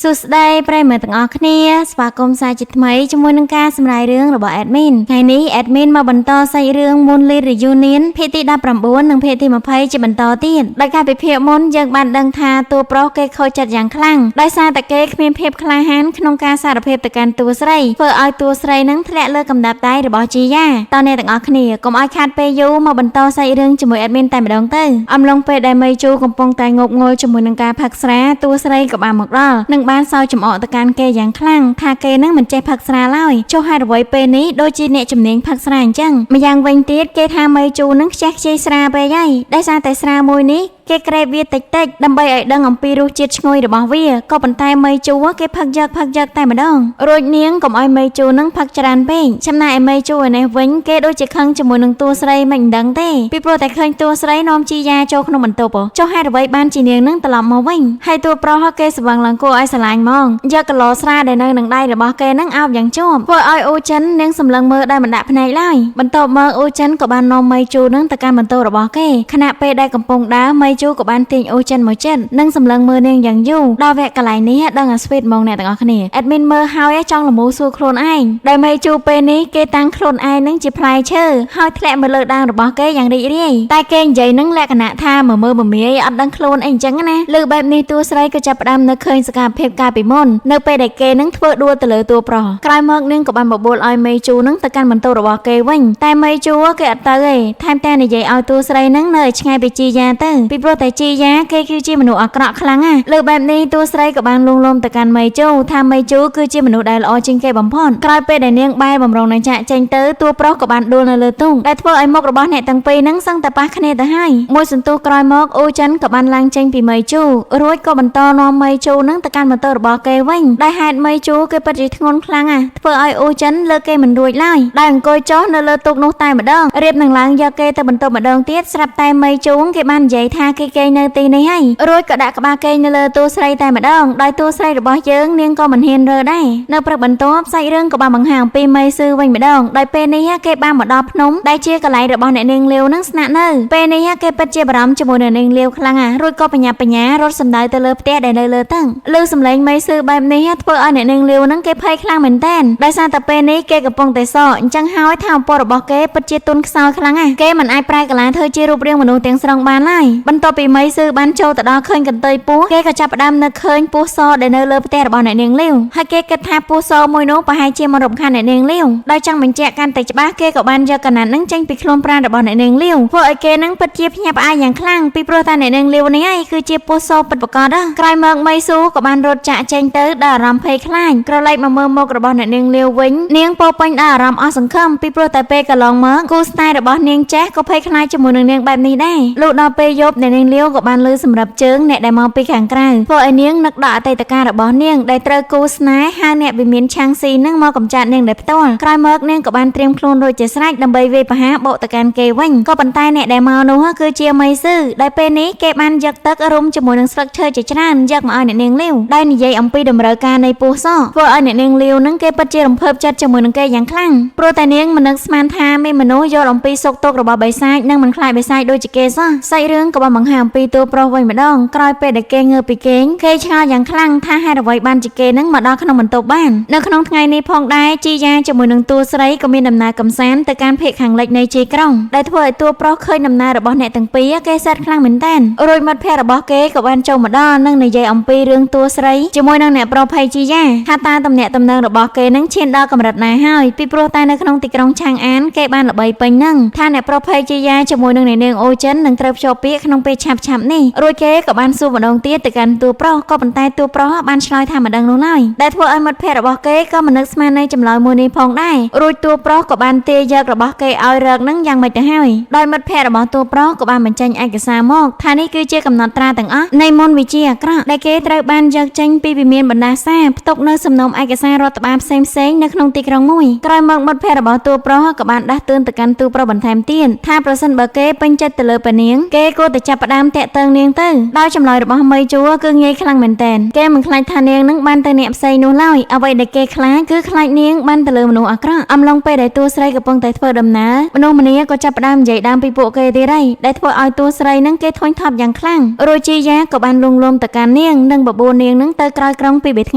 សួស្តីប្រិយមិត្តទាំងអស់គ្នាស្វាគមន៍សាជាថ្មីជាមួយនឹងការសម្រាយរឿងរបស់ Admin ថ្ងៃនេះ Admin មកបន្តសាច់រឿង Moonlit Reunion ភាគទី19និងភាគទី20ជាបន្តទៀតដោយការពិភាក្សាមុនយើងបានដឹងថាតួប្រុសគេខូចចិត្តយ៉ាងខ្លាំងដោយសារតែគេគ្មានភាពក្លាហានក្នុងការសារភាពទៅកាន់តួស្រីធ្វើឲ្យតួស្រីនឹងធ្លាក់លើកំដាប់ដៃរបស់ជីយ៉ាតើអ្នកទាំងអស់គ្នាកុំឲ្យខាតពេលយូរមកបន្តសាច់រឿងជាមួយ Admin តែម្ដងទៅអំឡុងពេលដែលមេជូកំពុងតែងប់ងល់ជាមួយនឹងការផឹកស្រាតួស្រីក៏បានមកដល់បានសោយចំអកទៅកាន់គេយ៉ាងខ្លាំងថាគេនឹងមិនចេះផឹកស្រាឡើយចុះហេតុអ្វីពេលនេះដូចជាអ្នកជំនាញផឹកស្រាអញ្ចឹងម្យ៉ាងវិញទៀតគេថាមេជូនឹងខ្ជះខ្ជាយស្រាពេកហើយដោយសារតែស្រាមួយនេះគេក្រេបវាតិចៗដើម្បីឲ្យដឹងអំពីរសជាតិឈ្ងុយរបស់វាក៏ប៉ុន្តែមេជូគេផឹកយកតែម្ដងរួចនាងកុំឲ្យមេជូនឹងផឹកច្រើនពេកចំណែកឯមេជូឯនេះវិញគេដូចជាខឹងជាមួយនឹងតួស្រីមិនដឹងទេពីព្រោះតែឃើញតួស្រីនាំជីយ៉ាចូលក្នុងបន្ទប់ចុះហេតុអ្វីបានជានាងនឹងត្រឡប់មកវិញហើយតួប្រុសគេស្វឹងឡើងគួរឲ្យស្រឡាញ់ហ្មងយកគីឡូស្រាដែលនៅនឹងដៃរបស់គេនឹងអោបយ៉ាងជាប់ធ្វើឲ្យអូចិននាងសម្លឹងមើលដោយមិនដាក់ភ្នែកឡើយបន្ទាប់មកអូចិនក៏បាននាំមេជូនឹងទៅកាន់បន្ទប់របស់គេខណៈពេលដែលកំពុងដើរមេជូក៏បានទាញអូចិនមកចិត្តនិងសម្លឹងមើលនាងយ៉ាងយូរដល់វគ្គកន្លែងនេះដឹងអាស្វីតហ្មងអ្នកទាំងអស់គ្នា Admin មើលហើយចង់លមូសួរខ្លួនឯងដែលមេជូពេលនេះគេតាំងខ្លួនឯងនឹងជាផ្លែឈើហើយធ្លាក់មកលើដាងរបស់គេយ៉ាងរីករាយតែគេនិយាយនឹងលក្ខណៈថាមើលមាយអត់ដឹងខ្លួនអីអញ្ចឹងណាលើបែបនេះតួស្រីក៏ចាប់ផ្ដើមនឹកឃើញសកម្មភាពកាលពីមុននៅពេលដែលគេនឹងធ្វើដួលទៅលើតួប្រុសក្រោយមកនាងក៏បានបបួលឲ្យមេជូនឹងទៅកាន់បន្ទប់របស់គេវិញតែមេជូគេអត់ទៅទេថែមទាំងនិយាយឲ្យតួស្រីនឹងនៅឆ្ងាយពីជីយ៉ាទៅពីព្រោះតែជីយ៉ាគេគឺជាមនុស្សអាក្រក់ខ្លាំងណាស់លើបែបនេះតួស្រីក៏បានលួងលោមទៅកាន់មេជូថាមេជូគឺជាមនុស្សដែលល្អជាងគេបំផុតក្រោយពេលដែលនាងបែរបំរុងនឹងចាក់ចេញទៅតួប្រុសក៏បានដួលនៅលើទូកដែលធ្វើឲ្យមុខរបស់អ្នកទាំងពីរនឹងសឹងតែប៉ះគ្នាទៅហើយមួយសន្ទុះក្រោយមកអូចិនក៏បានឡើងចេញពីមេជូរួចក៏បន្តនាំមេជូនឹងទៅកាន់បន្ទប់របស់គេវិញដែលហេតុមេជូគេពិតជាធ្ងន់ខ្លាំងណាស់ធ្វើឲ្យអូចិនលើគេមិនរួចឡើយដែលអង្គុយចុះនៅលើទូកនោះតែម្ដងរៀបនឹងឡើងយកគេទៅបន្ទប់ម្ដងទៀតស្រាប់តែមេជូគេបាននិយាយថាគេគេងនៅទីនេះហើយរួចក៏ដាក់ក្បាលគេងនៅលើតួស្រីតែម្ដងដោយតួស្រីរបស់យើងនាងក៏មិនហ៊ានរើដែរនៅព្រឹកបន្ទាប់សាច់រឿងក៏បានបង្ហាញអំពីមេស៊ឺវិញម្ដងដោយពេលនេះគេបានមកដល់ភ្នំដែលជាកន្លែងរបស់អ្នកនាងលាវនឹងស្នាក់នៅពេលនេះគេពិតជាបារម្ភជាមួយនឹងនាងលាវខ្លាំងណាស់រួចក៏បញ្ញារត់សម្ដៅទៅលើផ្ទះដែលនៅលើតឹងលើសំឡេងមេស៊ឺបែបនេះធ្វើឲ្យអ្នកនាងលាវនឹងគេភ័យខ្លាំងមែនទែនដោយសារតែពេលនេះគេកំពុងតែសក់អញ្ចឹងហើយថាអំពើរបស់គេពិតជាទុនខ្សោយខ្លាំងណាស់គេមិនអាចប្រែកលាធ្វើជារូបរាងមនុស្សទាំងស្រុងបានឡើយបន្ទាប់ពីមេស៊ឺបានចូលទៅដល់ឃើញកន្ទុយពស់គេក៏ចាប់ផ្ដើមនឹកឃើញពស់សដែលនៅលើផ្ទះរបស់អ្នកនាងលាវហើយគេគិតថាពស់សមួយនោះប្រហែលជាមករំខានអ្នកនាងលាវដោយចង់បញ្ជាក់កាន់តែច្បាស់គេក៏បានយកកណាត់នឹងចេញពីខ្លួនប្រាណរបស់អ្នកនាងលាវធ្វើឲ្យគេនឹងពិតជាភ្ញាក់ផ្អើលយ៉ាងខ្លាំងពីព្រោះតែអ្នកនាងលាវនេះឯងគឺជាពស់សពិតប្រាកដក្រោយមកមេស៊ូក៏បានរត់ចាក់ចេញទៅដោយអារម្មណ៍ភ័យខ្លាចក្រឡេកមកមើលមុខរបស់អ្នកនាងលាវវិញនាងពោពេញដោយអារម្មណ៍អស់សង្ឃឹមពីព្រោះតែពេលកន្លងមកគូស្នេហ៍របស់នាងចាស់ក៏ភ័យខ្លាចជាមួយនឹងនាងបែបនេះដែរលុះដល់ពេលយប់អ្នកនាងលាវក៏បានលើសម្រាប់ជើងអ្នកដែលមកពីខាងក្រៅធ្វើឲ្យនាងនឹកដល់អតីតកាលរបស់នាងដែលត្រូវគូស្នេហ៍ហៅអ្នកវិមានឆាំងស៊ីនឹងមកកំចាត់នាងដោយផ្ទាល់ក្រោយមកនាងក៏បានត្រៀមខ្លួនរួចជាស្រេចដើម្បីវាយប្រហារបកទៅកាន់គេវិញក៏ប៉ុន្តែអ្នកដែលមកនោះគឺជាមេស៊ឺដែលពេលនេះគេបានយកទឹករុំជាមួយនឹងស្លឹកឈើជាច្រើនយកមកឲ្យអ្នកនាងលាវដែលនិយាយអំពីតម្រូវការនៃពស់សធ្វើឲ្យអ្នកនាងលាវនឹងគេពិតជារំភើបចិត្តជាមួយនឹងគេយ៉ាងខ្លាំងព្រោះតែនាងមិននឹកស្មានថាមានមនុស្សយល់អំពីសុខទុក្ខរបស់បិសាចនិងមិនខ្លាចបិសាចដូចជាគេសោះសាច់រឿងក៏បានបង្ហាញអំពីតួប្រុសវិញម្ដងក្រោយពេលដែលគេងើបពីគេងគេឆ្ងល់យ៉ាងខ្លាំងថាហេតុអ្វីបានជាគេនឹងមកដល់ក្នុងបន្ទប់បាននៅក្នុងថ្ងៃនេះផងដែរជីយ៉ាជាមួយនឹងតួស្រីក៏មានដំណើរកម្សាន្តទៅកាន់ភូមិខាងលិចនៃជីក្រុងដែលធ្វើឲ្យតួប្រុសឃើញដំណើររបស់អ្នកទាំងពីរគេសែតខ្លាំងមែនទែនរួចមិត្តភ័ក្តិរបស់គេក៏បានចូលមកដល់និងនិយាយអំពីរឿងតួស្រីជាមួយនឹងអ្នកប្រុសភ័យជីយ៉ាថាតើតំណែងរបស់គេនឹងឈានដល់កម្រិតណាហើយពីព្រោះតែនៅក្នុងទីក្រុងឆាងអានគេបានល្បីពេញនឹងថាអ្នកប្រុសភ័យជីយ៉ាជាមួយនឹងអ្នកនាងអូចិននឹងត្រូវភ្ជាប់ពាក្យក្នុងពេលឆាប់នេះរួចគេក៏បានសួរម្ដងទៀតទៅកាន់តួប្រុសក៏ប៉ុន្តែតួប្រុសបានឆ្លើយថាមិនដឹងនោះឡើយដែលធ្វើឲ្យមិត្តភ័ក្តិរបស់គេក៏មិននឹកស្មាននៃចម្លើយមួយនេះផងដែររួចតួប្រុសក៏បានទាយករបស់គេឲ្យរកនឹងយ៉ាងម៉េចទៅហើយដោយមិត្តភ័ក្តិរបស់តួប្រុសក៏បានបញ្ចេញឯកសារមកថានេះគឺជាកំណត់ត្រាទាំងអស់នៃមន្តវិជ្ជាអាក្រក់ដែលគេត្រូវបានយកចេញពីវិមានបណ្ដាសាផ្ទុកនៅសំណុំឯកសាររដ្ឋបាលផ្សេងនៅក្នុងទីក្រុងមួយក្រោយមកមិត្តភ័ក្តិរបស់តួប្រុសក៏បានដាស់តឿនទៅកាន់តួប្រុសបន្ថែមទៀតថាប្រសិនបើគេពេញចិត្តទៅលើប៉ានាងគេគួរតែចាប់ ផ្ដើមតាក់ទងនាងទៅដោយចម្លើយរបស់មីជួគឺងាយខ្លាំងមែនទែនគេមិនខ្លាចថានាងនឹងបានទៅអ្នកផ្សេងនោះឡើយអ្វីដែលគេខ្លាចគឺខ្លាចនាងបានទៅលើមនុស្សអាក្រក់អំឡុងពេលដែលតួស្រីកំពុងតែធ្វើដំណើរមនុស្សម្នាក៏ចាប់ផ្ដើមនិយាយដើមពីពួកគេទៀតហើយដែលធ្វើឲ្យតួស្រីនឹងគេធុញថប់យ៉ាងខ្លាំងរួចជីយ៉ាក៏បានលួងលោមទៅកាន់នាងនិងបបួលនាងនឹងទៅក្រោយក្រុងពី3ថ្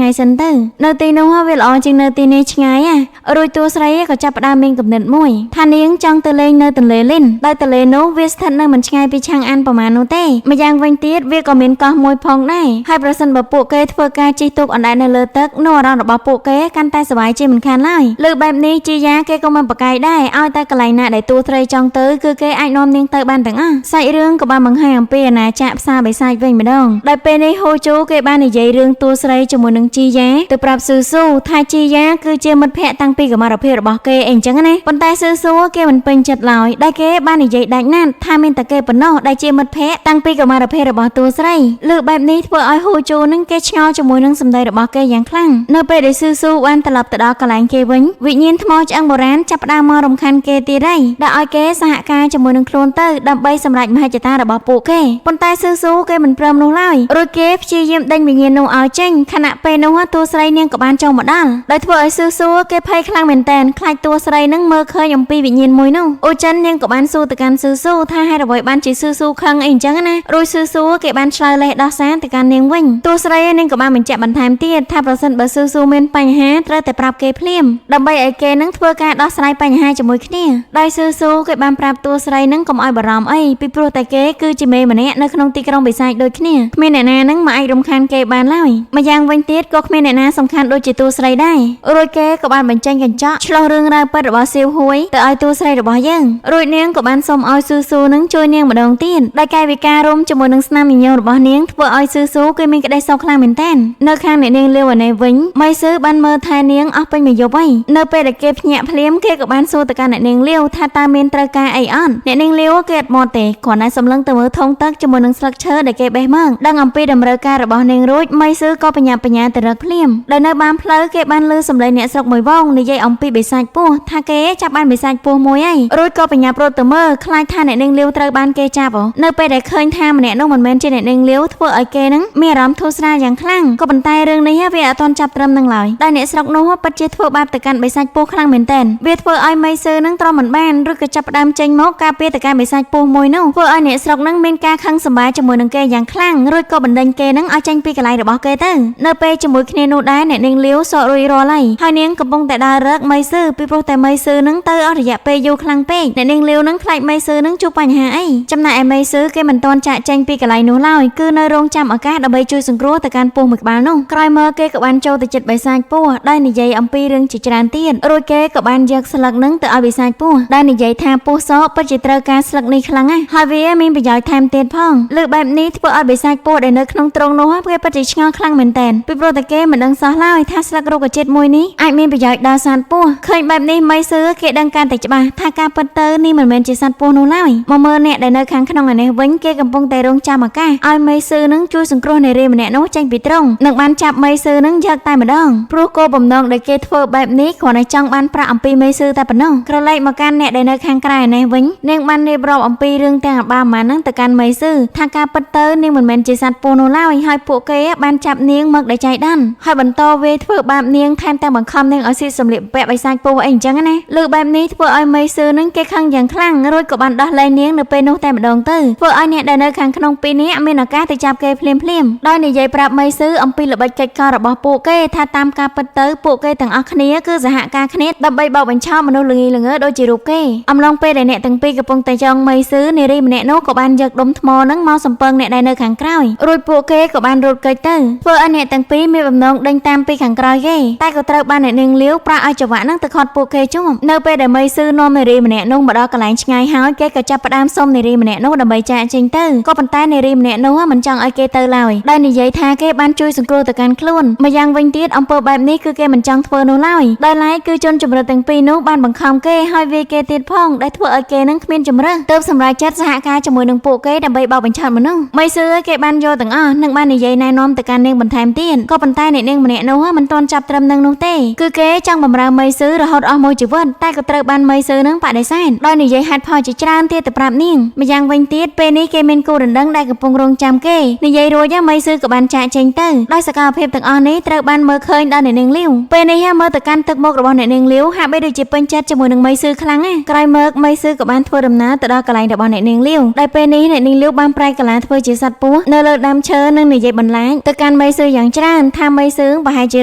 ងៃសិនទៅនៅទីនោះវាល្អជាងនៅទីនេះឆ្ងាយរួចតួស្រីក៏ចាប់ផ្ដើមមានគំនិតមួយថានាងចង់ទៅលេងនៅទន្លេលិនដោយទន្លេនោះវាស្ថិតនៅមិនឆ្ងាយពីឆាងអានប្រមាណនោះទេម្យ៉ាងវិញទៀតវាក៏មានកោះមួយផងដែរហើយប្រសិនបើពួកគេធ្វើការជិះទូកអណ្ដែតនៅលើទឹកនោះអារម្មណ៍របស់ពួកគេកាន់តែសុវ័យជាមិនខានឡើយលើបែបនេះជីយ៉ាគេក៏មិនប្រកែកដែរឲ្យតែកន្លែងណាដែលតួស្រីចង់ទៅគឺគេអាចនាំនាងទៅបានទាំងអស់សាច់រឿងក៏បានបង្ហាញអំពីអាណាចក្រផ្សារបិសាចវិញម្ដងដោយពេលនេះហូជូគេបាននិយាយរឿងតួស្រីជាមួយនឹងជីយ៉ាទៅប្រាប់ស៊ឺស៊ូថាជីយ៉ាគឺជាមិត្តភក្តិតាំងពីកម្រិតភាពរបស់គេអីចឹងណាប៉ុន្តែស៊ឺស៊ូគេមិនពេញចិត្តឡើយដែលគេបាននិយាយដាច់ណាស់ថាមានតែគេប៉ុណ្ណោះដែលជាមិត្តភក្តិតាំងពីកម្រិតភាពរបស់តួស្រីលើបែបនេះធ្វើឲ្យហូជូនឹងគេឆ្ងល់ជាមួយនឹងសម្ដីរបស់គេយ៉ាងខ្លាំងនៅពេលដែលស៊ឺស៊ូបានត្រឡប់ទៅដល់កន្លែងគេវិញវិញ្ញាណថ្មឆ្អឹងបុរាណចាប់ផ្ដើមមករំខានគេទៀតហើយដែលឲ្យគេសហការជាមួយនឹងខ្លួនទៅដើម្បីសម្រេចមហិច្ឆតារបស់ពួកគេប៉ុន្តែស៊ឺស៊ូគេមិនព្រមនោះឡើយរួចគេព្យាយាមដេញវិញ្ញាណនោះឲ្យចេញខណៈពេលនោះតួស្រីនាងក៏បានចូលមកដល់ដោយធ្វើឲ្យស៊ឺស៊ូគេភ័យខ្លាំងមែនទែនខ្លាចតួស្រីនឹងមើលឃើញអំពីវិញ្ញាណមួយនោះអូចិននាងក៏បានសួរទៅកាន់ស៊ឺស៊ូថាហេតុអ្វីបានជាស៊ឺស៊ូខឹងអីអញ្ចឹងណារួចស៊ឺស៊ូគេបានឆ្លើយលេះដោះសារទៅកាន់នាងវិញតួស្រីនាងក៏បានបញ្ជាក់បន្ថែមទៀតថាប្រសិនបើស៊ឺស៊ូមានបញ្ហាត្រូវតែប្រាប់គេភ្លាមដើម្បីឲ្យគេនឹងធ្វើការដោះស្រាយបញ្ហាជាមួយគ្នាដោយស៊ឺស៊ូគេបានប្រាប់តួស្រីនឹងកុំឲ្យបារម្ភអីពីព្រោះតែគេគឺជាមេម្នាក់នៅក្នុងទីក្រុងបិសាចដូចគ្នាគ្មានអ្នកណានឹងមកអាចរំខានគេបានឡើយម្យ៉ាងវិញទៀតក៏គ្មានអ្នកណាសំខាន់ដូចជាតួស្រីដែររួចគេក៏បានបញ្ចេញកញ្ចក់ឆ្លោះរឿងរ៉ាវពិតរបស់សៀវហួយទៅឲ្យតួស្រីរបស់យើងរួចនាងក៏បានសុំឲ្យស៊ឺស៊ូនឹងជួយនាងម្ដងទៀតដោយកាយវិការរួមជាមួយនឹងស្នាមញញឹមរបស់នាងធ្វើឲ្យស៊ឺស៊ូគេមានក្តីសោកខ្លាំងមែនទែននៅខាងអ្នកនាងលាវឯនេះវិញម៉ៃស៊ឺបានមើលថែនាងអស់ពេញមួយយប់ហើយនៅពេលដែលគេភ្ញាក់ភ្លាមគេក៏បានសួរទៅកាន់អ្នកនាងលាវថាតើមានត្រូវការអីអត់អ្នកនាងលាវគេអត់មកទេគ្រាន់តែសម្លឹងទៅមើលធុងទឹកជាមួយនឹងស្លឹកឈើដែលគេបេះមកដឹងអំពីតម្រូវការរបស់នាងរួចម៉ៃស៊ឺក៏បញ្ញាបញ្ញាទៅរកភ្លាមដែលនៅបានផ្លូវគេបានឮសម្លេងអ្នកស្រុកមួយវងនិយាយអំពីបិសាចពស់ថាគេចាប់បានបិសាចពស់មួយហើយរួចក៏បញ្ញាប្រូតទៅមើលខ្លាចថាអ្នកនាងលាវត្រូវបានគេចាប់នៅពេលដែលឃើញថាម្នាក់នោះមិនមែនជាអ្នកនាងលាវធ្វើឲ្យគេនឹងមានអារម្មណ៍ធូរស្រាលយ៉ាងខ្លាំងក៏ប៉ុន្តែរឿងនេះវាអត់ទាន់ចាប់ត្រឹមនឹងឡើយដែលអ្នកស្រុកនោះពិតជាធ្វើបាបទៅកាន់បិសាចពស់ខ្លាំងមែនទែនវាធ្វើឲ្យម៉ៃស៊ឺនឹងទ្រាំមិនបានឬក៏ចាប់ផ្ដើមចេញមកការពារទៅកាន់បិសាចពស់មួយនោះធ្វើឲ្យអ្នកស្រុកនឹងមានការខឹងសម្បាជាមួយនឹងគេយ៉ាងខ្លាំងរួចក៏បណ្ដេញគេនឹងឲ្យចេញពីកន្លែងរបស់គេទៅនៅពេលជាមួយគ្នានោះដែរអ្នកនាងលាវសក់រួចរាល់ហើយនាងកំពុងតែដើររកម៉ៃស៊ឺពីព្រោះតែម៉ៃស៊ឺនឹងទៅអស់រយៈពេលយូរខ្លាំងពេកអ្នកនាងលាវនឹងខ្លាចម៉ៃស៊ឺនឹងជួបបញ្ហាអីចំណែកឯម៉ៃស៊ឺគេមិនទាន់ចាក់ចេញពីកន្លែងនោះឡើយគឺនៅរងចាំឱកាសដើម្បីជួយសង្គ្រោះទៅកាន់ពស់មួយក្បាលនោះក្រោយមើលគេក៏បានចូលទៅជិតបិសាចពស់ដោយនិយាយអំពីរឿងជាច្រើនទៀតរួចគេក៏បានយកស្លឹកនឹងទៅឲ្យបិសាចពស់ដែលនិយាយថាពស់សពិតជាត្រូវការស្លឹកនេះខ្លាំងណាស់ហើយវាមានប្រយោជន៍ថែមទៀតផងលើបែបនេះធ្វើឲ្យបិសាចពស់ដែលនៅក្នុងទ្រុងនោះគេពិតជាឆ្ងល់ខ្លាំងមែនទែនពីព្រោះតែគេមិនដឹងសោះឡើយថាស្លឹករុក្ខជាតិមួយនេះអាចមានប្រយោជន៍ដល់សត្វពស់ឃើញបែបនេះម៉ៃស៊ឺគេដឹងកាន់តែច្បាស់ថាការពិតទៅនេះមិនមែនជាសត្វពស់នោះឡើយមកមើលអ្នកដែលនៅខាងក្នុងឯនេះវិញគេកំពុងតែរងចាំឱកាសឲ្យម៉ៃស៊ឺនឹងជួយសង្គ្រោះនារីម្នាក់នោះចេញពីទ្រុងនិងបានចាប់ម៉ៃស៊ឺនឹងយកតែម្ដងព្រោះគោលបំណងដែលគេធ្វើបែបនេះគ្រាន់តែចង់បានប្រាក់អំពីម៉ៃស៊ឺតែប៉ុណ្ណោះក្រឡេកមកកាន់អ្នកដែលនៅខាងក្រៅឯនេះវិញនាងបានរៀបរាប់អំពីរឿងទាំងអបាម៉ានឹងទៅកាន់ម៉ៃស៊ឺថាការពិតទៅនាងមិនមែនជាសត្វពស់នោះឡើយហើយពួកគេបានចាប់នាងមកដោយចៃដន្យហើយបន្តវាធ្វើបាបនាងថែមទាំងបង្ខំនាងឲ្យស៊ីសម្លៀកបំពាក់បិសាចពស់អីអញ្ចឹងណាលើបែបនេះធ្វើឲ្យម៉ៃស៊ឺនឹងគេខឹងយ៉ាងខ្លាំងរួចក៏បានដោះលែងនាងនៅពេលនោះតែម្ដងទៅធ្វើឲ្យអ្នកដែលនៅខាងក្នុងពីរនាក់មានឱកាសទៅចាប់គេភ្លាមដោយនិយាយប្រាប់ម៉ៃស៊ឺអំពីល្បិចកិច្ចការរបស់ពួកគេថាតាមការពិតទៅពួកគេទាំងអស់គ្នាគឺសហការគ្នាដើម្បីបោកបញ្ឆោតមនុស្សល្ងីល្ងើដូចជារូបគេអំឡុងពេលដែលអ្នកទាំងពីរកំពុងតែចងម៉ៃស៊ឺនារីម្នាក់នោះក៏បានយកដុំថ្មនឹងមកសំពងអ្នកដែលនៅខាងក្រោយរួចពួកគេក៏បានរត់គេចទៅធ្វើឲ្យអ្នកទាំងពីរមានបំណងដេញតាមពីខាងក្រោយគេតែក៏ត្រូវបានអ្នកនាងលាវប្រាឲ្យចង្វាក់នឹងទៅខាត់ពួកគេជួបនៅពេលដែលម៉ៃស៊ឺនាំនារីម្នាក់នោះមកដល់កន្លែងឆ្ងាយហើយគេក៏ចាប់ផ្ដើមសុំនារីម្នាក់នោះដើម្បីចាកចេញទៅក៏ប៉ុន្តែនារីម្នាក់នោះមិនចង់ឲ្យគេទៅឡើយដោយនិយាយថាគេបានជួយសង្គ្រោះទៅកាន់ខ្លួនម្យ៉ាងវិញទៀតអំពើបែបនេះគឺគេមិនចង់ធ្វើនោះឡើយដោយឡែកគឺជនជំរិតទាំងពីរនោះបានបង្ខំគេឲ្យវាយគេទៀតផងដែលធ្វើឲ្យគេនឹងគ្មានជំរឿនទើបសម្រេចចិត្តសហការជាមួយនឹងពួកគេដើម្បីបោកបញ្ឆោតមនុស្សម៉ៃស៊ឺគេបានយកទាំងអស់និងបាននិយាយណែនាំទៅកាន់នាងបន្ថែមទៀតក៏ប៉ុន្តែអ្នកនាងម្នាក់នោះមិនទាន់ចាប់ត្រឹមនឹងនោះទេគឺគេចង់បម្រើម៉ៃស៊ឺរហូតអស់មួយជីវិតតែក៏ត្រូវបានម៉ៃស៊ឺនឹងបដិសេធដោយនិយាយហេតុផលជាច្រើនទៀតទៅប្រាប់នាងម្យ៉ាងវិញទៀតពេល នេះគេមានគូដណ្ដឹងដែលកំពុងរងចាំគេនិយាយរួចមេស៊ឺក៏បានចាក់ចេញទៅដោយសកម្មភាពទាំងអស់នេះត្រូវបានមើលឃើញដល់អ្នកនាងលាវពេលនេះមើលទៅកាន់ទឹកមុខរបស់អ្នកនាងលាវហាក់បីដូចជាពេញចិត្តជាមួយនឹងមេស៊ឺខ្លាំងណាស់ក្រោយមកមេស៊ឺក៏បានធ្វើដំណើរទៅដល់កន្លែងរបស់អ្នកនាងលាវដែលពេលនេះអ្នកនាងលាវបានប្រែកន្លាធ្វើជាសត្វពស់នៅលើដើមឈើនិងនិយាយបន្លាចទៅកាន់មេស៊ឺយ៉ាងច្រើនថាមេស៊ឺប្រហែលជា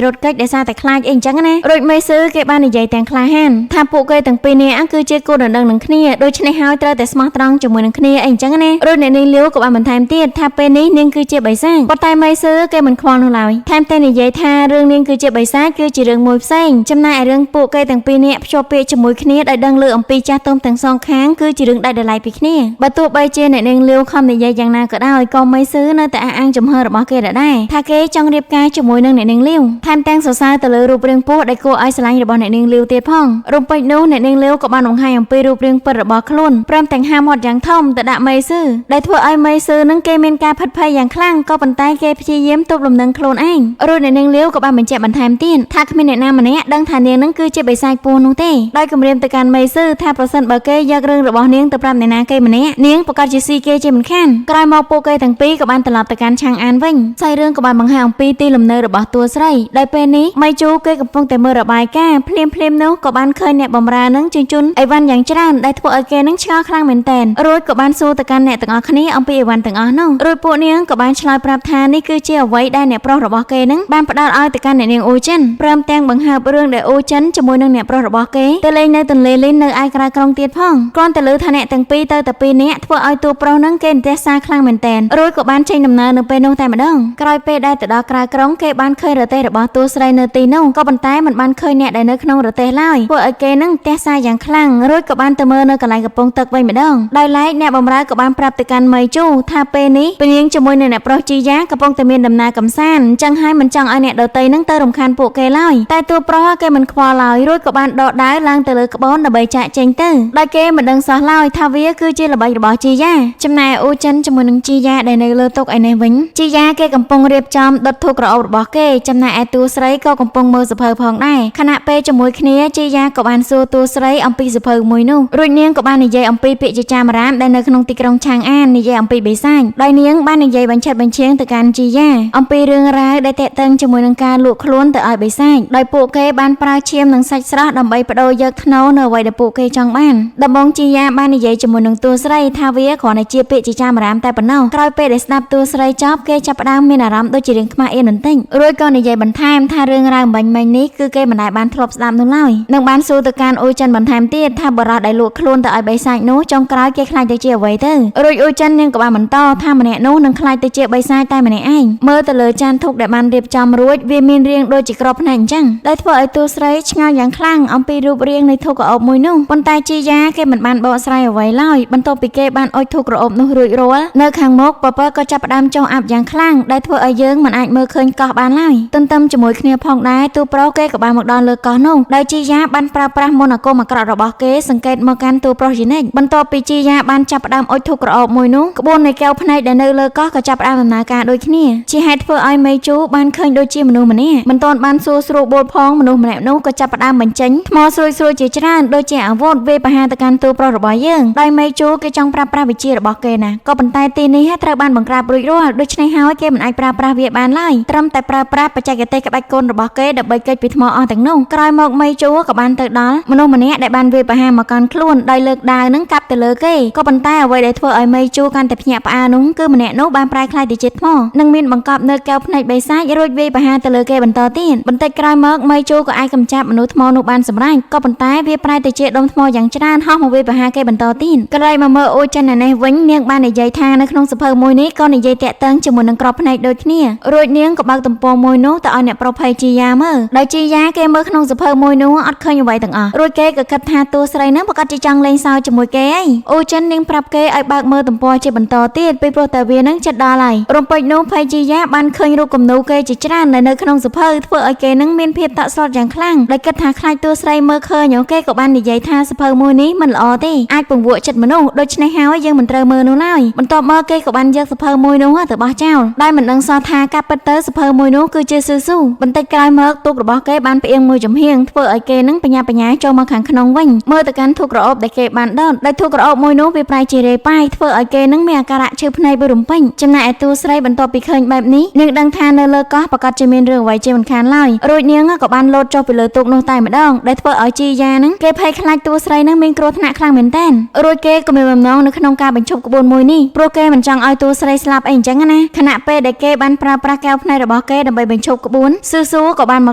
រត់គេចដោយសារតែខ្លាចអីអញ្ចឹងណារួចមេស៊ឺគេបាននិយាយទាំងក្លាហានថាពួកគេទាំងពីរនាក់គឺជាគូដណ្ដឹងនឹងគ្នាដូច្នេះហើយត្រូវតែស្មោះត្រង់ជាមួយនឹងគ្នាអីអញ្ចឹងណារួចអ្នកនាងលាវក៏បានបន្ថែមទៀតថាពេលនេះនាងគឺជាបិសាចប៉ុន្តែមេស៊ឺគេមិនខ្វល់នោះឡើយថែមទាំងនិយាយថារឿងនាងគឺជាបិសាចគឺជារឿងមួយផ្សេងចំណែកឯរឿងពួកគេទាំងពីរនាក់ភ្ជាប់ពាក្យជាមួយគ្នាដោយដឹងលើអំពីចាស់ទុំទាំងសងខាងគឺជារឿងដាច់ដោយឡែកពីគ្នាបើទោះបីជាអ្នកនាងលាវខំនិយាយយ៉ាងណាក៏ដោយក៏មេស៊ឺនៅតែអះអាងចំហរបស់គេដែរថាគេចង់រៀបការជាមួយនឹងអ្នកនាងលាវថែមទាំងសរសើរទៅលើរូបរាងពស់ដែលគួរឲ្យស្រឡាញ់របស់អ្នកនាងលាវទៀតផងរូបពេជ្រនោះអ្នកនាងលាវក៏បានបង្ហាញអំពីរូបរាងពិតរបស់ខ្លួនព្រមទាំងហាមាត់យ៉ាងធំទៅដាក់មេស៊ឺដែលធ្វើឲ្យមេស៊ឺនឹងគេមានការផិតភ័យយ៉ាងខ្លាំងក៏ប៉ុន្តែគេព្យាយាមទប់លំនឹងខ្លួនឯងរួចអ្នកនាងលាវក៏បានបញ្ជាក់បន្ថែមទៀតថាគ្មានអ្នកណាម្នាក់ដឹងថានាងនឹងគឺជាបិសាចពស់នោះទេដោយគម្រាមទៅកាន់មេស៊ឺថាប្រសិនបើគេយករឿងរបស់នាងទៅប្រាប់អ្នកណាគេម្នាក់នាងប្រកាសជាស៊ីគេជាមិនខានក្រោយមកពួកគេទាំងពីរក៏បានត្រឡប់ទៅកាន់ឆាងអានវិញផ្សាយរឿងក៏បានបង្ហាញអំពីទីលំនៅរបស់តួស្រីដែលពេលនេះម៉ៃជូគេកំពុងតែមើលរបាយការណ៍ភ្លាមនោះក៏បានឃើញអ្នកបម្រើនឹងជញ្ជូនអីវ៉ាន់យ៉ាងច្រើនដែលធ្វើឲ្យគេនឹងឆ្ងល់ខ្លាំងមែនទែនរួចក៏បានសួរទៅកាន់អ្នកទាំងអស់គ្នាអំពីអីវ៉ាន់ទាំងអស់នោះរួចពួកនាងក៏បានឆ្លើយប្រាប់ថានេះគឺជាអ្វីដែលអ្នកប្រុសរបស់គេនឹងបានផ្ដល់ឲ្យទៅកាន់អ្នកនាងអូចិនព្រមទាំងបង្ហើបរឿងដែលអូចិនជាមួយនឹងអ្នកប្រុសរបស់គេទៅលេងនៅទន្លេលីននៅឯក្រៅក្រុងទៀតផងគ្រាន់តែលើថាអ្នកទាំងពីរទៅតែពីរនាក់ធ្វើឲ្យតួប្រុសនឹងគេនិយាយសារខ្លាំងមែនទែនរួចក៏បានចេញដំណើរនៅពេលនោះតែម្ដងក្រោយពេលដែលទៅដល់ក្រៅក្រុងគេបានឃើញរទេះរបស់តួស្រីនៅទីនោះក៏ប៉ុន្តែមិនបានឃើញអ្នកដែលនៅក្នុងរទេះឡើយធ្វើឲ្យគេនឹងទះសារយ៉ាងខ្លាំងរួចក៏បានទៅមើលនៅកន្លែងកំពង់ទឹកវិញម្ដងដោយឡែកអ្នកបម្រើក៏បានប្រាប់ទៅកាន់ម៉ៃជូថាពេលនេះព្រាងជាមួយនឹងអ្នកប្រុសជីយ៉ាកំពុងតែមានដំណើរកំសាន្តអញ្ចឹងហើយមិនចង់ឲ្យអ្នកដទៃនឹងទៅរំខានពួកគេឡើយតែតួប្រុសគេមិនខ្វល់ឡើយរួចក៏បានដកដាវឡើងទៅលើក្បូនដើម្បីចាក់ចេញទៅដោយគេមិនដឹងសោះឡើយថាវាគឺជាល្បិចរបស់ជីយ៉ាចំណែកអូចិនជាមួយនឹងជីយ៉ាដែលនៅលើតុឯនេះវិញជីយ៉ាគេកំពុងរៀបចំដុតធូបក្រអូបរបស់គេចំណែកឯតួស្រីក៏កំពុងមើលសភៅផងដែរខណៈពេលជាមួយគ្នាជីយ៉ាក៏បានសួរតួស្រីអំពីសភៅមួយនោះរួចនាងក៏បាននិយាយអំពីពាក្យជាចាមរាមដែលនៅក្នុងទីក្រុងឆាងអាននិយាយអំពីបិសាចដោយនាងបាននិយាយបញ្ឆិតបញ្ឈៀងទៅកាន់ជីយ៉ាអំពីរឿងរ៉ាវដែលតាក់ទងជាមួយនឹងការលក់ខ្លួនទៅឲ្យបិសាចដោយពួកគេបានប្រើឈាមនិងសាច់ស្រស់ដើម្បីបដូរយកថ្នូរនៅអ្វីដែលពួកគេចង់បានដំបូងជីយ៉ាបាននិយាយជាមួយនឹងតួស្រីថាវាគ្រាន់តែជាពាក្យជាចាមរាមតែប៉ុណ្ណោះក្រោយពេលដែលស្ដាប់តួស្រីចប់គេចាប់ផ្ដើមមានអារម្មណ៍ដូចជារឿងខ្មាស់អៀនបន្តិចរួចក៏និយាយបន្ថែមថារឿងរ៉ាវបាញ់មិញនេះគឺគេមិនដែលបានធ្លាប់ស្ដាប់នោះឡើយនឹងបានសួរទៅកាន់អូចិនបន្ថែមទៀតថាបរិសុទ្ធដែលលក់ខ្លួនទៅឲ្យបិសាចនោះចុងក្រោយគេខ្លាចទៅជាអ្វីទៅរួចអូចិននាងក៏បានបន្តថាម្នាក់នោះនឹងខ្លាចទៅជាបិសាចតែម្នាក់ឯងមើលទៅលើចានធុកដែលបានរៀបចំរួចវាមានរាងដូចជាក្របភ្នែកអញ្ចឹងដែលធ្វើឲ្យតួស្រីឆ្ងល់យ៉ាងខ្លាំងអំពីរូបរាងនៃធុកក្រអូបមួយនោះប៉ុន្តែជីយ៉ាគេមិនបានបកស្រាយអ្វីឡើយបន្ទាប់ពីគេបានអុជធុកក្រអូបនោះរួចរាល់នៅខាងមុខពពកក៏ចាប់ផ្ដើមចុះអាប់យ៉ាងខ្លាំងដែលធ្វើឲ្យយើងមិនអាចមើលឃើញកោះបានឡើយទន្ទឹមជាមួយគ្នាផងដែរតួប្រុសគេក៏បានមកដល់លើកោះនោះដោយជីយ៉ាបានប្រើប្រាស់មន្តអាគមអាក្រក់របស់គេសង្កេតមកកាន់តួប្រុសជានិច្ចបន្ទាប់ពីជីយ៉ាបានចាប់ផ្ដើមអុជធុកក្រអូបមួយនោះក្បួននៃកែវភ្នែកដែលនៅលើកោះក៏ចាប់ផ្ដើមដំណើរការដូចគ្នាជាហេតុធ្វើឲ្យមេជូបានឃើញដូចជាមនុស្សម្នាក់មិនទាន់បានសួរស្រួលបួលផងមនុស្សម្នាក់នោះក៏ចាប់ផ្ដើមបញ្ចេញថ្មស្រួយជាច្រើនដូចជាអាវុធវាយប្រហារទៅកាន់តួប្រុសរបស់យើងដោយមេជូគេចង់ប្រើប្រាស់វិជារបស់គេណាក៏ប៉ុន្តែទីនេះត្រូវបានបង្ក្រាបរួចរាល់ដូច្នេះហើយគេមិនអាចប្រើប្រាស់វាបានឡើយត្រឹមតែប្រើប្រាស់បច្ចេកទេសក្បាច់គុនរបស់គេដើម្បីគេចពីថ្មអស់ទាំងនោះក្រោយមកមេជូក៏បានទៅដល់មនុស្សម្នាក់ដែលបានវាយប្រហារមកកាន់ខ្លួនដោយលើកដាវនឹងកាប់ទៅលើគេក៏ប៉ុន្តែអ្វីដែលធ្វើឲ្យមេជូកាន់តែភ្ញាក់ផ្អើលនោះគឺម្នាក់នោះបានប្រែក្លាយទៅជាថ្មនិងមានបង្កប់នៅកែវភ្នែកបិសាចរួចវាយប្រហារទៅលើគេបន្តទៀតបន្តិចក្រោយមកមេជូក៏អាចកម្ចាត់មនុស្សថ្មនោះបានសម្រេចក៏ប៉ុន្តែវាប្រែទៅជាដុំថ្មយ៉ាងច្រើនហោះមកវាយប្រហារគេបន្តទៀតក្រោយមកមើលអូចិននេះវិញនាងបាននិយាយថានៅក្នុងសភៅមួយនេះក៏និយាយតាក់ទងជាមួយនឹងក្របភ្នែកដូចគ្នារួចនាងក៏បើកទំព័រមួយនោះទៅឲ្យអ្នកប្រុសភ័យជីយ៉ាមើលដោយជីយ៉ាគេមើលក្នុងសភៅមួយនោះអត់ឃើញអ្វីទាំងអស់រួចគេក៏គិតថាតួស្រីនឹងប្រកាសជាចង់លេងសើចជាមួយគេឯងអូចិននាងប្រាប់គេឲ្យបើកមើលទំព័រជាបន្តទៀតពីព្រោះតែវានឹងចិត្តដល់ហើយរំពេចនោះភ័យជីយ៉ាបានឃើញរូបគំនូគេជាច្រើននៅក្នុងសភៅធ្វើឲ្យគេនឹងមានភាពតក់ស្លុតយ៉ាងខ្លាំងដោយគិតថាខ្លាចតួស្រីមើលឃើញគេក៏បាននិយាយថាសភៅមួយនេះមិនល្អទេអាចពង្វក់ចិត្តមនុស្សដូច្នេះហើយយើងមិនត្រូវមើលនោះឡើយបន្ទាប់មកគេក៏បានយកសភៅមួយនោះទៅបោះចោលដោយមិនដឹងសោះថាការពិតទៅសភៅមួយនោះគឺជាស៊ឺស៊ូបន្តិចក្រោយមកទូករបស់គេបានផ្អៀងមួយចំហៀងធ្វើឲ្យគេនឹងបញ្ញាចូលមកខាងក្នុងវិញមើលទៅកាន់ធូបក្រអូបដែលគេបានដុតដោយធូបក្រអូបមួយនោះវាប្រែជារេប៉ាយ ធ្វើឲ្យគេនឹងមានអាការៈឈឺភ្នែករំពេញចំណែកឯតួស្រីបន្ទាប់ពីឃើញបែបនេះនាងដឹងថានៅលើកោះប្រកាសជាមានរឿងអ្វីជាមិនខានឡើយរួចនាងក៏បានលោតចុះពីលើទូកនោះតែម្ដងដែលធ្វើឲ្យជីយ៉ានឹងគេភ័យខ្លាចតួស្រីនឹងមានគ្រោះថ្នាក់ខ្លាំងមែនទែនរួចគេក៏មានបំណងនៅក្នុងការបញ្ឈប់ក្បួនមួយនេះព្រោះគេមិនចង់ឲ្យតួស្រីស្លាប់អីអញ្ចឹងណាខណៈពេលដែលគេបានប្រើប្រាស់កែវភ្នែករបស់គេដើម្បីបញ្ឈប់ក្បួនស៊ូក៏បានម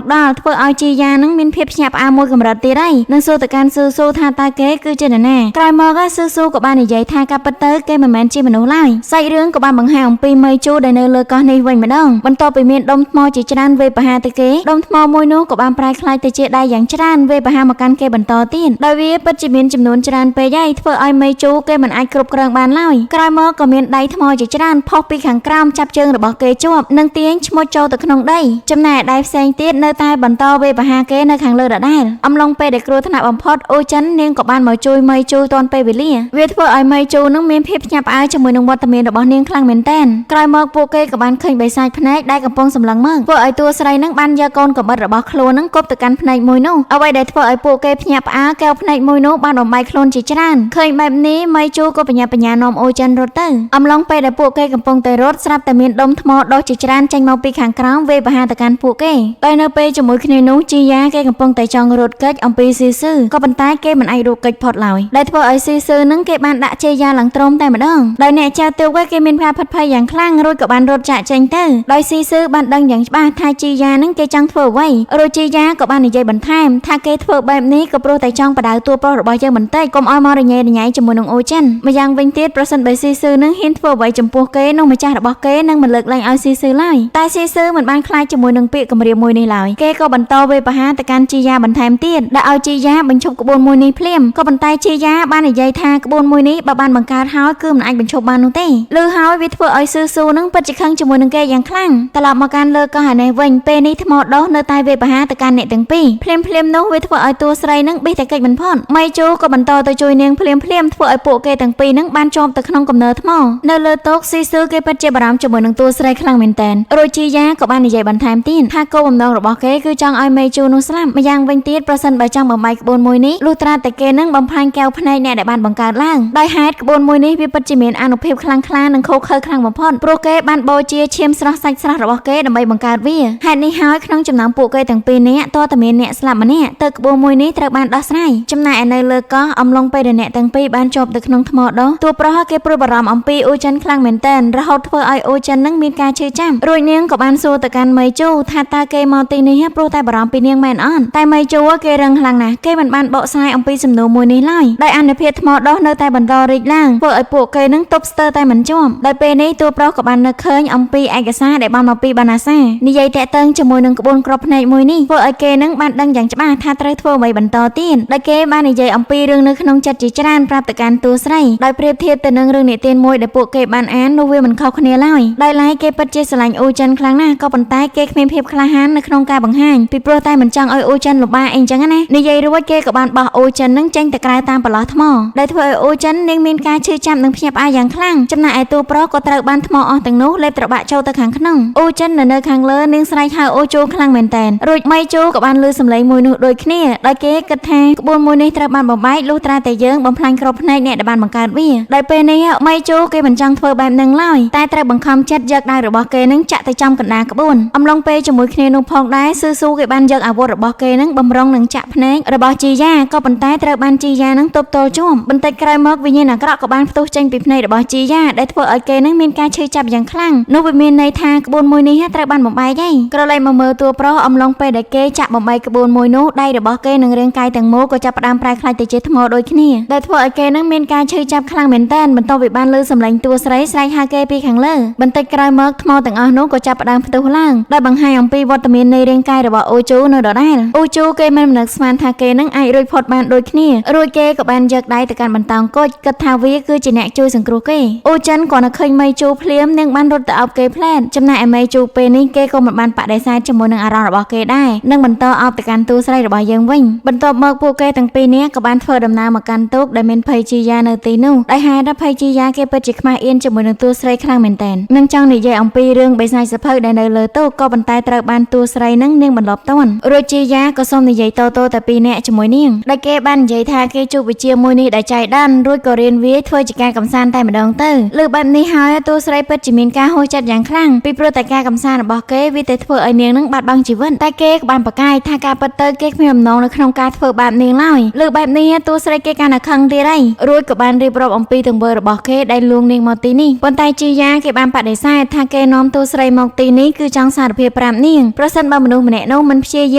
កដល់ធ្វើឲ្យជីយ៉ានឹងមានភាពភ្ញាក់ផ្អើលមួយកម្រិតទៀតហើយនឹងសួរទៅកាន់ស៊ូថាតើគេគឺជានរណាក្រោយមកស៊ូក៏បាននិយាយថាការពិតទៅគេមិនមែនជាមនុស្សឡើយសាច់រឿងក៏បានបង្ហាញអំពីមេជូដែលនៅលើកោះនេះវិញម្ដងបន្ទាប់ពីមានដុំថ្មជាច្រើនវេបហាទៅគេដុំថ្មមួយនោះក៏បានប្រែក្លាយទៅជាដៃយ៉ាងច្រើនវេបហាមកកាន់គេបន្តទៀតដោយវាពិតជាមានចំនួនច្រើនពេកហើយធ្វើឲ្យមេជូគេមិនអាចគ្រប់គ្រងបានឡើយក្រោយមកក៏មានដៃថ្មជាច្រើនផុសពីខាងក្រោមចាប់ជើងរបស់គេជាប់និងទាញឈ្មោះចូលទៅក្នុងដីចំណែកដៃផ្សេងទៀតនៅតែបន្តវេបហាគេនៅខាងលើដដែលអំឡុងពេលដែលគ្រោះថ្នាក់បំផុតអូចិននាងក៏បានមកជួយមេជូទាន់ពេលវេលាវាធ្វើឲ្យមេជូនឹងមានភាពភ្ញាក់ផ្អើលជាមួយនឹងវត្តមានរបស់នាងខ្លាំងមែនទែនក្រោយមកពួកគេក៏បានឃើញបិសាចភ្នែកដែលកំពុងសម្លឹងមើលធ្វើឲ្យតួស្រីនឹងបានយកកូនកបិតរបស់ខ្លួននឹងគប់ទៅកាន់ភ្នែកមួយនោះអ្វីដែលធ្វើឲ្យពួកគេភ្ញាក់ផ្អើលកែវភ្នែកមួយនោះបានបំបែកខ្លួនជាច្រើនឃើញបែបនេះមេជូក៏បញ្ញានាំអូចិនរត់ទៅអំឡុងពេលដែលពួកគេកំពុងតែរត់ស្រាប់តែមានដុំថ្មដុះជាច្រើនចេញមកពីខាងក្រោមវេបហាទៅកាន់ពួកគេដោយនៅពេលជាមួយគ្នានោះជីយ៉ាគេកំពុងតែចង់រត់គេចអំពីស៊ីស៊ឺក៏ប៉ុន្តែគេមិនអាចរត់គេចផុតឡើយដែលធ្វើឲ្យស៊ីស៊ឺនឹងគេបានដាក់ជីយ៉ាឡើងទ្រមតែម្ដងដោយអ្នកចៅទូកគេមានការផិតភ័យយ៉ាងខ្លាំងរួចក៏បានរត់ចាក់ចេញទៅដោយស៊ីស៊ឺបានដឹងយ៉ាងច្បាស់ថាជីយ៉ានឹងគេចង់ធ្វើអ្វីរួចជីយ៉ាក៏បាននិយាយបន្ថែមថាគេធ្វើបែបនេះក៏ព្រោះតែចង់បដៅតួប្រុសរបស់យើងបន្តិចកុំឲ្យមករញ៉េរញ៉ៃជាមួយនឹងអូចិនម្យ៉ាងវិញទៀតប្រសិនបើស៊ីស៊ឺនឹងហ៊ានធ្វើអ្វីចំពោះគេនោះម្ចាស់របស់គេនឹងមិនលើកលែងឲ្យស៊ីស៊ឺឡើយតែស៊ីស៊ឺមិនបានខ្លាចជាមួយនឹងពាក្យគំរាមមួយនេះឡើយគេក៏បន្តវេបហាទៅកាន់ជីយ៉ាបន្ថែមទៀតដែលឲ្យជីយ៉ាបញ្ឈប់ក្បួនមួយនេះភ្លាមក៏ប៉ុន្តែជីយ៉ាបាននិយាយថាក្បួនមួយនេះបើបានបង្កើតហើយគឺមិនអាចបញ្ឈប់បាននោះទេឮហើយវាធ្វើឲ្យស៊ូនឹងពិតជាខឹងជាមួយនឹងគេយ៉ាងខ្លាំងត្រឡប់មកកាន់លើកោះឯនេះវិញពេលនេះថ្មដុះនៅតែវេបហាទៅកាន់អ្នកទាំងពីរភ្លាមនោះវាធ្វើឲ្យតួស្រីនឹងបេះតែកិច្ចមិនផុតមេជូក៏បន្តទៅជួយនាងភ្លាមធ្វើឲ្យពួកគេទាំងពីរនឹងបានជាប់ទៅក្នុងកំណើថ្មនៅលើតុស៊ីស៊ឺគេពិតជាបារម្ភជាមួយនឹងតួស្រីខ្លាំងមែនទែនរួចជីយ៉ាក៏បាននិយាយបន្ថែមទៀតថាគោលបំណងរបស់គេគឺចង់ឲ្យមេជូនោះស្លាប់ម្យ៉ាងវិញទៀតប្រសិនបើចង់បំបែកក្បួនមួយនេះលុះត្រាតែគេនឹងបំផ្លាញកែវភ្នែកអ្នកដែលបានបង្កើតឡើងដោយហេតុក្បួនមួយនេះវាពិតជាមានអានុភាពខ្លាំងក្លានិងខុសខើខ្លាំងបំផុតព្រោះគេបានបូជាឈាមស្រស់សាច់ស្រស់របស់គេដើម្បីបង្កើតវាហេតុនេះហើយក្នុងចំណោមពួកគេទាំងពីរនាក់តើតើមានអ្នកស្លាប់ម្នាក់ទៅក្បួនមួយនេះត្រូវបានដោះស្រាយចំណែកនៅលើកោះអំឡុងពេលដែលអ្នកទាំងពីរបានជាប់ទៅក្នុងថ្មដុះតួប្រុសគេព្រួយបារម្ភអំពីអូចិនខ្លាំងមែនទែនរហូតធ្វើឲ្យអូចិននឹងមានការឈឺចាប់រួចនាងក៏បានសួរទៅកាន់មេជូថាតើគេមកទីនេះព្រោះតែបារម្ភពីនាងមែនអត់តែមេជូគេរឹងខ្លាំងណាស់គេមិនបានបកស្រាយអំពីសំណួរមួយនេះឡើយដោយអនុភាពថ្មដុះនៅតែបន្តរីកឡើងធ្វើឲ្យពួកគេនឹងទប់ស្ទើរតែមិនជាប់ដោយពេលនេះតួប្រុសក៏បាននឹកឃើញអំពីឯកសារដែលបានមកពីបណ្ណាសានិយាយតាក់ទងជាមួយនឹងក្បួនគ្រាប់ភ្នែកមួយនេះធ្វើឲ្យគេនឹងបានដឹងយ៉ាងច្បាស់ថាត្រូវធ្វើអ្វីបន្តទៀតដោយគេបាននិយាយអំពីរឿងនៅក្នុងចិត្តជាច្រើនប្រាប់ទៅកាន់តួស្រីដោយប្រៀបធៀបទៅនឹងរឿងនិទានមួយដែលពួកគេបានអាននោះវាមិនខុសគ្នាឡើយដោយឡែកគេពិតជាស្រឡាញ់អូចិនខ្លាំងណាស់ក៏ប៉ុន្តែគេគ្មានភាពក្លាហាននៅក្នុងការបង្ហាញពីព្រោះតែមិនចង់ឲ្យអូចិនលំបាកអីចឹងណានិយាយរួចគេក៏បានបោះអូចិននឹងចេញទៅក្រៅតាមប្រឡោះថ្មដែលធ្វើឲ្យអូចិននាងមានការឈឺចាប់និងភ្ញាក់ផ្អើលយ៉ាងខ្លាំងចំណែកឯតួប្រុសក៏ត្រូវបានថ្មអស់ទាំងនោះលេបត្របាក់ចូលទៅខាងក្នុងអូចិននៅខាងលើនាងស្រែកហៅអូជូខ្លាំងមែនទែនរួចមេជូក៏បានលើសំឡេងមួយនោះដូចគ្នាដោយគេគិតថាក្បួនមួយនេះត្រូវបានបំបែកលុះត្រាតែយើងបំផ្លាញគ្រាប់ភ្នែកអ្នកដែលបានបង្កើតវាដោយពេលនេះមេជូគេមិនចង់ធ្វើបែបហ្នឹងឡើយតែត្រូវបង្ខំចិត្តយកដៃរបស់គេនឹងចាក់ទៅចំកណ្ដាលក្បួនអំឡុងពេលជាមួយគ្នានោះផងដែរស៊ូគេបានយកអាវុធរបស់គេនឹងបំរុងនឹងចាក់ភ្នែករបស់ជីយ៉ាក៏ប៉ុន្តែត្រូវបានជីយ៉ានឹងទប់ទល់ជាប់បន្តិចក្រោយមកវិញ្ញាណអាក្រក់ក៏បានផ្ទុះចេញពីភ្នែករបស់ជីយ៉ាដែលធ្វើឲ្យគេនឹងមានការឈឺចាប់យ៉ាងខ្លាំងនោះវាមានន័យថាក្បួនមួយនេះត្រូវបានបំបែកហើយក្រឡេកមកមើលតួប្រុសអំឡុងពេលដែលគេចាក់បំបែកក្បួនមួយនោះដៃរបស់គេនឹងរាងកាយទាំងមូលក៏ចាប់ផ្ដើមប្រែក្លាយទៅជាថ្មដូចគ្នាដែលធ្វើឲ្យគេនឹងមានការឈឺចាប់ខ្លាំងមែនទែនបន្ទាប់ពីបានលើសំឡេងតួស្រីស្រែកហៅគេពីខាងលើបន្តិចក្រោយមកថ្មទាំងអស់នោះក៏ចាប់ផ្ដើមផ្ទុះឡើងដោយបង្ហាញអំពីវត្តមាននៃរាងកាយរបស់អូជូនៅដដែលអូជូគេមិននឹកស្មានថាគេនឹងអាចរួចផុតបានដូចគ្នារួចគេក៏បានយកដៃទៅកាន់បន្តោងគុជគិតថាវាគឺជាអ្នកជួយសង្គ្រោះគេអូចិនក៏នឹកឃើញមេជូភ្លាមនឹងបានរត់ទៅអោបគេផ្លែតចំណែកឯមេជូពេលនេះគេក៏មិនបានបដិសេធជាមួយនឹងអារម្មណ៍របស់គេដែរនឹងបន្តអោបទៅកាន់តួស្រីរបស់យើងវិញបន្ទាប់មកពួកគេទាំងពីរនាក់ក៏បានធ្វើដំណើរមកកាន់ទូកដែលមានភ័យជីយ៉ានៅទីនោះដោយហេតុភ័យជីយ៉ាគេពិតជាខ្មាស់អៀនជាមួយនឹងតួស្រីខ្លាំងមែនទែននឹងចង់និយាយអំពីរឿងបិសាចសភៅដែលនៅលើទូកក៏ប៉ុន្តែត្រូវបានតួស្រីនឹងនាងបន្លប់តន់រួចជីយ៉ាក៏សូមនិយាយតតែពីរនាក់ជាមួយនាងដែលគេបាននិយាយថាគេជួបវិជ្ជាមួយនេះដែលចៃដន្យរួចក៏រៀនវាធ្វើជា ជាការកំសាន្តតែម្ដងទៅលើបែបនេះហើយតួស្រីពិតជាមានការហួសចិត្តយ៉ាងខ្លាំងពីព្រោះតែការកំសាន្តរបស់គេវាតែធ្វើឲ្យនាងនឹងបាត់បង់ជីវិតតែគេក៏បានប្រកាសថាការពិតទៅគេគ្មានបំណងនៅក្នុងការធ្វើបាបនាងឡើយលើបែបនេះតួស្រីគេកាន់តែខឹងទៀតហើយរួចក៏បានរៀបរាប់អំពីទង្វើរបស់គេដែលលួងនាងមកទីនេះប៉ុន្តែជីយ៉ាគេបានបដិសេធថាគេនាំតួស្រីមកទីនេះគឺចង់សារភាពប្រាប់នាងប្រសិនបើមនុស្សម្នាក់នោះមិនព្យាយ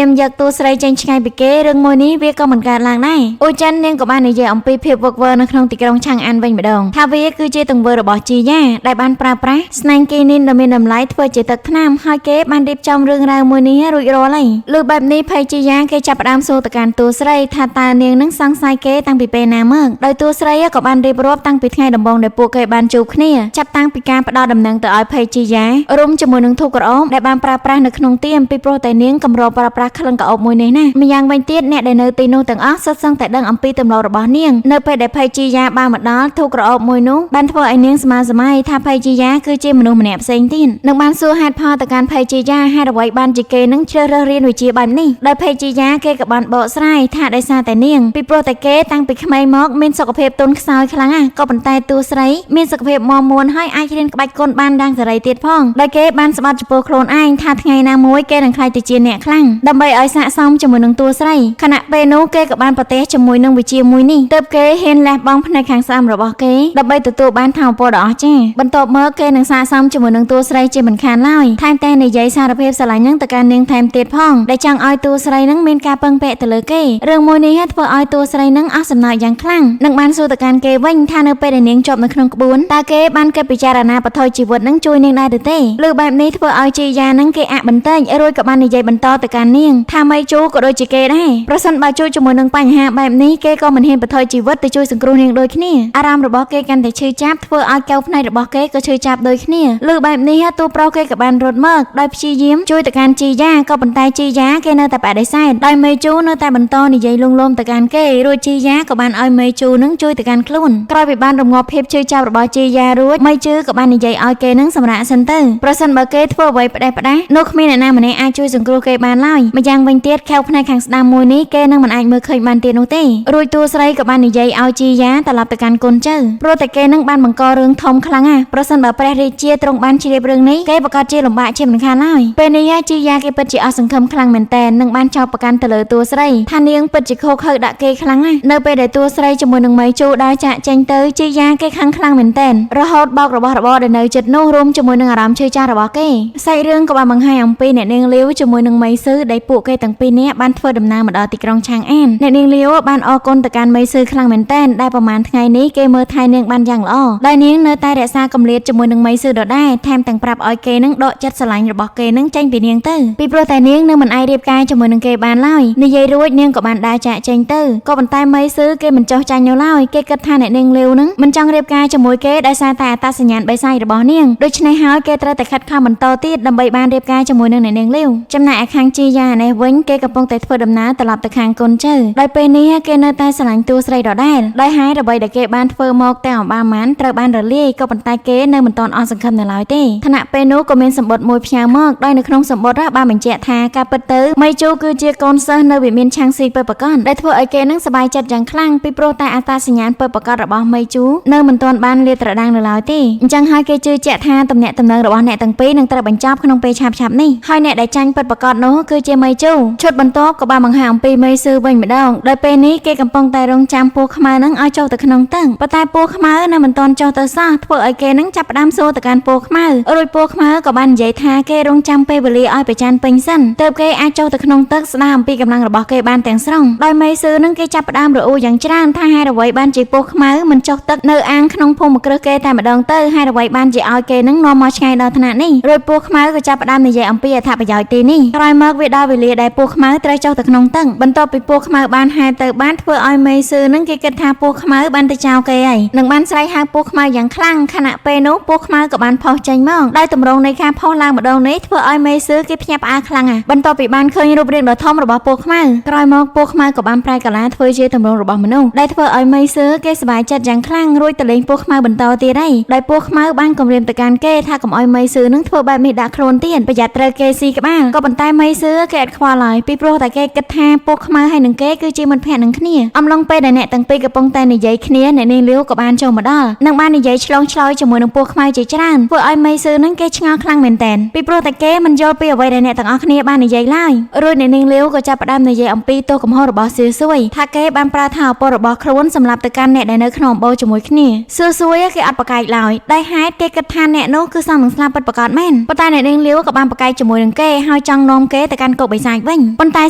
ាមយកតួស្រីចេញឆ្ងាយពីគេរឿងមួយនេះវាក៏មិនកើតឡើងដែរអូចិននាងក៏បាននិយាយអំពីភាពវឹកវរនៅក្នុងទីក្រុងឆាងអានវិញម្ដងថាវាគឺជាទង្វើរបស់ជីយ៉ាដែលបានប្រើប្រាស់ស្នែងគីនីនដ៏មានតម្លៃធ្វើជាទឹកថ្នាំហើយគេបានរៀបចំរឿងរ៉ាវមួយនេះរួចរាល់ហើយលើបែបនេះភ័យជីយ៉ាគេចាប់ផ្ដើមសួរទៅកាន់តួស្រីថាតើនាងនឹងសង្ស័យគេតាំងពីពេលណាមកដោយតួស្រីក៏បានរៀបរាប់តាំងពីថ្ងៃដំបូងដែលពួកគេបានជួបគ្នាចាប់តាំងពីការផ្ដល់ដំណឹងទៅឲ្យភ័យជីយ៉ារួមជាមួយនឹងធូបក្រអូបដែលបានប្រើប្រាស់នៅក្នុងទៀមពីព្រោះតែនាងកម្រប្រើប្រាស់ក្លិនក្រអូបមួយនេះណាម្យ៉ាងវិញទៀតអ្នកដែលនៅទីនោះទាំងអស់សុទ្ធសឹងតែដឹងអំពីទម្លាប់របស់នាងនៅពេលដែលភ័យជីយ៉ាបានមកដល់ធូបក្រអូបមួយនោះបានធ្វើឲ្យនាងស្មើសម័យថាភ័យជីយ៉ាគឺជាមនុស្សម្នាក់ផ្សេងទៀតនឹងបានសួរហេតុផលទៅកាន់ភ័យជីយ៉ាហេតុអ្វីបានជាគេនឹងជ្រើសរើសរៀនវិជ្ជាបែបនេះដោយភ័យជីយ៉ាគេក៏បានបកស្រាយថាដោយសារតែនាងពីព្រោះតែគេតាំងពីក្មេងមកមានសុខភាពទន់ខ្សោយខ្លាំងណាស់ក៏ប៉ុន្តែតួស្រីមានសុខភាពមាំមួនហើយអាចរៀនក្បាច់គុនបានយ៉ាងសេរីទៀតផងដោយគេបានស្បត់ចំពោះខ្លួនឯងថាថ្ងៃណាមួយគេនឹងក្លាយទៅជាអ្នកខ្លាំងដើម្បីឲ្យស័ក្តិសមជាមួយនឹងតួស្រីខណៈពេលនោះគេក៏បានប្រទះជាមួយនឹងវិជ្ជាមួយនេះទើបគេហ៊ានលះបង់ផ្នែកខាងស្អំរបស់គេដើម្បីទទួលបានថាមពលដ៏អស្ចារ្យបន្ទាប់មកគេនឹងស័ក្តិសមជាមួយនឹងតួស្រីជាមិនខានឡើយថែមទាំងនិយាយសារភាពស្រឡាញ់នឹងទៅកាន់នាងថែមទៀតផងដែលចង់ឲ្យតួស្រីនឹងមានការពឹងពាក់ទៅលើគេរឿងមួយនេះធ្វើឲ្យតួស្រីនឹងអស់សំណើចយ៉ាងខ្លាំងនឹងបានសួរទៅកាន់គេវិញថានៅពេលដែលនាងជាប់នៅក្នុងក្បួនតើគេបានគិតពិចារណាបថយជីវិតនឹងជួយនាងដែរឬទេលើបែបនេះធ្វើឲ្យជីយ៉ានឹងគេអាក់បន្តិចរួចក៏បាននិយាយបន្តទៅកាន់នាងថាម៉ៃជូក៏ដូចជាគេដែរប្រសិនបើជួយជាមួយនឹងបញ្ហាបែបនេះគេក៏មិនហ៊ានបថយជីវិតទៅជួយសង្គ្រោះនាងដូចគ្នាអារម្មណ៍របស់គេកាន់តែឈឺចាប់ធ្វើឲ្យកែវភ្នែករបស់គេក៏ឈឺចាប់ដូចគ្នាលើបែបនេះតួប្រុសគេក៏បានរត់មកដោយព្យាយាមជួយទៅកាន់ជីយ៉ាក៏ប៉ុន្តែជីយ៉ាគេនៅតែបដិសេធដោយមេជូនៅតែបន្តនិយាយលងលោមទៅកាន់គេរួចជីយ៉ាក៏បានឲ្យមេជូនឹងជួយទៅកាន់ខ្លួនក្រោយពីបានរងាប់ភាពឈឺចាប់របស់ជីយ៉ារួចមេជូក៏បាននិយាយឲ្យគេនឹងសម្រាកសិនទៅប្រសិនបើគេធ្វើអ្វីផ្ដេសផ្ដាសនោះគ្មានអ្នកណាម្នាក់អាចជួយសង្គ្រោះគេបានឡើយម្យ៉ាងវិញទៀតខែវផ្នែកខាងស្ដាំមួយនេះគេនឹងមិនអាចមើលឃើញបានទៀតនោះទេរួចតួស្រីក៏បាននិយាយឲ្យជីយ៉ាត្រឡប់ទៅកាន់កូនចៅព្រោះតែគេនឹងបានបង្ករឿងធំខ្លាំងណាស់ប្រសិនបើព្រះរាជាទ្រង់បានជ្រាបរឿងនេះគេប្រកាសជាលំបាកជាមិនខានឡើយពេលនេះជីយ៉ាគេពិតជាអស់សង្ឃឹមខ្លាំងមែនទែននឹងបានចោទប្រកាន់ទៅលើតួស្រីថានាងពិតជាខកខើដាក់គេខ្លាំងណាស់នៅពេលដែលតួស្រីជាមួយនឹងមេជូដើរចាក់ចេញទៅជីយ៉ាគេខឹងខ្លាំងមែនទែនរហូតបោករបស់របរដែលនៅជិតនោះរួមជាមួយនឹងអារម្មណ៍ឈឺចាប់របស់គេសាច់រឿងក៏បានបង្ហាញអំពីអ្នកនាងលាវជាមួយនឹងមេស៊ឺដែលពួកគេទាំងពីរនាក់បានធ្វើដំណើរមកដល់ទីក្រុងឆាងអានអ្នកនាងលាវបានអរគុណទៅកាន់មេស៊ឺខ្លាំងមែនទែនដែលប្រហែលថ្ងៃនេះគេមើលថែនាងបានយ៉ាងល្អដែលនាងនៅតែរក្សាគម្លាតជាមួយនឹងមេស៊ឺដដែលថែមទាំងប្រាប់ឲ្យគេនឹងដកចិត្តស្រឡាញ់របស់គេនឹងចេញពីនាងទៅពីព្រោះតែនាងនឹងមិនអាចរៀបការជាមួយនឹងគេបានឡើយនិយាយរួចនាងក៏បានដើរចាក់ចេញទៅក៏ប៉ុន្តែមេស៊ឺគេមិនចោះចាញ់នៅឡើយគេគិតថាអ្នកនាងលាវនឹងមិនចង់រៀបការជាមួយគេដោយសារតែអត្តសញ្ញាណបេសាយរបស់នាងដូច្នេះហើយគេត្រូវតែខិតខំបន្តទៀតដើម្បីបានរៀបការជាមួយនឹងអ្នកនាងលាវចំណែកឯខាងជីយ៉ានេះវិញគេកំពុងតែធ្វើដំណើរត្រឡប់ទៅខាងកូនចៅដោយពេលនេះគេនៅតែស្រឡាញ់តួស្រីដដែលដោយហេតុអ្វីដែលគេបានធ្វើមកទាំងអបាមានត្រូវបានរលាយក៏ប៉ុន្តែគេនៅមិនទាន់អស់សង្ឃឹមនៅឡើយទេខណៈពេលនោះក៏មានសម្បត្តិមួយផ្ញើមកដោយនៅក្នុងសម្បត្តិបានបញ្ជាក់ថាការពិតទៅមេជូគឺជាកូនសិស្សនៅវិមានឆាងស៊ីពិតប្រាកដដែលធ្វើឲ្យគេនឹងសប្បាយចិត្តយ៉ាងខ្លាំងពីព្រោះតែអត្តសញ្ញាណពិតប្រាកដរបស់មេជូនៅមិនទាន់បានលាតត្រដាងនៅឡើយទេអញ្ចឹងហើយគេជឿជាក់ថាទំនាក់ទំនងរបស់អ្នកទាំងពីរនឹងត្រូវបញ្ចប់ក្នុងពេលឆាប់ៗនេះហើយអ្នកដែលចាញ់ពិតប្រាកដនោះគឺជាមេជូឈុតបន្ទាប់ក៏បានបង្ហាញអំពីមេស៊ឺវិញម្ដងដោយពេលនេះគេកំពុងតែរងចាំពស់ខ្មៅនឹងឲ្យចុះទៅក្នុងទឹកប៉ុន្តែពស់ខ្មៅនៅមិនទាន់ចុះទៅសោះធ្វើឲ្យគេនឹងចាប់ផ្ដើមសួរទៅកាន់ពស់ខ្មៅរួចពស់ខ្មៅក៏បាននិយាយថាគេរងចាំពេលវេលាឲ្យប្រច័ណ្ឌពេញសិនទើបគេអាចចុះទៅក្នុងទឹកស្ដារអំពីកម្លាំងរបស់គេបានទាំងស្រុងដោយមេស៊ឺនឹងគេចាប់ផ្ដើមរអ៊ូយ៉ាងច្រើនថាហេតុអ្វីបានជាពស់ខ្មៅមិនចុះទឹកនៅអាងក្នុងភូមិគ្រឹះគេតែម្ដងទៅហេតុអ្វីបានជាឲ្យគេនឹងនាំមកឆ្ងាយដល់ថ្នាក់នេះរួចពស់ខ្មៅក៏ចាប់ផ្ដើមនិយាយអំពីអត្ថប្រយោជន៍ទីនេះក្រោយមកវាដល់វេលាដែលពស់ខ្មៅត្រូវចុះទៅក្នុងទឹកបន្ទាប់ពីពស់ខ្មៅបានហែទៅបានធ្វើឲ្យមេស៊ឺនឹងគេគិតថាពស់ខ្មៅបានទៅចោលគេហើយនឹងបានស្រែកហៅពស់ខ្មៅយ៉ាងខ្លាំងខណៈពេលនោះពស់ខ្មៅក៏បានផុសចេញមកដោយទម្រង់នៃការផុសឡើងម្ដងនេះធ្វើឲ្យមេស៊ឺគេភ្ញាក់ផ្អើលខ្លាំងណាស់បន្ទាប់ពីបានឃើញរូបរាងដ៏ធំរបស់ពស់ខ្មៅក្រោយមកពស់ខ្មៅក៏បានប្រែកាឡាធ្វើជាទម្រង់របស់មនុស្សដែលធ្វើឲ្យមេស៊ឺគេសប្បាយចិត្តយ៉ាងខ្លាំងរួចទៅលេងពស់ខ្មៅបន្តទៀតហើយដោយពស់ខ្មៅបានគំរាមទៅកាន់គេថាកុំឲ្យមេស៊ឺនឹងធ្វើបែបនេះដាក់ខ្លួនទៀតប្រយ័ត្នត្រូវគេស៊ីក្បាលក៏ប៉ុន្តែមេស៊ឺគេអត់ខ្វល់ឡើយពីព្រោះតែគេគិតថាពស់ខ្មៅហើយនឹងគេគឺជាមិត្តភក្តិនឹងគ្នាអំឡុងពេលដែលអ្នកទាំងពីរកំពុងតែនិយាយគ្នាអ្នកនាងលាវ ក៏បានចូលមកដល់នឹងបាននិយាយឆ្លងឆ្លើយជាមួយនឹងពួកខ្មៅជាច្រើនធ្វើឲ្យមេស៊ឺនឹងគេឆ្ងល់ខ្លាំងមែនទែនពីព្រោះតែគេមិនយល់ពីអ្វីដែលអ្នកទាំងអស់គ្នាបាននិយាយឡើយរួចអ្នកនាងលាវក៏ចាប់ផ្ដើមនិយាយអំពីទោសកំហុសរបស់សឿស៊ួយថាគេបានប្រើថាឪពុករបស់ខ្លួនសម្រាប់ទៅកាន់អ្នកដែលនៅក្នុងអំបូរជាមួយគ្នាសឿស៊ួយគេអត់ប្រកែកឡើយដោយហេតុគេគិតថាអ្នកនោះគឺសមនឹងស្លាប់ពិតប្រាកដមែនប៉ុន្តែអ្នកនាងលាវក៏បានប្រកែកជាមួយនឹងគេហើយចង់នាំគេទៅកាន់គុកបិសាចវិញប៉ុន្តែ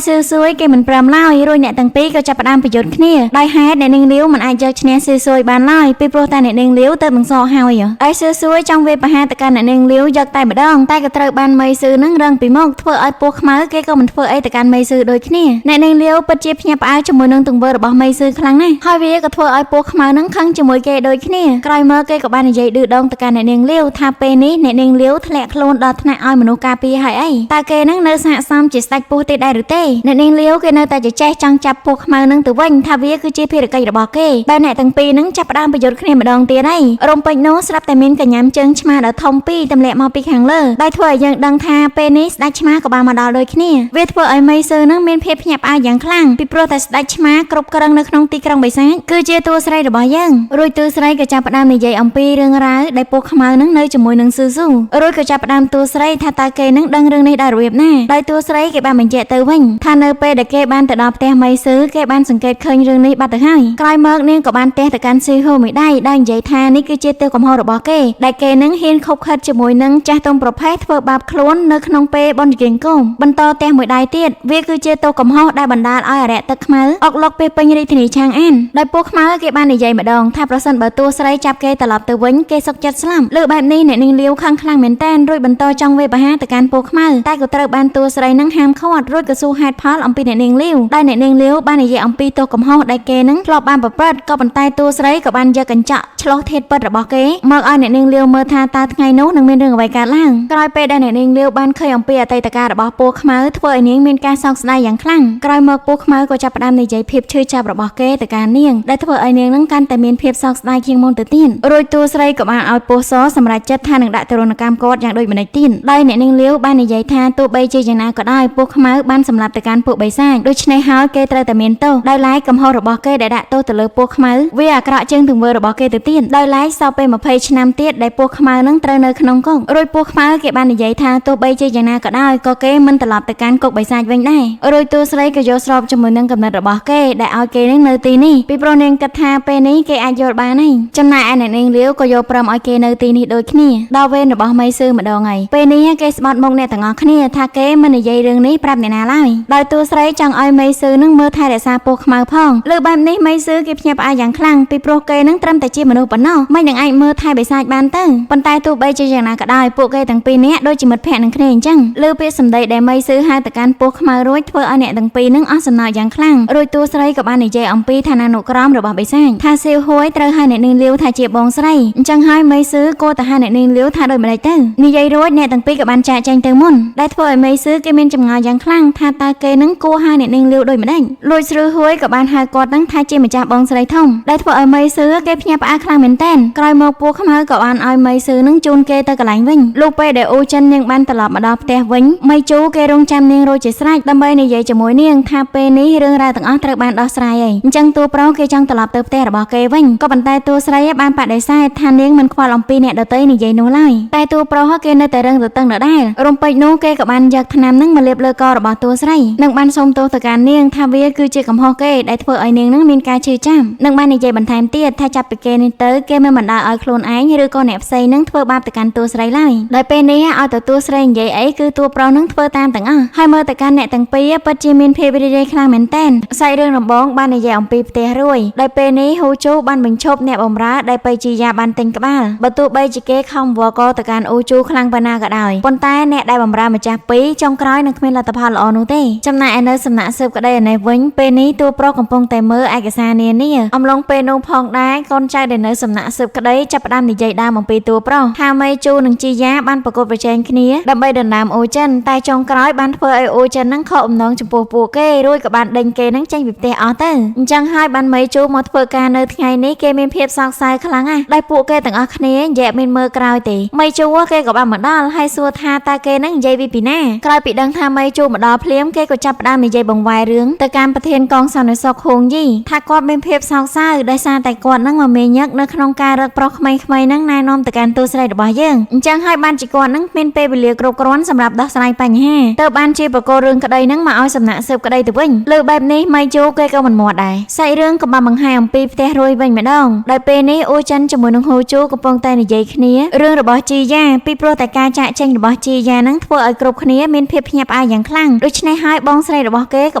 សឿស៊ួយគេមិនព្រមឡើយរួចអ្នកទាំងពីរក៏ចាប់ផ្ដើមប្រយុទ្ធគ្នាដោយហេតុអ្នកនាងលាវមិនអាចយកឈ្នះសឿស៊ួយបានឡើយពីព្រោះតែអ្នកនាងលាវទៅនឹងសហើយហើយសឿស៊ួយចង់វាយប្រហារទៅកាន់អ្នកនាងលាវយកតែម្ដងតែក៏ត្រូវបានមេស៊ឺនឹងរឹងពីមុខធ្វើឲ្យពោះខ្មៅគេក៏មិនធ្វើអីទៅកាន់មេស៊ឺដូចគ្នាអ្នកនាងលាវពិតជាភ្ញាក់ផ្អើលជាមួយនឹងទង្វើរបស់មេស៊ឺខ្លាំងណាស់ហើយវាក៏ធ្វើឲ្យពោះខ្មៅនឹងខឹងជាមួយគេដូចគ្នាក្រោយមកគេក៏បាននិយាយឌឺដងទៅកាន់អ្នកនាងលាវថាពេលនេះអ្នកនាងលាវធ្លាក់ខ្លួនដល់ថ្នាក់ឲ្យមនុស្សការពារហើយអីតើគេនឹងនៅសហសមជាស្ដេចពោះទេដែរឬទេអ្នកនាងលាវគេនៅតែចេះចង់ចាប់ពោះខ្មៅនឹងទៅវិញថាវាគឺជាភារកិច្ចរបស់គេបែរអ្នកទាំងពីរនឹងចាប់ផ្ដើមប្រយុទ្ធគ្នាម្ដងទៀតហើយរំពេចនោះស្រាប់តែមានកញ្ញាំជើងឆ្មាដ៏ធំពីរទម្លាក់មកពីខាងលើដោយធ្វើឲ្យយើងដឹងថាពេលនេះស្ដេចឆ្មាក៏បានមកដល់ដូចគ្នាវាធ្វើឲ្យមេស៊ឺនឹងមានភាពភ្ញាក់ផ្អើលយ៉ាងខ្លាំងពីព្រោះតែស្ដេចឆ្មាគ្រប់គ្រងនៅក្នុងទីក្រុងបិសាចគឺជាតួស្រីរបស់យើងរួចតួស្រីក៏ចាប់ផ្ដើមនិយាយអំពីរឿងរ៉ាវដែលពោះខ្មៅនឹងនៅជាមួយនឹងស៊ឺស៊ូរួចក៏ចាប់ផ្ដើមតួស្រីថាតើគេនឹងដឹងរឿងនេះដោយរបៀបណាដោយតួស្រីគេបានបញ្ជាក់ទៅវិញថានៅពេលដែលគេបានទៅដល់ផ្ទះមេស៊ឺគេបានសង្កេតឃើញរឿងនេះបាត់ទៅហើយក្រោយមកនាងក៏បានទះទៅកាន់ស៊ីហ៊ូមួយដៃដោយនិយាយថានេះគឺជាទោសកំហុសរបស់គេដែលគេនឹងហ៊ានខົບខិតជាមួយនឹងចាស់ទុំប្រភេទធ្វើបាបខ្លួននៅក្នុងពេលបុណ្យគៀងគោមបន្តទះមួយដៃទៀតវាគឺជាទោសកំហុសដែលបណ្ដាលឲ្យអរិយទឹកខ្មៅអុកឡុកពេលពេញរាជធានីឆាងអានដោយពួកខ្មៅគេបាននិយាយម្ដងថាប្រសិនបើតួស្រីចាប់គេត្រឡប់ទៅវិញគេសុខចិត្តស្លាប់លើបែបនេះអ្នកនាងលាវខឹងខ្លាំងមែនទែនរួចបន្តចង់វាយប្រហារទៅកាន់ពួកខ្មៅតែក៏ត្រូវបានតួស្រីនឹងហាមឃាត់រួចក៏សួរហេតុផលអំពីអ្នកនាងលាវដោយអ្នកនាងលាវបាននិយាយអំពីទោសកំហុសដែលគេនឹងធ្លាប់បានប្រព្រឹត្តក៏ប៉ុន្តែតួស្រីក៏បានយកកញ្ចក់ឆ្លោះធាតុពិតរបស់គេមកឲ្យអ្នកនាងលាវមើលថាតើថ្ងៃនោះនឹងមានរឿងអ្វីកើតឡើងក្រោយពេលដែលអ្នកនាងលាវបានឃើញអំពីអតីតកាលរបស់ពួកខ្មៅធ្វើឲ្យនាងមានការសោកស្ដាយយ៉ាងខ្លាំងក្រោយមកពួកខ្មៅក៏ចាប់ផ្ដើមនិយាយភាពឈឺចាប់របស់គេទៅកាន់នាងដែលធ្វើឲ្យនាងនឹងកាន់តែមានភាពសោកស្ដាយជាងមុនទៅទៀតរួចតួស្រីក៏បានឲ្យពោះសសម្រេចចិត្តថានឹងដាក់ទរណកម្មគាត់យ៉ាងដូចម្តេចទៀតដោយអ្នកនាងលាវបាននិយាយថាទោះបីជាយ៉ាងណាក៏ដោយពួកខ្មៅបានសម្លាប់ទៅកាន់ពួកបិសាចដូច្នេះហើយគេត្រូវតែមានទោសដោយឡែកកំហុសរបស់គេដែលដាក់ទោសទៅលើពួកខ្មៅវាអាក្រក់ជាងទង្វើរបស់គេទៅទៀតដោយឡែកសល់ពេល20ឆ្នាំទៀតដែលពួកខ្មៅនឹងត្រូវនៅក្នុងគុករួចពួកខ្មៅគេបាននិយាយថាទោះបីជាយ៉ាងណាក៏ដោយក៏គេមិនត្រឡប់ទៅកាន់គុកបិសាចវិញដែររួចតួស្រីក៏យល់ស្របជាមួយនឹងកំណត់របស់គេដែលឲ្យគេនឹងនៅទីនេះពីព្រោះនាងគិតថាពេលនេះគេអាចយល់បានហើយចំណែកឯអ្នកនាងលាវក៏យល់ព្រមឲ្យគេនៅទីនេះដូចគ្នាដល់វេនរបស់មេស៊ឺម្ដងហើយពេលនេះគេស្បត់មុខអ្នកទាំងអស់គ្នាថាគេមិននិយាយរឿងនេះប្រាប់អ្នកណាឡើយដោយតួស្រីចង់ឲ្យមេស៊ឺនឹងមើលថែរក្សាពួកខ្មៅផងលើបែបនេះមេស៊ឺគេភ្ញាក់ផ្អើលយ៉ាងខ្លាំងពីព្រោះគេនឹងត្រឹមតែជាមនុស្សប៉ុណ្ណោះមិននឹងអាចមើលថែបិសាចបានទៅប៉ុន្តែទោះបីជាយ៉ាងណាក៏ដោយពួកគេទាំងពីរនាក់ដូចជាមិត្តភក្តិនឹងគ្នាអញ្ចឹងលើពាក្យសម្ដីដែលមេស៊ឺហៅទៅកាន់ពួកខ្មៅរួចធ្វើឲ្យអ្នកទាំងពីរនឹងអស់សំណើចយ៉ាងខ្លាំងរួចតួស្រីក៏បាននិយាយអំពីឋានានុក្រមរបស់បិសាចថាសៀវហួយត្រូវហៅអ្នកនាងលាវថាជាបងស្រីអញ្ចឹងហើយមេស៊ឺក៏ទៅហៅអ្នកនាងលាវថាដូចម្ដេចទៅនិយាយរួចអ្នកទាំងពីរក៏បានចាកចេញទៅមុនដែលធ្វើឲ្យមេស៊ឺគេមានចម្ងល់យ៉ាងខ្លាំងថាតើគេនឹងគួរហៅអ្នកនាងលាវដូចម្ដេចលួចស្រួយហួយក៏បានហៅគាត់នឹងថាជាម្ចាស់បងស្រីធំដែលធ្វើឲ្យមេស៊ឺគេភ្ញាក់ផ្អើលខ្លាំងមែនទែនក្រោយមកពួកខ្មៅក៏បានឲ្យមេស៊ឺនឹងជូនគេទៅកន្លែងវិញលុះពេលដែលអូចិននាងបានត្រឡប់មកដល់ផ្ទះវិញមេជូគេរងចាំនាងរួចជាស្រេចដើម្បីនិយាយជាមួយនាងថាពេលនេះរឿងរ៉ាវទាំងអស់ត្រូវបានដោះស្រាយហើយអញ្ចឹងតួប្រុសគេចង់ត្រឡប់ទៅផ្ទះរបស់គេវិញក៏ប៉ុន្តែតួស្រីបានបដិសេធថានាងមិនខ្វល់អំពីអ្នកដទៃនិយាយនោះឡើយតែតួប្រុសគេនៅតែរឹងទទឹងដដែលរំពេចនោះគេក៏បានយកថ្នាំនឹងមកលាបលើករបស់តួស្រីនិងបានសូមទោសទៅកាន់នាងថាវាគឺជាកំហុសគេដែលធ្វើឲ្យនាងនឹងមានការឈឺចាំនិងបាននិយាយបន្ថែមទៀតថាចាប់ពីគេនេះទៅគេមិនបណ្ដាលឲ្យខ្លួនឯងឬក៏អ្នកផ្សេងនឹងធ្វើបាបទៅកាន់តួស្រីឡើយដោយពេលនេះឲ្យទៅតួស្រីនិយាយអីគឺតួប្រុសនឹងធ្វើតាមទាំងអស់ហើយមើលទៅកាន់អ្នកទាំងពីរពិតជាមានភាពរីករាយខ្លាំងមែនទែនសាច់រឿងដំបងបាននិយាយអំពីផ្ទះរួយដោយពេលនេះហ៊ូជូបានបញ្ឈប់អ្នកបម្រើដែលបេជីយ៉ាបានទិញក្បាលបើទោះបីជាគេខំវល់កទៅកាន់អូជូខ្លាំងប៉ុណ្ណាក៏ដោយប៉ុន្តែអ្នកដែលបម្រើម្ចាស់ពីរចុងក្រោយនឹងគ្មានលទ្ធផលល្អនោះទេចំណែកឯនៅសំណាក់ស៊ើបក្តីឯនេះវិញពេលនេះតួប្រុសកំពុងតែមើលឯកសារនានាអំឡុងពេលនោះផងដែរកូនចៅដែលនៅសំណាក់ស៊ើបក្តីចាប់ផ្ដើមនិយាយដើមអំពីតួប្រុសថាមេជូនិងជីយ៉ាបានប្រកួតប្រជែងគ្នាដើម្បីដណ្ដើមអូចិនតែចុងក្រោយបានធ្វើឲ្យអូចិននឹងខកអំណងចំពោះពួកគេរួចក៏បានដេញគេនឹងចេញពីផ្ទះអស់ទៅអញ្ចឹងហើយបានមេជូមកធ្វើការនៅថ្ងៃនេះគេមានភាពសោកសៅខ្លាំងណាស់ដោយពួកគេទាំងអស់គ្នានិយាយមិនមើលក្រោយទេមេជូគេក៏បានមកដល់ហើយសួរថាតើគេនឹងនិយាយពីណាក្រោយពីដឹងថាមេជូមកដល់ភ្លាមគេក៏ចាប់ផ្ដើមនិយាយបង្វែររឿងទៅកាន់ប្រធានកងសន្តិសុខហួងយីថាគាត់មានភាពសោកសៅដោយសារតែ គាត់នឹងមកមេញឹកនៅក្នុងការរកប្រុសក្មេងៗនឹងណែនាំទៅកាន់តួស្រីរបស់យើងអញ្ចឹងហើយបានជាគាត់នឹងមានពេលវេលាគ្រប់គ្រាន់សម្រាប់ដោះស្រាយបញ្ហាទៅបានជាបកគោរឿងក្តីនឹងមកឲ្យសំណាក់ស៊ើបក្តីទៅវិញលើបែបនេះម៉ៃជូគេក៏មិនមាត់ដែរសាច់រឿងក៏បានបង្ហាញអំពីផ្ទះរួយវិញម្ដងដោយពេលនេះអូចិនជាមួយនឹងហូជូកំពុងតែនិយាយគ្នារឿងរបស់ជីយ៉ាពីព្រោះតែការចាក់ចេញរបស់ជីយ៉ានឹងធ្វើឲ្យគ្រប់គ្នាមានភាពភ្ញាក់ផ្អើលយ៉ាងខ្លាំងដូច្នេះហើយបងស្រីរបស់គេក៏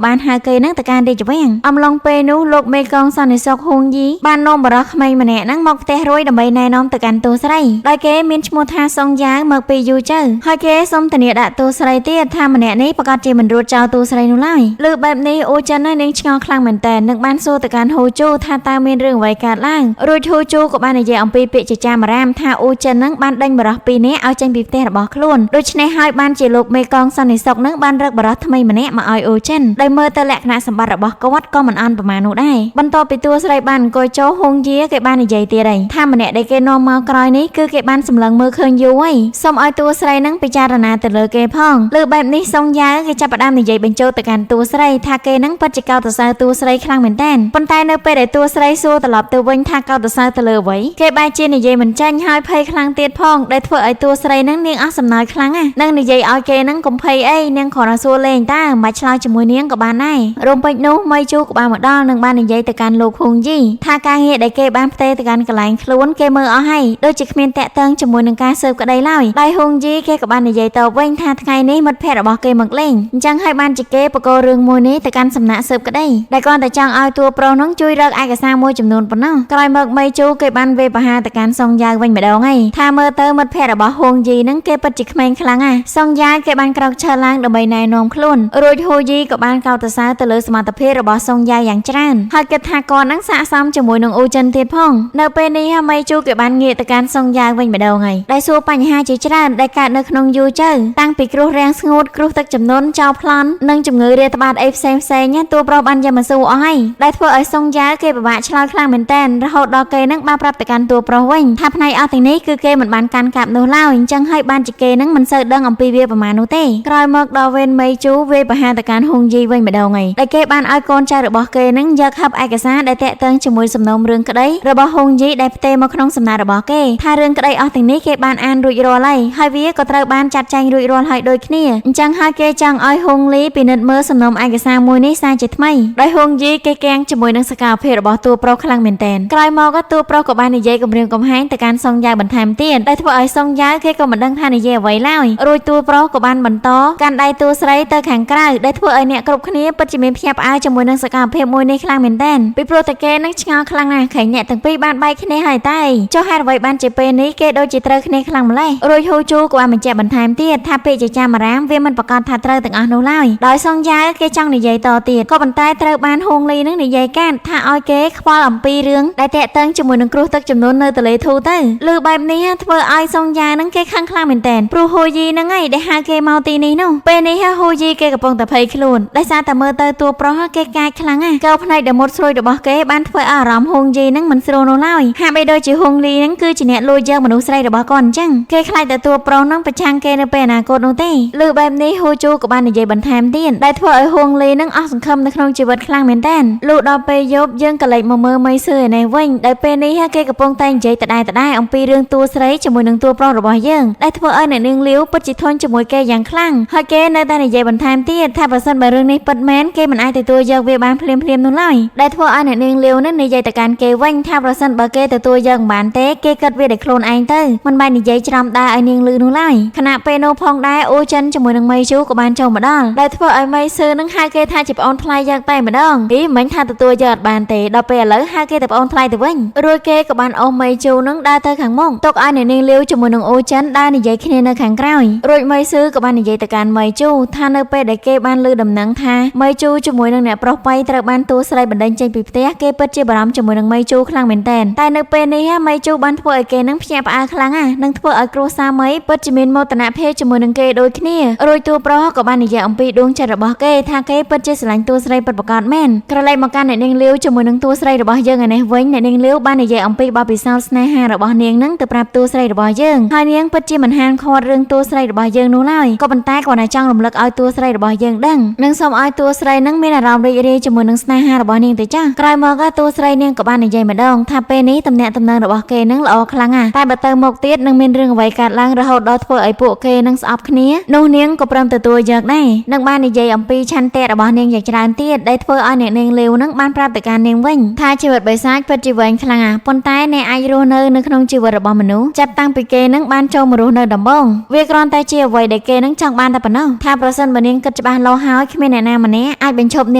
បានហៅគេនឹងទៅកាន់រាជវាំងអំឡុងពេលនោះលោកមេកងសន្តិសុខហួងយីបាននាំបរិះក្មេងម្នាក់នឹងមកផ្ទះរួយដើម្បីណែនាំទៅកាន់តួស្រីដោយគេមានឈ្មោះថាសុងយ៉ាវមកពីយូរចៅហើយគេសុំធានាដាក់តួស្រីទៀតថាម្នាក់នេះប្រកាសជាមិនរួចចោលតួស្រីនោះឡើយលើបែបនេះអូចិននឹងឆ្ងល់ខ្លាំងមែនតើនឹងបានសួរទៅកាន់ហូជូថាតើមានរឿងអ្វីកើតឡើងរួចហូជូក៏បាននិយាយអំពីពាក្យចចាមអារាមថាអូចិននឹងបានដេញបរិះពីរនាក់ឲ្យចេញពីផ្ទះរបស់ខ្លួនដូច្នេះហើយបានជាលោកមេកងសន្តិសុខនឹងបានរកបរិះថ្មីម្នាក់មកឲ្យអូចិនដោយមើលទៅលក្ខណៈសម្បត្តិរបស់គាត់ក៏មិនអន់ប្រមាណនោះដែរបន្ទាប់ពីតួស្រីបានអង្គុយចូលហុងយាគេបាននិយាយទៀតហើយថាម្នាក់ដែលគេនាំមកក្រោយនេះគឺគេបានសម្លឹងមើលឃើញយូរហើយសូមឲ្យតួស្រីនឹងពិចារណាទៅលើគេផងលើបែបនេះសុងយ៉ាវគេចាប់ផ្ដើមនិយាយបញ្ចូលទៅកាន់តួស្រីថាគេនឹងពិតជាកោតសរសើរតួស្រីខ្លាំងមែនទែនប៉ុន្តែនៅពេលដែលតួស្រីសួរត្រឡប់ទៅវិញថាកោតសរសើរទៅលើអ្វីគេបែរជានិយាយមិនចាញ់ហើយភ័យខ្លាំងទៀតផងដែលធ្វើឲ្យតួស្រីនឹងនាងអស់សំណើចខ្លាំងណាស់នឹងនិយាយឲ្យគេនឹងកុំភ័យអីនាងគ្រាន់តែសួរលេងតើមិនបាច់ឆ្លើយជាមួយនាងក៏បានដែររំពេចនោះម៉ៃជូក៏បានមកដល់នឹងបាននិយាយទៅកាន់លោកហុងយីថាការងារដែលគេបានផ្ទេរទៅកាន់កន្លែងខ្លួនគេមើលអស់ហើយដូចជាគ្មានតាក់ទងជាមួយនឹងការស៊ើបក្តីឡើយដោយហុងយីគេក៏បាននិយាយទៅវិញថាថ្ងៃនេះមិត្តភ័ក្តិរបស់គេមកលេងអញ្ចឹងហើយបានជាគេបកគោរឿងមួយនេះទៅកាន់សំណាក់ស៊ើបក្តីដែលគាត់តែចង់ឲ្យតួប្រុសនោះជួយរកឯកសារមួយចំនួនប៉ុណ្ណោះក្រោយមកម៉ៃជូគេបានវេបហាទៅកាន់សុងយ៉ាវវិញម្ដងហើយថាមើលទៅមិត្តភ័ក្តិរបស់ហុងយីនឹងគេពិតជាក្មេងខ្លាំងណាស់សុងយ៉ាវគេបានក្រោកឈរឡើងដើម្បីណែនាំខ្លួនរួចហូយីក៏បានកោតសរសើរទៅលើសមត្ថភាពរបស់សុងយ៉ាវយ៉ាងច្រើនហើយគិតថាគាត់នឹងស័ក្តិសមជាមួយនឹងអូចិនទៀតផងនៅពេលនេះម៉ៃជូគេបានងាកទៅកាន់សុងយ៉ាវវិញម្ដងហើយដែលសួរបញ្ហាជាច្រើនដែលកើតនៅក្នុងយូជើតាំងពីគ្រោះរាំងស្ងួតគ្រោះទឹកជំនន់ចោលប្លន់និងជំងឺរាតត្បាតអីផ្សេងតួប្រុសបានយកមកសួរអស់ហើយដែលធ្វើឲ្យសុងយ៉ាវគេពិបាកឆ្លើយខ្លាំងមែនទែនរហូតដល់គេនឹងបានប្រាប់ទៅកាន់តួប្រុសវិញថាផ្នែកអស់ទាំងនេះគឺគេមិនបានកាន់កាប់នោះឡើយអញ្ចឹងហើយបានជាគេនឹងមិនសូវដឹងអំពីវាប្រមាណនោះទេក្រោយមកដល់វេនម៉ៃជូវេបហាទៅកាន់ហុងយីវិញម្ដងហើយដែលគេបានឲ្យកូនចៅរបស់គេនឹងយកហឹបឯកសារដែលតាក់ទងជាមួយសំណុំរឿងក្តីរបស់ហុងយីដែលផ្ទេរមកក្នុងសំណើរបស់គេថារឿងក្តីអស់ទាំងនេះគេបានអានរួចរាល់ហើយវាក៏ត្រូវបានចាត់ចែងរួចរាល់ហើយដូចគ្នាអញ្ចឹងហើយគេចង់ឲ្យហុងលីពិនិត្យមើលសំណុំឯកសារមួយនេះសារជាថ្មីដោយហុងយីគេកាំងជាមួយនឹងសកម្មភាពរបស់តួប្រុសខ្លាំងមែនទែនក្រោយមកក៏តួប្រុសក៏បាននិយាយគំរាមកំហែងទៅកាន់សុងយ៉ាវបន្ថែមទៀតដែលធ្វើឲ្យសុងយ៉ាវគេក៏មិនដឹងថានិយាយអ្វីឡើយរួចតួប្រុសក៏បានបន្តកាន់ដៃតួស្រីទៅខាងក្រៅដែលធ្វើឲ្យអ្នកគ្រប់គ្នាពិតជាមានភ្ញាក់ផ្អើលជាមួយនឹងសកម្មភាពមួយនេះខ្លាំងមែនទែនពីព្រោះតែគេនឹងឆ្ងល់ខ្លាំងណាស់ខែងអ្នកទាំងពីរបានបែកគ្នាហើយតែចុះហេតុអ្វីបានជាពេលនេះគេដូចជាត្រូវគ្នាខ្លាំងម្ល៉េះរួចហូជូក៏បានបញ្ជាក់បន្ថែមទៀតថាពាក្យចចាមអារាមវាមិនប្រកាសថាត្រូវទាំងអស់នោះឡើយដោយសុងយ៉ាវគេចង់និយាយតទៀតក៏ប៉ុន្តែត្រូវបានហុងលីនឹងនិយាយកាត់ថាឲ្យគេខ្វល់អំពីរឿងដែលតាក់ទងជាមួយនឹងគ្រោះទឹកជំនន់នៅទន្លេធូទៅលើបែបនេះធ្វើឲ្យសុងយ៉ាវនឹងគេខឹងខ្លាំងមែនទែនព្រោះហូយីនឹងឯងដែលហៅគេមកទីនេះនោះពេលនេះហូយីគេកំពុងតែភ័យខ្លួនដោយសារតែមើលទៅតួប្រុសគេកាចខ្លាំងណាស់កោផ្នែកដែលមុតស្រួយរបស់គេបានធ្វើឲ្យអារម្មណ៍ហុងយីនឹងមិនស្រួលនោះឡើយហាក់បីដូចជាហុងលីនឹងគឺជាអ្នកលួចយកមនុស្សស្រីរបស់គាត់អញ្ចឹងគេខ្លាចតែតួប្រុសនឹងប្រឆាំងគេនៅពេលអនាគតនោះទេលើបែបនេះហូជូក៏បាននិយាយបន្ថែមទៀតដែលធ្វើឲ្យហុងលីនឹងអស់សង្ឃឹមនៅក្នុងជីវិតខ្លាំងមែនទែនលុះដល់ពេលយប់យើងក៏លេចមកមើលមីសឺឯនេះវិញដែលពេលនេះគេកំពុងតែនិយាយដដែលអំពីរឿងតួស្រីជាមួយនឹងតួប្រុសរបស់យើងដែលធ្វើឲ្យអ្នកនាងលាវពិតជាធន់ជាមួយគេយ៉ាងខ្លាំងហើយគេនៅតែនិយាយបន្ថែមទៀតថាបើសិនបើរឿងនេះពិតមែនគេមិនអាចទទួលយកវាបានភ្លាមនោះឡើយដែលធ្វើឲ្យអ្នកនាងលាវនឹងនិយាយទៅកាន់គេវិញថាប្រសិនបើគេទទួលយកមិនបានទេគេគិតវាតែខ្លួនឯងទៅមិនបាននិយាយច្រាំដើរឲ្យនាងលឺនោះឡើយខណៈពេលនោះផងដែរអូចិនជាមួយនឹងម៉ៃជូក៏បានចូលមកដល់ដែលធ្វើឲ្យម៉ៃសឺនឹងហៅគេថាជាប្អូនថ្លៃយកតែម្ដងពីមិញថាទទួលយកអត់បានទេដល់ពេលឥឡូវហៅគេតែប្អូនថ្លៃទៅវិញរួចគេក៏បានអូសម៉ៃជូនឹងដើរទៅខាងមុខទុកឲ្យអ្នកនាងលាវជាមួយនឹងអូចិនដើរនិយាយគ្នានៅខាងក្រោយរួចម៉ៃសឺក៏បាននិយាយទៅកាន់ម៉ៃជូថានៅពេលដែលគេបានឮដំណឹងថាម៉ៃជូជាមួយនឹងអ្នកប្រុសប៉ៃត្រូវបានតួស្រីបណ្ដេញចេញពីផ្ទះគេពិតជាបារម្ភជាមួយនឹងម៉ៃជូខ្លាំងមែនទែនតែនៅពេលនេះម៉ៃជូបានធ្វើឲ្យគេនឹងភ្ញាក់ផ្អើលខ្លាំងណាស់និងធ្វើឲ្យគ្រួសារម៉ៃពិតជាមានមោទនភាពជាមួយនឹងគេដូចគ្នារួចតួប្រុសក៏បាននិយាយអំពីដួងចិត្តរបស់គេថាគេពិតជាស្រឡាញ់តួស្រីពិតប្រាកដមែនក្រឡេកមកកាន់អ្នកនាងលាវជាមួយនឹងតួស្រីរបស់យើងឯនេះវិញអ្នកនាងលាវបាននិយាយអំពីបទពិសោធន៍ស្នេហារបស់នាងនឹងទៅប្រាប់តួស្រីរបស់យើងហើយនាងពិតជាមិនហាមឃាត់រឿងតួស្រីរបស់យើងនោះឡើយក៏ប៉ុន្តែគាត់តែចង់រំលឹកឲ្យតួស្រីរបស់យើងដឹងនិងសូមឲ្យតួស្រីនឹងមានអារម្មណ៍រីករាយជាមួយនឹងស្នេហារបស់នាងទៅចាស់ក្រោយមកតួស្រីនាងក៏បាន បាននិយាយម្ដងថាពេលនេះតំណែងរបស់គេនឹងល្អខ្លាំងណាស់តែបើទៅមកទៀតនឹងមានរឿងអ្វីកើតឡើងរហូតដល់ធ្វើឲ្យពួកគេនឹងស្អប់គ្នានោះនាងក៏ព្រមទទួលយកដែរនឹងបាននិយាយអំពីឆន្ទៈរបស់នាងយ៉ាងច្រើនទៀតដែលធ្វើឲ្យអ្នកនាងលាវនឹងបានប្រាប់ទៅកាន់នាងវិញថាជីវិតបិសាចពិតជាវែងខ្លាំងណាស់ប៉ុន្តែអ្នកអាចរស់នៅក្នុងជីវិតរបស់មនុស្សចាប់តាំងពីគេនឹងបានចូលមករស់នៅដំបូងវាគ្រាន់តែជាអ្វីដែលគេនឹងចង់បានតែប៉ុណ្ណោះថាប្រសិនបើនាងគិតច្បាស់លាស់ហើយគ្មានអ្នកណាម្នាក់អាចបញ្ឈប់ន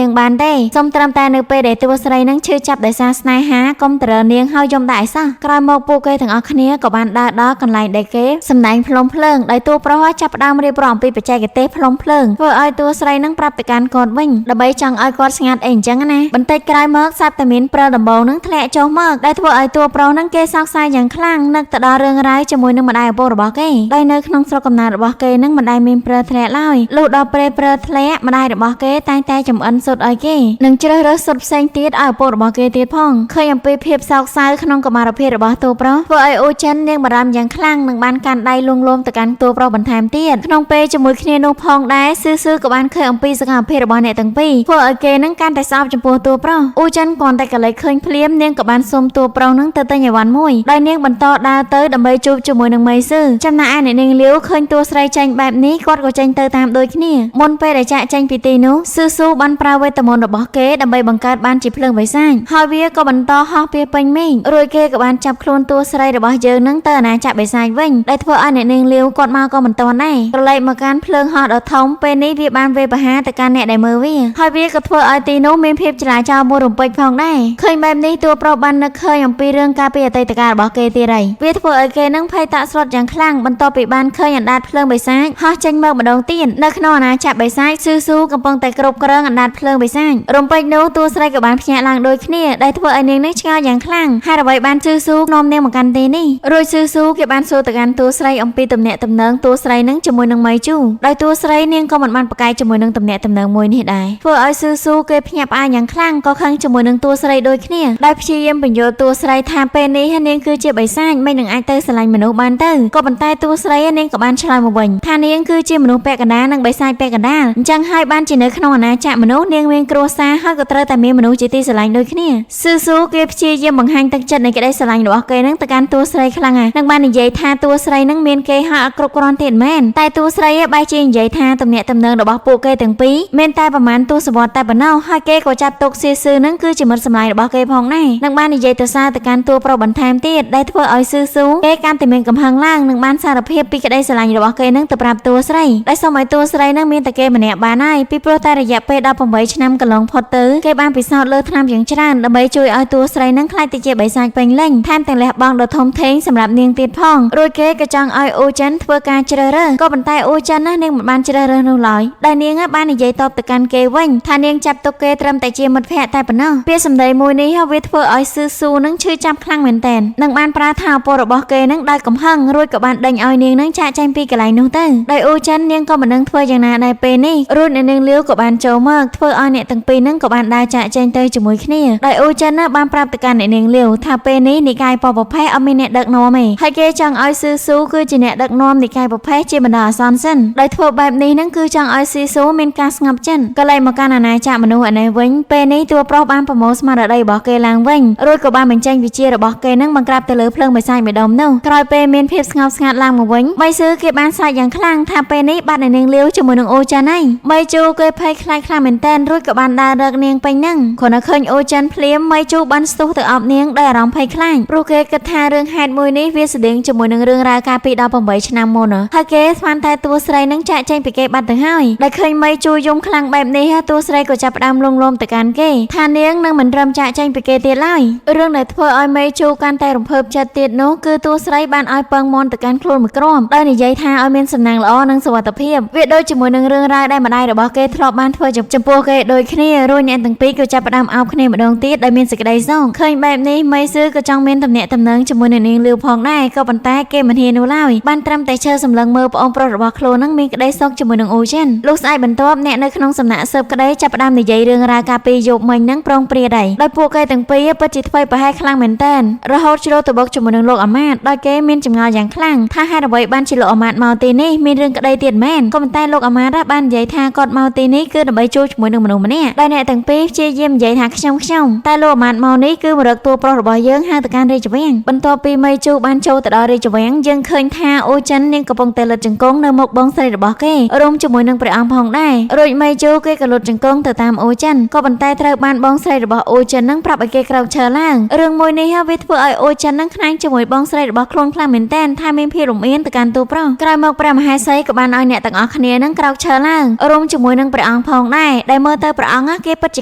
ាងបានទេសូមត្រឹមតែនៅពេលដែលតួស្រីនឹងឈឺចាប់ដោយសារស្នេហាកុំតរើនាងហើយយំដាក់ឲ្យសោះក្រោយមកពួកគេទាំងអស់គ្នាក៏បានដើរដល់កន្លែងដែលគេសម្ដែងផ្លុំភ្លើងដោយតួប្រុសចាប់ផ្ដើមរៀបរាប់អំពីបច្ចេកទេសផ្លុំភ្លើងធ្វើឲ្យតួស្រីនឹងប្រាប់ទៅកាន់គាត់វិញដើម្បីចង់ឲ្យគាត់ស្ងាត់អីអញ្ចឹងណាបន្តិចក្រោយមកសាប់តែមានព្រិលដំបងនឹងធ្លាក់ចុះមកដែលធ្វើឲ្យតួប្រុសនឹងគេសោកសៅយ៉ាងខ្លាំងនឹកទៅដល់រឿងរ៉ាវជាមួយនឹងម្ដាយឪពុករបស់គេដោយនៅក្នុងស្រុកកំណើតរបស់គេនឹងមិនដែលមានព្រិលធ្លាក់ឡើយលុះដល់ពេលព្រិលធ្លាក់ម្ដាយរបស់គេតែងតែចំអិនសុទ្ធឲ្យគេនឹងជ្រើសរើសសុទ្ធផ្សេងទៀតឲ្យឪពុករបស់គេទៀតផងឃើញអំពីភាពសោកសៅក្នុងកុមារភាពរបស់តួប្រុសធ្វើឲ្យអូចិននាងបារម្ភយ៉ាងខ្លាំងនឹងបានកាន់ដៃលួងលោមទៅកាន់តួប្រុសបន្ថែមទៀតក្នុងពេលជាមួយគ្នានោះផងដែរស៊ឺក៏បានឃើញអំពីសកម្មភាពរបស់អ្នកទាំងពីរធ្វើឲ្យគេនឹងកាន់តែស្អប់ចំពោះតួប្រុសអូចិនគ្រាន់តែកលេចឃើញភ្លាមនាងក៏បានសុំតួប្រុសនឹងទៅទិញអីវ៉ាន់មួយដោយនាងបន្តដើរទៅដើម្បីជួបជាមួយនឹងមេស៊ឺចំណែកឯអ្នកនាងលាវឃើញតួស្រីចេញបែបនេះគាត់ក៏ចេញទៅតាមដូចគ្នាមុនពេលដែលចាក់ចេញពីទីនោះស៊ឺបានប្រើវេទមន្តរបស់គេដើម្បីបង្កើតបានជាភ្លើងបិសាចហើយវាក៏បន្តហោះពីពេញមេឃរួចគេក៏បានចាប់ខ្លួនតួស្រីរបស់យើងនឹងទៅអាណាចក្របិសាចវិញដែលធ្វើឲ្យអ្នកនាងលាវគាត់មកក៏មិនទាន់ដែរក្រឡេកមកកាន់ភ្លើងហោះដ៏ធំពេលនេះវាបានវេបហាទៅកាន់អ្នកដែលមើលវាហើយវាក៏ធ្វើឲ្យទីនោះមានភាពចលាចលមួយរំពេចផងដែរឃើញបែបនេះតួប្រុសបាននឹកឃើញអំពីរឿងកាលពីអតីតកាលរបស់គេទៀតហើយវាធ្វើឲ្យគេនឹងភ័យតាក់ស្លុតយ៉ាងខ្លាំងបន្ទាប់ពីបានឃើញអណ្ដាតភ្លើងបិសាចហោះចេញមកម្ដងទៀតនៅក្នុងអាណាចក្របិសាចស៊ឺកំពុងតែគ្រប់គ្រងអណ្ដាតភ្លើងបិសាចរំពេចនោះតួស្រីក៏បានភ្ញាក់ឡើងដូចគ្នាដែលធ្វើឲ្យនាងនេះឆ្ងល់យ៉ាងខ្លាំងហើយអ្វីបានស៊ឺនាំនាងមកកាន់ទីនេះរួចស៊ឺគេបានសួរទៅកាន់តួស្រីអំពីទំនាក់ទំនងតួស្រីនឹងជាមួយនឹងម៉ៃជូដោយតួស្រីនាងក៏មិនបានប្រកែកជាមួយនឹងទំនាក់ទំនងមួយនេះដែរធ្វើឲ្យស៊ឺគេភ្ញាក់ផ្អើលយ៉ាងខ្លាំងក៏ខឹងជាមួយនឹងតួស្រីដូចគ្នាដោយព្យាយាមបញ្យល់តួស្រីថាពេលនេះនាងគឺជាបិសាចមិននឹងអាចទៅស្រឡាញ់មនុស្សបានទៅក៏ប៉ុន្តែតួស្រីនាងក៏បានឆ្លើយមកវិញថានាងគឺជាមនុស្សពាក់កណ្ដាលនិងបិសាចពាក់កណ្ដាលអញ្ចឹងហើយបានជានៅក្នុងអាណាចក្រមនុស្សនាងមានគ្រួសារហើយក៏ត្រូវតែមានមនុស្សជាទីស្រឡាញ់ដូចគ្នាស៊ឺគេព្យាយាមបង្ហាញទឹកចិត្តនៃក្តីស្រឡាញ់របស់គេនឹងទៅកាន់តួស្រីខ្លាំងណាស់នឹងបាននិយាយថាតួស្រីនឹងមានគេហើយអត់គ្រប់គ្រាន់ទៀតមែនតែតួស្រីបែរជានិយាយថាទំនាក់ទំនងរបស់ពួកគេទាំងពីរមានតែប្រមាណទសវត្សរ៍តែប៉ុណ្ណោះហើយគេក៏ចាត់ទុកស៊ឺនឹងគឺជាមិត្តសម្លាញ់របស់គេផងដែរនឹងបាននិយាយទៅសារទៅកាន់តួប្រុសបន្ថែមទៀតដែលធ្វើឲ្យស៊ឺគេកាន់តែមានកំហឹងឡើងនឹងបានសារភាពពីក្តីស្រឡាញ់របស់គេនឹងទៅប្រាប់តួស្រីដែលសូមឲ្យតួស្រីនឹងមានតែគេម្នាក់បានហើយពីព្រោះតែរយៈពេល18ឆ្នាំកន្លងផុតទៅគេបានពិសោធន៍លើថ្នាំយ៉ាងច្រើនដើម្បីជួយឲ្យតួស្រីនឹងខ្លាចទៅជាបិសាចពេញលេញថែមទាំងលះបង់ដ៏ធំធេងសម្រាប់នាងទៀតផងរួចគេក៏ចង់ឲ្យអូចិនធ្វើការជ្រើសរើសក៏ប៉ុន្តែអូចិននាងមិនបានជ្រើសរើសនោះឡើយដែលនាងបាននិយាយតបទៅកាន់គេវិញថានាងចាប់ទុកគេត្រឹមតែជាមិត្តភក្តិតែប៉ុណ្ណោះពាក្យសម្ដីមួយនេះវាធ្វើឲ្យស៊ឺនឹងឈឺចាប់ខ្លាំងមែនទែននឹងបានប្រើថាឪពុករបស់គេនឹងដោយកំហឹងរួចក៏បានដេញឲ្យនាងនឹងចាកចេញពីកន្លែងនោះទៅដោយអូចិននាងក៏មិនដឹងធ្វើយ៉ាងណាដែរពេលនេះរួចអ្នកនាងលាវក៏បានចូលមកធ្វើឲ្យអ្នកទាំងពីរនឹងក៏បានដើរចាកចេញទៅជាមួយគ្នាដោយអូចិនបានប្រាប់ទៅកាន់អ្នកនាងលាវថាពេលនេះនិកាយបបផេះអត់មានអ្នកដឹកនាំទេហើយគេចង់ឲ្យស៊ឺគឺជាអ្នកដឹកនាំនិកាយបផេះជាបណ្ដោះអាសន្នសិនដោយធ្វើបែបនេះនឹងគឺចង់ឲ្យស៊ឺមានការស្ងប់ចិត្តក៏លែងមកកាន់អាណាចក្រមនុស្សឯនេះវិញពេលនេះតួប្រុសបានប្រមូលស្មារតីរបស់គេឡើងវិញរួចក៏បានបញ្ចេញវិជារបស់គេនឹងបង្ក្រាបទៅលើភ្លើងបិសាចម្ដុំនោះក្រោយពេលមានភាពស្ងប់ស្ងាត់ឡើងមកវិញបៃស៊ឺគេបានស្រែកយ៉ាងខ្លាំងថាពេលនេះបាត់អ្នកនាងលាវជាមួយនឹងអូចិនហើយបៃជូគេភ័យខ្លាចខ្លាំងមែនទែនរួចក៏បានដើររកនាងពេញនឹងគ្រាន់តែឃើញអូចិនភ្លាមបៃជូបានស្ទុះទៅអប់នាងដោយអារម្មណ៍ភ័យខ្លាចព្រោះគេគិតថារឿងហេតុមួយនេះវាស្តៀងជាមួយនឹងរឿងរ៉ាវកាលពី18ឆ្នាំមុនហើយគេស្មានតែតួស្រីនឹងចាក់ចេញពីគេបាត់ទៅហើយដែលឃើញមីជូយំខ្លាំងបែបនេះតួស្រីក៏ចាប់ផ្ដើមលងលោមទៅកាន់គេថានាងនឹងមិនត្រឹមចាក់ចេញពីគេទៀតឡើយរឿងដែលធ្វើឲ្យមីជូកាន់តែរំភើបចិត្តទៀតនោះគឺតួស្រីបានឲ្យពងមន់ទៅកាន់ខ្លួនមួយក្រុមដោយនិយាយថាឲ្យមានសំណាងល្អនិងសុវត្ថិភាពវាដូចជាមួយនឹងរឿងរ៉ាវដែលម្ដាយរបស់គេធ្លាប់បានធ្វើចំពោះគេដូចគ្នារួចអ្នកទាំងពីរក៏ចាប់ផ្ដើមអោបគ្នាម្ដងទៀតដោយមានសេចក្ដីសោកឃើញបែបនេះមីស៊ឺក៏ចង់មានទំនាក់ទំនងជាមួយនឹងនាងលាវផងដែរក៏ប៉ុន្តែគេមិនហ៊ាននោះឡើយបានត្រឹមតែឈើសម្លឹងមើលប្អូនប្រុសរបស់ខ្លួននឹងមានក្ដីសោកជាមួយនឹងអូចិនលុះស្អែកបន្ទាប់អ្នកនៅក្នុងសំណាក់ស៊ើបក្ដីចាប់ផ្ដើមនិយាយរឿងរ៉ាវកាលពីយប់មិញនឹងប្រងព្រាដែរដោយពួកគេទាំងពីរពិតជាធ្វើប្រហែលខ្លាំងមែនទែនរហូតជ្រុលទៅបុកជាមួយនឹងលោកអាម៉ាតដោយគេមានចម្ងល់យ៉ាងខ្លាំងថាហេតុអ្វីបានជាលោកអាម៉ាតមកទីនេះមានរឿងក្ដីទៀតមែនក៏ប៉ុន្តែលោកអាម៉ាតបាននិយាយថាគាត់មកទីនេះគឺដើម្បីជួបជាមួយនឹងមនុស្សម្នាក់ដោយអ្នកទាំងពីរព្យាយាមនិយាយថាខ្ញុំតែលោកអាម៉ាត បានមកនេះគឺមរកតួប្រុសរបស់យើងហៅទៅកាន់រាជវាំងបន្ទាប់ពីមេជូបានចូលទៅដល់រាជវាំងយើងឃើញថាអូចិននាងកំពុងតែលុតជង្គង់នៅមុខបងស្រីរបស់គេរួមជាមួយនឹងព្រះអង្គផងដែររួចមេជូគេក៏លុតជង្គង់ទៅតាមអូចិនក៏ប៉ុន្តែត្រូវបានបងស្រីរបស់អូចិននឹងប្រាប់ឲ្យគេក្រោកឈរឡើងរឿងមួយនេះវាធ្វើឲ្យអូចិននឹងខ្លាចជាមួយបងស្រីរបស់ខ្លួនខ្លាំងមែនទែនថាមានភាពរំអៀនទៅកាន់តួប្រុសក្រោយមកព្រះមហេសីក៏បានឲ្យអ្នកទាំងអស់គ្នានឹងក្រោកឈរឡើងរួមជាមួយនឹងព្រះអង្គផងដែរដែលមើលទៅព្រះអង្គគេពិតជា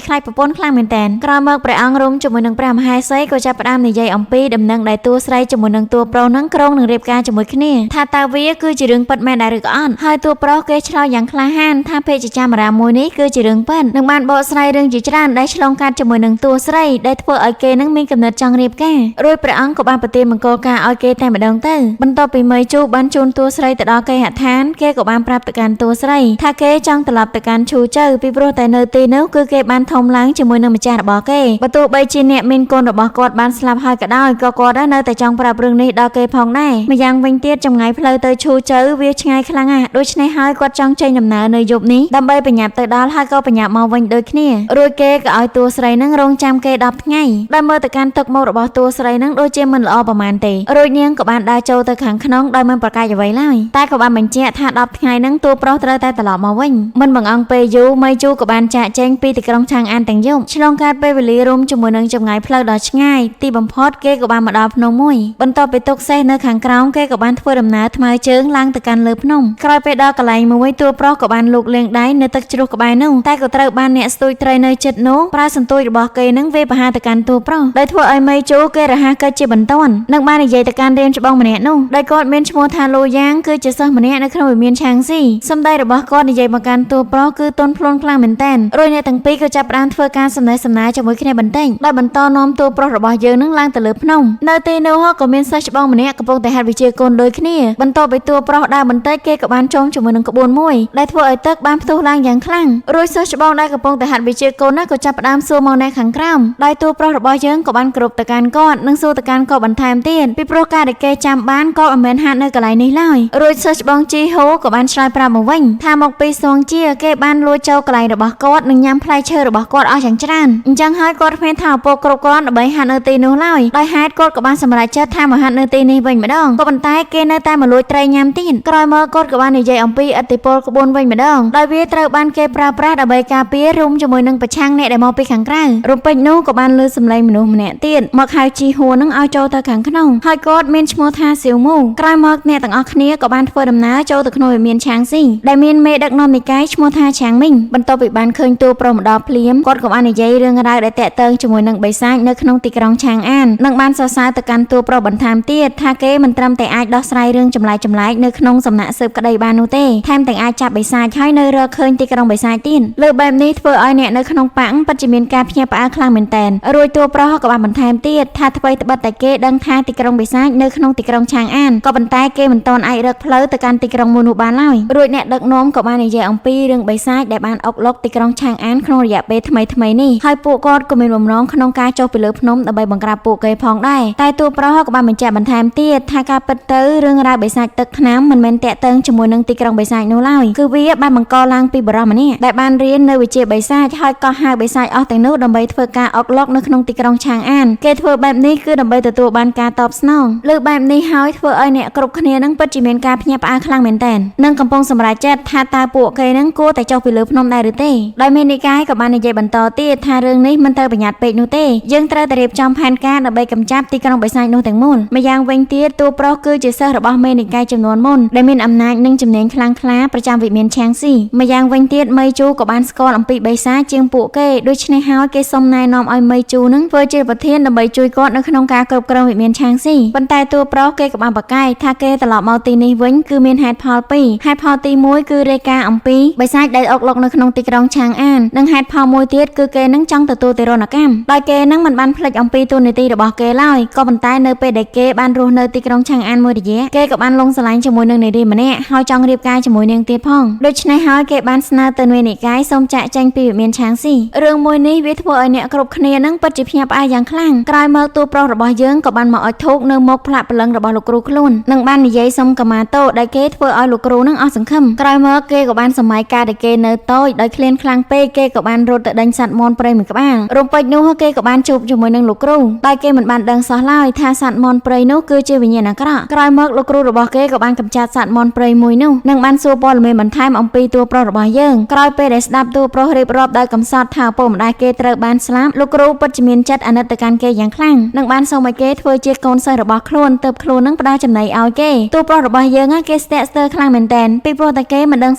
ខ្លាចប្រពន្ធខ្លាំងមែនទែនក្រោយមកព្រះអង្គរួមជាមួយនឹងព្រះមហេសីក៏ចាប់ផ្ដើមនិយាយអំពីដំណឹងដែលតួស្រីជាមួយនឹងតួប្រុសនឹងក្រុងនឹងរៀបការជាមួយគ្នាថាតើវាគឺជារឿងពិតមែនដែរឬក៏អត់ហើយតួប្រុសគេឆ្លើយយ៉ាងក្លាហានថាភេទចាមរាមួយនេះគឺជារឿងពិតនឹងបានបកស្រាយរឿងជាច្រើនដែលឆ្លងកាត់ជាមួយនឹងតួស្រីដែលធ្វើឲ្យគេនឹងមានកំណត់ចង់រៀបការរួចព្រះអង្គក៏បានប្រទានមង្គលការឲ្យគេតែម្ដងទៅបន្ទាប់ពីមេជូបានជូនតួស្រីទៅដល់គេហដ្ឋានគេក៏បានប្រាប់ទៅកាន់តួស្រីថាគេចង់ត្រឡប់ទៅកាន់ឈូជើពីព្រោះតែនៅទីនោះគឺគេបានធំឡើងជាមួយនឹងម្ចាស់របស់គេបើទោះបីជាអ្នកមានកូនរបស់គាត់បានស្លាប់ហើយក៏ដោយក៏គាត់នៅតែចង់ប្រាប់រឿងនេះដល់គេផងដែរម្យ៉ាងវិញទៀតចម្ងាយផ្លូវទៅឈូជើវាឆ្ងាយខ្លាំងណាស់ដូច្នេះហើយគាត់ចង់ចេញដំណើរនៅយប់នេះដើម្បីបញ្ញាប់ទៅដល់ហើយក៏បញ្ញាប់មកវិញដូចគ្នារួចគេក៏ឲ្យតួស្រីនឹងរងចាំគេ10ថ្ងៃដោយមើលទៅកាន់ទឹកមុខរបស់តួស្រីនឹងដូចជាមិនល្អប្រហែលទេរួចនាងក៏បានដើរចូលទៅខាងក្នុងដោយមិនប្រកាសអ្វីឡើយតែក៏បានបញ្ជាក់ថា10ថ្ងៃនឹងតួប្រុសត្រូវតែត្រឡប់មកវិញមិនបង្អង់ពេលយូរមេជូក៏បានចាកចេញពីទីក្រុងឆាងអានទាំងយប់ឆ្លងកាត់ពេលវេលារួមជាមួយនឹងចម្ងាយផ្លូវដ៏ឆ្ងាយទីបំផុតគេក៏បានមកដល់ភ្នំមួយបន្ទាប់ពីទុកសេះនៅខាងក្រោមគេក៏បានធ្វើដំណើរថ្មើរជើងឡើងទៅកាន់លើភ្នំក្រោយពេលដល់កន្លែងមួយតួប្រុសក៏បានលូកលាងដៃនៅទឹកជ្រោះក្បែរនោះតែក៏ត្រូវបានអ្នកស្ទូចត្រីនៅជិតនោះប្រើសន្ទូចរបស់គេនឹងវាប្រហារទៅកាន់តួប្រុសដោយធ្វើឲ្យមេជូគេរហ័សកិច្ចជាបន្ទាន់នឹងបាននិយាយទៅកាន់រៀមច្បងម្នាក់នោះដោយគាត់មានឈ្មោះថាលូយ៉ាងគឺជាសិស្សម្នាក់នៅក្នុងវិមានឆាងស៊ីសម្ដីរបស់គាត់និយាយមកកាន់តួប្រុសគឺទន់ភ្លន់ខ្លាំងមែនទែនរួចអ្នកទាំងពីរក៏ចាប់ផ្ដើមធ្វើការសំណេះសំណាលជាមួយគ្នាបន្តិចដោយបន្តនាំតួប្រុសរបស់យើងនឹងឡើងទៅលើភ្នំនៅទីនោះក៏មានសិស្សច្បងម្នាក់កំពុងតែហាត់វិជ្ជាកូនដូចគ្នាបន្ទាប់ពីតួប្រុសដើរបន្តិចគេក៏បានចងជាមួយនឹងក្បួនមួយដែលធ្វើឲ្យទឹកបានផ្ទុះឡើងយ៉ាងខ្លាំងរួចសិស្សច្បងដែលកំពុងតែហាត់វិជ្ជាកូននោះក៏ចាប់ផ្ដើមសួរមកអ្នកខាងក្រោមដោយតួប្រុសរបស់យើងក៏បានគ្រប់ទៅកាន់គាត់និងសួរទៅកាន់គាត់បន្ថែមទៀតពីព្រោះការដែលគេចាំបានក៏មិនមែនហាត់នៅកន្លែងនេះឡើយរួចសិស្សច្បងជីហូក៏បានឆ្លើយប្រាប់មកវិញថាមកពីសងជាគេបានលួចចូលកន្លែងរបស់គាត់និងញ៉ាំផ្លែឈើរបស់គាត់អស់យ៉ាងច្រើនអញ្ចឹងហើយគាត់គ្មានថាឪពុកគ្រប់គ្រាន់ដើម្បីហាត់នៅទីនោះឡើយដោយហេតុគាត់ក៏បានសម្រេចចិត្តថាមកហាត់នៅទីនេះវិញម្ដងក៏ប៉ុន្តែគេនៅតែមកលួចត្រីញ៉ាំទៀតក្រោយមកគាត់ក៏បាននិយាយអំពីឥទ្ធិពលក្បួនវិញម្ដងដោយវាត្រូវបានគេប្រើប្រាស់ដើម្បីការពាររួមជាមួយនឹងប្រឆាំងអ្នកដែលមកពីខាងក្រៅរំពេចនោះក៏បានលើសំឡេងមនុស្សម្នាក់ទៀតមកហៅជីហួរនឹងឲ្យចូលទៅខាងក្នុងហើយគាត់មានឈ្មោះថាសៀវមូក្រោយមកអ្នកទាំងអស់គ្នាក៏បានធ្វើដំណើរចូលទៅក្នុងវិមានឆាងស៊ីដែលមានមេដឹកនាំនិកាយឈ្មោះថាឆាងមីងបន្ទាប់ពីបានឃើញតួប្រុសម្ដងភ្លាមគាត់ក៏បាននិយាយរឿងរ៉ាវដែលតាក់ទងជាមួយនឹងបិសាចនៅក្នុងទីក្រុងឆាងអាននិងបានសរសើរទៅកាន់តួប្រុសបន្ថែមទៀតថាគេមិនត្រឹមតែអាចដោះស្រាយរឿងចម្លែកនៅក្នុងសំណាក់ស៊ើបក្តីបាននោះទេថែមទាំងអាចចាប់បិសាចហើយនៅរកឃើញទីក្រុងបិសាចទៀតលើបែបនេះធ្វើឲ្យអ្នកនៅក្នុងប៉ាំងពិតជាមានការភ្ញាក់ផ្អើលខ្លាំងមែនទែនរួចតួប្រុសក៏បានបន្ថែមទៀតថាថ្មីត្បិតតែគេដឹងថាទីក្រុងបិសាចនៅក្នុងទីក្រុងឆាងអានក៏ប៉ុន្តែគេមិនទាន់អាចរកផ្លូវទៅកាន់ទីក្រុងមួយនោះបានឡើយរួចអ្នកដឹកនាំក៏បាននិយាយអំពីរឿងបិសាចដែលបានអុកឡុកទីក្រុងឆាងអានក្នុងរយៈពេលថ្មីនេះហើយពួកគាត់ក៏មានបំណងក្នុងការចុះពីលើភ្នំដើម្បីបង្ក្រាបពួកគេផងដែរតែតួប្រុសក៏បានបញ្ជាក់បន្ថែមទៀតថាការពិតទៅរឿងរ៉ាវបិសាចទឹកថ្នាំមិនមែនតាក់ទងជាមួយនឹងទីក្រុងបិសាចនោះឡើយគឺវាបានបង្កឡើងពីបរិសម្នាក់ដែលបានរៀននៅវិជ្ជាបិសាចហើយក៏ហៅបិសាចអស់ទាំងនោះដើម្បីធ្វើការអុកឡុកនៅក្នុងទីក្រុងឆាងអានគេធ្វើបែបនេះគឺដើម្បីទទួលបានការតបស្នងលើបែបនេះហើយធ្វើឲ្យអ្នកគ្រប់គ្នានឹងពិតជាមានការភ្ញាក់ផ្អើលខ្លាំងមែនទែននិងកំពុងសម្រេចចិត្តថាតើពួកគេនឹងគួរតែចុះពីលើភ្នំដែរឬទេដោយមាននិកាយក៏បាននិយាយបន្តទៀតថារឿងនេះមិនត្រូវប្រញាប់ពេកនោះទេយើងត្រូវតែរៀបចំផែនការដើម្បីកម្ចាត់ទីក្រុងបិសាចនោះទាំងមូលម្យ៉ាងវិញទៀតតួប្រុសគឺជាសិស្សរបស់មេនិកាយចំនួនមុនដែលមានអំណាចនិងជំនាញខ្លាំងក្លាប្រចាំវិមានឆាងស៊ីម្យ៉ាងវិញទៀតមេជូក៏បានស្គាល់អំពីបិសាចជាងពួកគេដូច្នេះហើយគេសុំណែនាំឲ្យមេជូនឹងធ្វើជាប្រធានដើម្បីជួយគាត់នៅក្នុងការគ្រប់គ្រងវិមានឆាងស៊ីប៉ុន្តែតួប្រុសគេក៏បានប្រកែកថាគេត្រឡប់មកទីនេះវិញគឺមានហេតុផលពីរហេតុផលទី1គឺរាយការណ៍អំពីបិសាចដែលអុកឡុកនៅក្នុងទីក្រុងឆាងអាននិងហេតុផលមួយទៀតគឺគេនឹងចង់ទទួលទារុណកម្មដោយគេនឹងមិនបានភ្លេចអំពីទូនាទីរបស់គេឡើយក៏ប៉ុន្តែនៅពេលដែលគេបានរស់នៅទីក្រុងឆាងអានមួយរយៈគេក៏បានលងស្រឡាញ់ជាមួយនឹងនារីម្នាក់ហើយចង់រៀបការជាមួយនាងទៀតផងដូច្នេះហើយគេបានស្នើទៅនាយនិកាយសូមចាក់ចែងពីវិមានឆាងស៊ីរឿងមួយនេះវាធ្វើឲ្យអ្នកគ្រប់គ្នានឹងពិតជាភ្ញាក់ផ្អើលយ៉ាងខ្លាំងក្រោយមកតួប្រុសរបស់យើងក៏បានមកអុជធូបនៅមុខផ្លាកព្រលឹងរបស់លោកគ្រូខ្លួននិងបាននិយាយសុំកម្មាទោសដែលគេធ្វើឲ្យលោកគ្រូនឹងអស់សង្ឃឹមក្រោយមកគេក៏បានសម័យការដែលគេនៅតូចដោយឃ្លានខ្លាំងពេកគេក៏បានរត់ទៅដេញសត្វមាន់ព្រៃមួយក្បាលរំពេចនោះគេ គេក៏បានជួបជាមួយនឹងលោកគ្រូដោយគេមិនបានដឹងសោះឡើយថាសត្វមន់ព្រៃនោះគឺជាវិញ្ញាណអាក្រក់ក្រោយមកលោកគ្រូរបស់គេក៏បានកម្ចាត់សត្វមន់ព្រៃមួយនោះនិងបានសួរព័ត៌មានបន្ថែមអំពីតួប្រុសរបស់យើងក្រោយពេលដែលស្ដាប់តួប្រុសរៀបរាប់ដោយកំសត់ថាឪពុកម្ដាយគេត្រូវបានស្លាប់លោកគ្រូពិតជាមានចិត្តអាណិតទៅកាន់គេយ៉ាងខ្លាំងនិងបានសូមឲ្យគេធ្វើជាកូនសិស្សរបស់ខ្លួនទើបខ្លួននឹងផ្ដល់ចំណីឲ្យគេតួប្រុសរបស់យើងគេស្ទាក់ស្ទើរខ្លាំងមែនទែនពីព្រោះតែគេមិនដឹ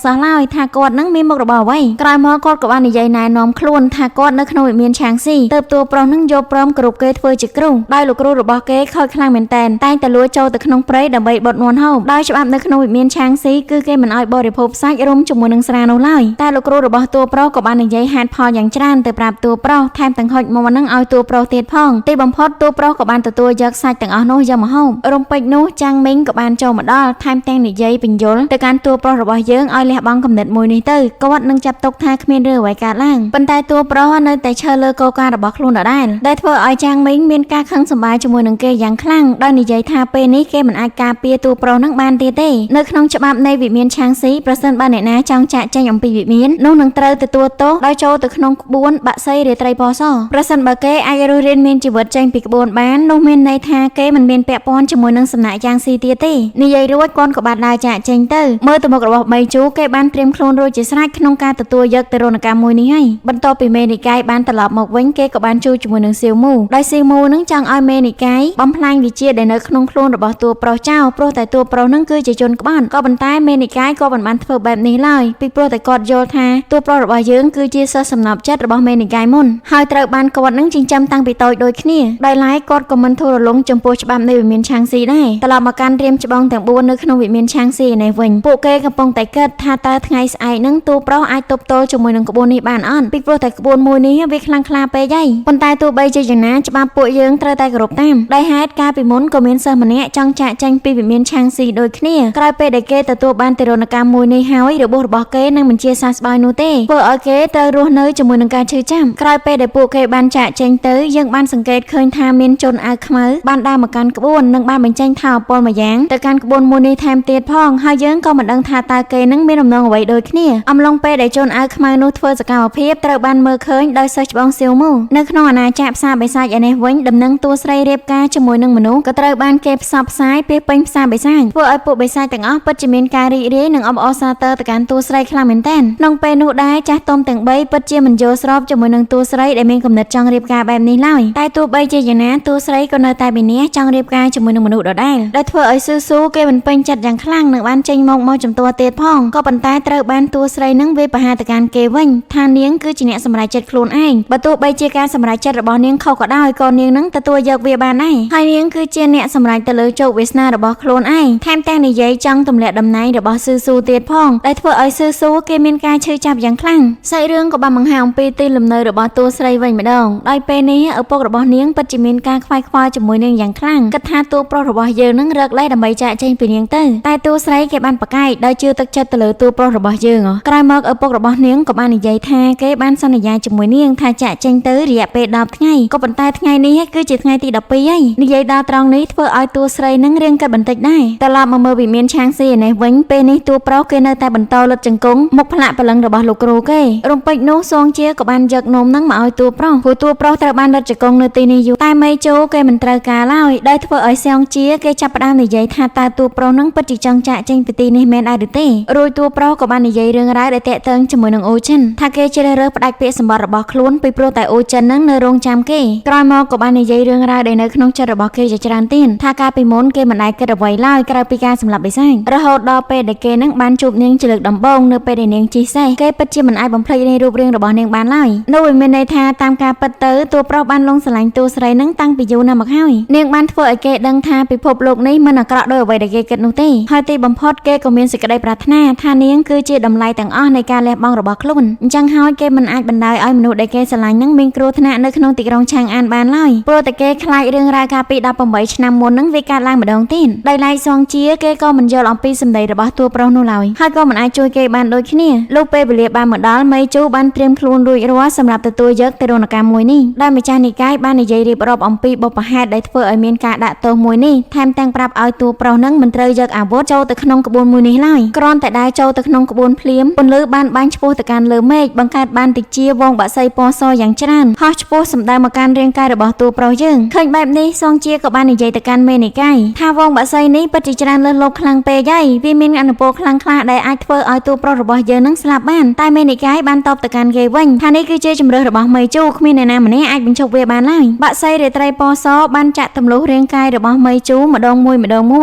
ងសោះឡើយថាគាត់នឹងមានមុខរបរអ្វីក្រោយមកគាត់ក៏បាននិយាយណែនាំខ្លួនថាគាត់នៅក្នុងវិមានឆាងស៊ីទើបតួប្រុសនឹងយកព្រមគ្រប់គេធ្វើជាគ្រូដោយលោកគ្រូរបស់គេខូចខ្លាំងមែនទែនតែងតែលួចចូលទៅក្នុងព្រៃដើម្បីបត់មាន់ហូបដោយច្បាប់នៅក្នុងវិមានឆាងស៊ីគឺគេមិនឲ្យបរិភោគសាច់រួមជាមួយនឹងស្រានោះឡើយតែលោកគ្រូរបស់តួប្រុសក៏បាននិយាយហេតុផលយ៉ាងច្រើនទៅប្រាប់តួប្រុសថែមទាំងហុចមាន់នឹងឲ្យតួប្រុសទៀតផងទីបំផុតតួប្រុសក៏បានទទួលយកសាច់ទាំងអស់នោះយកមកហូបរំពេចនោះចាំងមីងក៏បានចូលមកដល់ថែមទាំងនិយាយបញ្យលទៅកាន់តួប្រុសរបស់យើងឲ្យលះបង់គំនិតមួយនេះទៅគាត់នឹងចាប់ទុកថាគ្មានរឿងអ្វីកើតឡើងប៉ុន្តែតួប្រុសនៅតែឈរលើគោលការណ៍របស់ខ្លួនដដែលដែលធ្វើឲ្យចាំងមីងមានការខឹងសម្បារជាមួយនឹងគេយ៉ាងខ្លាំងដោយនិយាយថាពេលនេះគេមិនអាចការពារតួប្រុសនឹងបានទៀតទេនៅក្នុងច្បាប់នៃវិមានឆាងស៊ីប្រសិនបើអ្នកណាចង់ចាក់ចែងអំពីវិមាននោះនឹងត្រូវទទួលទោសដោយចូលទៅក្នុងក្បួនបាក់សីរាត្រីពសប្រសិនបើគេអាចរស់រានមានជីវិតចេញពីក្បួនបាននោះមានន័យថាគេមិនមានពាក់ព័ន្ធជាមួយនឹងសំណាក់យ៉ាងស៊ីទៀតទេនិយាយរួចគាត់ក៏បានដើរចាក់ចេញទៅមើលទៅមុខរបស់បីជូគេបានត្រៀមខ្លួនរួចជាស្រេចក្នុងការទទួលយកទរណកម្មមួយនេះហើយបន្ទាប់ពីមេនិកាយបានត្រឡប់មកវិញគេក៏បានជួបជាមួយនឹងសៀវមូដោយសៀវមូនឹងចង់ឲ្យមេនិកាយបំផ្លាញវិជាដែលនៅក្នុងខ្លួនរបស់តួប្រុសចោលព្រោះតែតួប្រុសនឹងគឺជាជនក្បត់ក៏ប៉ុន្តែមេនិកាយក៏មិនបានធ្វើបែបនេះឡើយពីព្រោះតែគាត់យល់ថាតួប្រុសរបស់យើងគឺជាសិស្សសំណប់ចិត្តរបស់មេនិកាយមុនហើយត្រូវបានគាត់នឹងចិញ្ចឹមតាំងពីតូចដូចគ្នាដោយឡែកគាត់ក៏មិនធូររលុងចំពោះច្បាប់នៃវិមានឆាងស៊ីដែរត្រឡប់មកកាន់ត្រៀមច្បងទាំង4នៅក្នុងវិមានឆាងស៊ីនេះវិញពួកគេកំពុងតែគិតថាតើថ្ងៃស្អែកនឹងតួប្រុសអាចទប់ទល់ជាមួយនឹងក្បួននេះបានអត់ពីព្រោះតែក្បួនមួយនេះវាខ្លាំងក្លាពេកហើយប៉ុន្តែទោះបីជាយ៉ាងណាច្បាប់ពួកយើងត្រូវតែគោរពតាមដោយហេតុកាលពីមុនក៏មានសិស្សម្នាក់ចង់ចាក់ចេញពីវិមានឆាងស៊ីដូចគ្នាក្រោយពេលដែលគេទទួលបានទរណកម្មមួយនេះហើយរបួសរបស់គេនឹងមិនជាសះស្បើយនោះទេធ្វើឲ្យគេត្រូវរស់នៅជាមួយនឹងការឈឺចាប់ក្រោយពេលដែលពួកគេបានចាក់ចេញទៅយើងបានសង្កេតឃើញថាមានជនអាវខ្មៅបានដើរមកកាន់ក្បួននិងបានបញ្ចេញថាអពលមួយយ៉ាងទៅកាន់ក្បួនមួយនេះថែមទៀតផងហើយយើងក៏មិនដឹងថាតើគេនឹងមានដំណងអ្វីដូចគ្នាអំឡុងពេលដែលជនអាវខ្មៅនោះធ្វើសកម្មភាពត្រូវបានមើលឃើញដោយសិស្សច្បងសៀវមូនៅក្នុងអាណាចក្រផ្សារបិសាចឯនេះវិញដំណឹងតួស្រីរៀបការជាមួយនឹងមនុស្សក៏ត្រូវបានគេផ្សព្វផ្សាយពីពេញផ្សារបិសាចធ្វើឲ្យពួកបិសាចទាំងអស់ពិតជាមានការរីករាយនិងអបអរសាទរទៅកាន់តួស្រីខ្លាំងមែនទែនក្នុងពេលនោះដែរចាស់ទុំទាំង3ពិតជាមិនយល់ស្របជាមួយនឹងតួស្រីដែលមានគំនិតចង់រៀបការបែបនេះឡើយតែទោះបីជាយ៉ាងណាតួស្រីក៏នៅតែមានអ្នកចង់រៀបការជាមួយនឹងមនុស្សដដែលដែលធ្វើឲ្យស៊ូគេមិនពេញចិត្តយ៉ាងខ្លាំងនិងបានចេញមកចំទាស់ទៀតផងក៏ប៉ុន្តែត្រូវបានតួស្រីនឹងវាប្រហារទៅកាន់គេវិញថានាងគឺជាអ្នកសម្រេចចិត្តខ្លួនឯងបើទោះបីជាការសម្រេចចិត្តរបស់នាងខុសក៏ដោយក៏នាងនឹងទទួលយកវាបានដែរហើយនាងគឺជាអ្នកសម្រេចទៅលើជោគវាសនារបស់ខ្លួនឯងថែមទាំងនិយាយចង់ទម្លាក់តំណែងរបស់ស៊ូទៀតផងដែលធ្វើឲ្យស៊ូគេមានការឈឺចាប់យ៉ាងខ្លាំងសាច់រឿងក៏បានបង្ហាញអំពីទីលំនៅរបស់តួស្រីវិញម្ដងដោយពេលនេះឪពុករបស់នាងពិតជាមានការខ្វាយខ្វល់ជាមួយនាងយ៉ាងខ្លាំងគិតថាតួប្រុសរបស់យើងនឹងរកលេសដើម្បីចាក់ចេញពីនាងទៅតែតួស្រីគេបានប្រកែកដោយជឿទឹកចិត្តទៅលើតួប្រុសរបស់យើងក្រោយមកឪពុករបស់នាងក៏បាននិយាយថាគេបានសន្យាជាមួយនាងថាចាក់ចេញទៅរយៈពេល10ថ្ងៃក៏ប៉ុន្តែថ្ងៃនេះគឺជាថ្ងៃទី12ហើយនិយាយដល់ត្រង់នេះធ្វើឲ្យតួស្រីនឹងរៀងកាត់បន្តិចដែរត្រឡប់មកមើលវិមានឆាងស៊ីឯនេះវិញពេលនេះតួប្រុសគេនៅតែបន្តលុតជង្គង់មុខផ្លាកព្រលឹងរបស់លោកគ្រូគេរំពេចនោះសងជាក៏បានយកនំនឹងមកឲ្យតួប្រុសព្រោះតួប្រុសត្រូវបានលុតជង្គង់នៅទីនេះយូរតែមេជោគេមិនត្រូវការឡើយដែលធ្វើឲ្យសងជាគេចាប់ផ្ដើមនិយាយថាតើតួប្រុសនឹងពិតជាចង់ចាក់ចេញពីទីនេះមែនដែរឬទេរួចតួប្រុសក៏បាននិយាយរឿងរ៉ាវដែលតាក់ទងជាមួយនឹងអូចិនថាគេជ្រើសរើសផ្ដាច់ពាក្យសម្បត្តិរបស់ខ្លួនពីព្រោះតែអូចិននឹងនៅរងចាំគេក្រោយមកក៏បាននិយាយរឿងរ៉ាវដែលនៅក្នុងចិត្តរបស់គេជាច្រើនទៀតថាកាលពីមុនគេមិនដែលគិតអ្វីឡើយក្រៅពីការសម្លាប់បិសាចរហូតដល់ពេលដែលគេនឹងបានជួបនាងជាលើកដំបូងនៅពេលដែលនាងជិះសេះគេពិតជាមិនអាចបំភ្លេចនៃរូបរាងរបស់នាងបានឡើយនោះវាមានន័យថាតាមការពិតទៅតួប្រុសបានលងស្រឡាញ់តួស្រីនឹងតាំងពីយូរណាស់មកហើយនាងបានធ្វើឲ្យគេដឹងថាពិភពលោកនេះមិនអាក្រក់ដោយអ្វីដែលគេគិតនោះទេហើយទីបំផុតគេក៏មានសេចក្តីប្រាថ្នាថានាងគឺជាតម្លៃទាំងអស់នៃការលះបង់របស់ខ្លួនអញ្ចឹងហើយគេមិនអាចបណ្តោយឲ្យមនុស្សដែលគេស្រឡាញ់នឹងមានគ្រោះថ្នាក់នៅក្នុងទីក្រុងឆាងអានបានឡើយព្រោះតែគេខ្លាចរឿងរ៉ាវកាលពី18ឆ្នាំមុននឹងវាកើតឡើងម្ដងទៀតដោយឡែកសងជាគេក៏មិនយល់អំពីសម្ដីរបស់តួប្រុសនោះឡើយហើយក៏មិនអាចជួយគេបានដូចគ្នាលុះពេលវេលាបានមកដល់មេជូបានត្រៀមខ្លួនរួចរាល់សម្រាប់ទទួលយកទរណកម្មមួយនេះដែលម្ចាស់និកាយបាននិយាយរៀបរាប់អំពីបុព្វហេតុដែលធ្វើឲ្យមានការដាក់ទោសមួយនេះថែមទាំងប្រាប់ឲ្យតួប្រុសនឹងមិនត្រូវយកអាវុធចូលទៅក្នុងក្បួនមួយនេះឡើយគ្រាន់តែដើរចូលទៅក្នុងក្បួនភ្លាមពន្លឺបានបាញ់ឆ្ពោះទៅកាន់លើមេឃបង្កើតបានតិចជាវងបាក់សីពណ៌សយ៉ាងច្រើនហោះ ឆ្ពោះសម្ដៅមកកាន់រាងកាយរបស់តួប្រុសយើងឃើញបែបនេះសងជាក៏បាននិយាយទៅកាន់មេនិកាយថាវងបក្សីនេះពិតជាច្រើនលើសលប់ខ្លាំងពេកហើយវាមានអនុពលខ្លាំងក្លាដែលអាចធ្វើឲ្យតួប្រុសរបស់យើងនឹងស្លាប់បានតែមេនិកាយបានតបទៅកាន់គេវិញថានេះគឺជាជំរឿសរបស់មេជូគ្មានអ្នកណាម្នាក់អាចបញ្ឈប់វាបានឡើយបក្សីរាត្រីពណ៌សបានចាក់ទម្លុះរាងកាយរបស់មេជូម្ដងមួ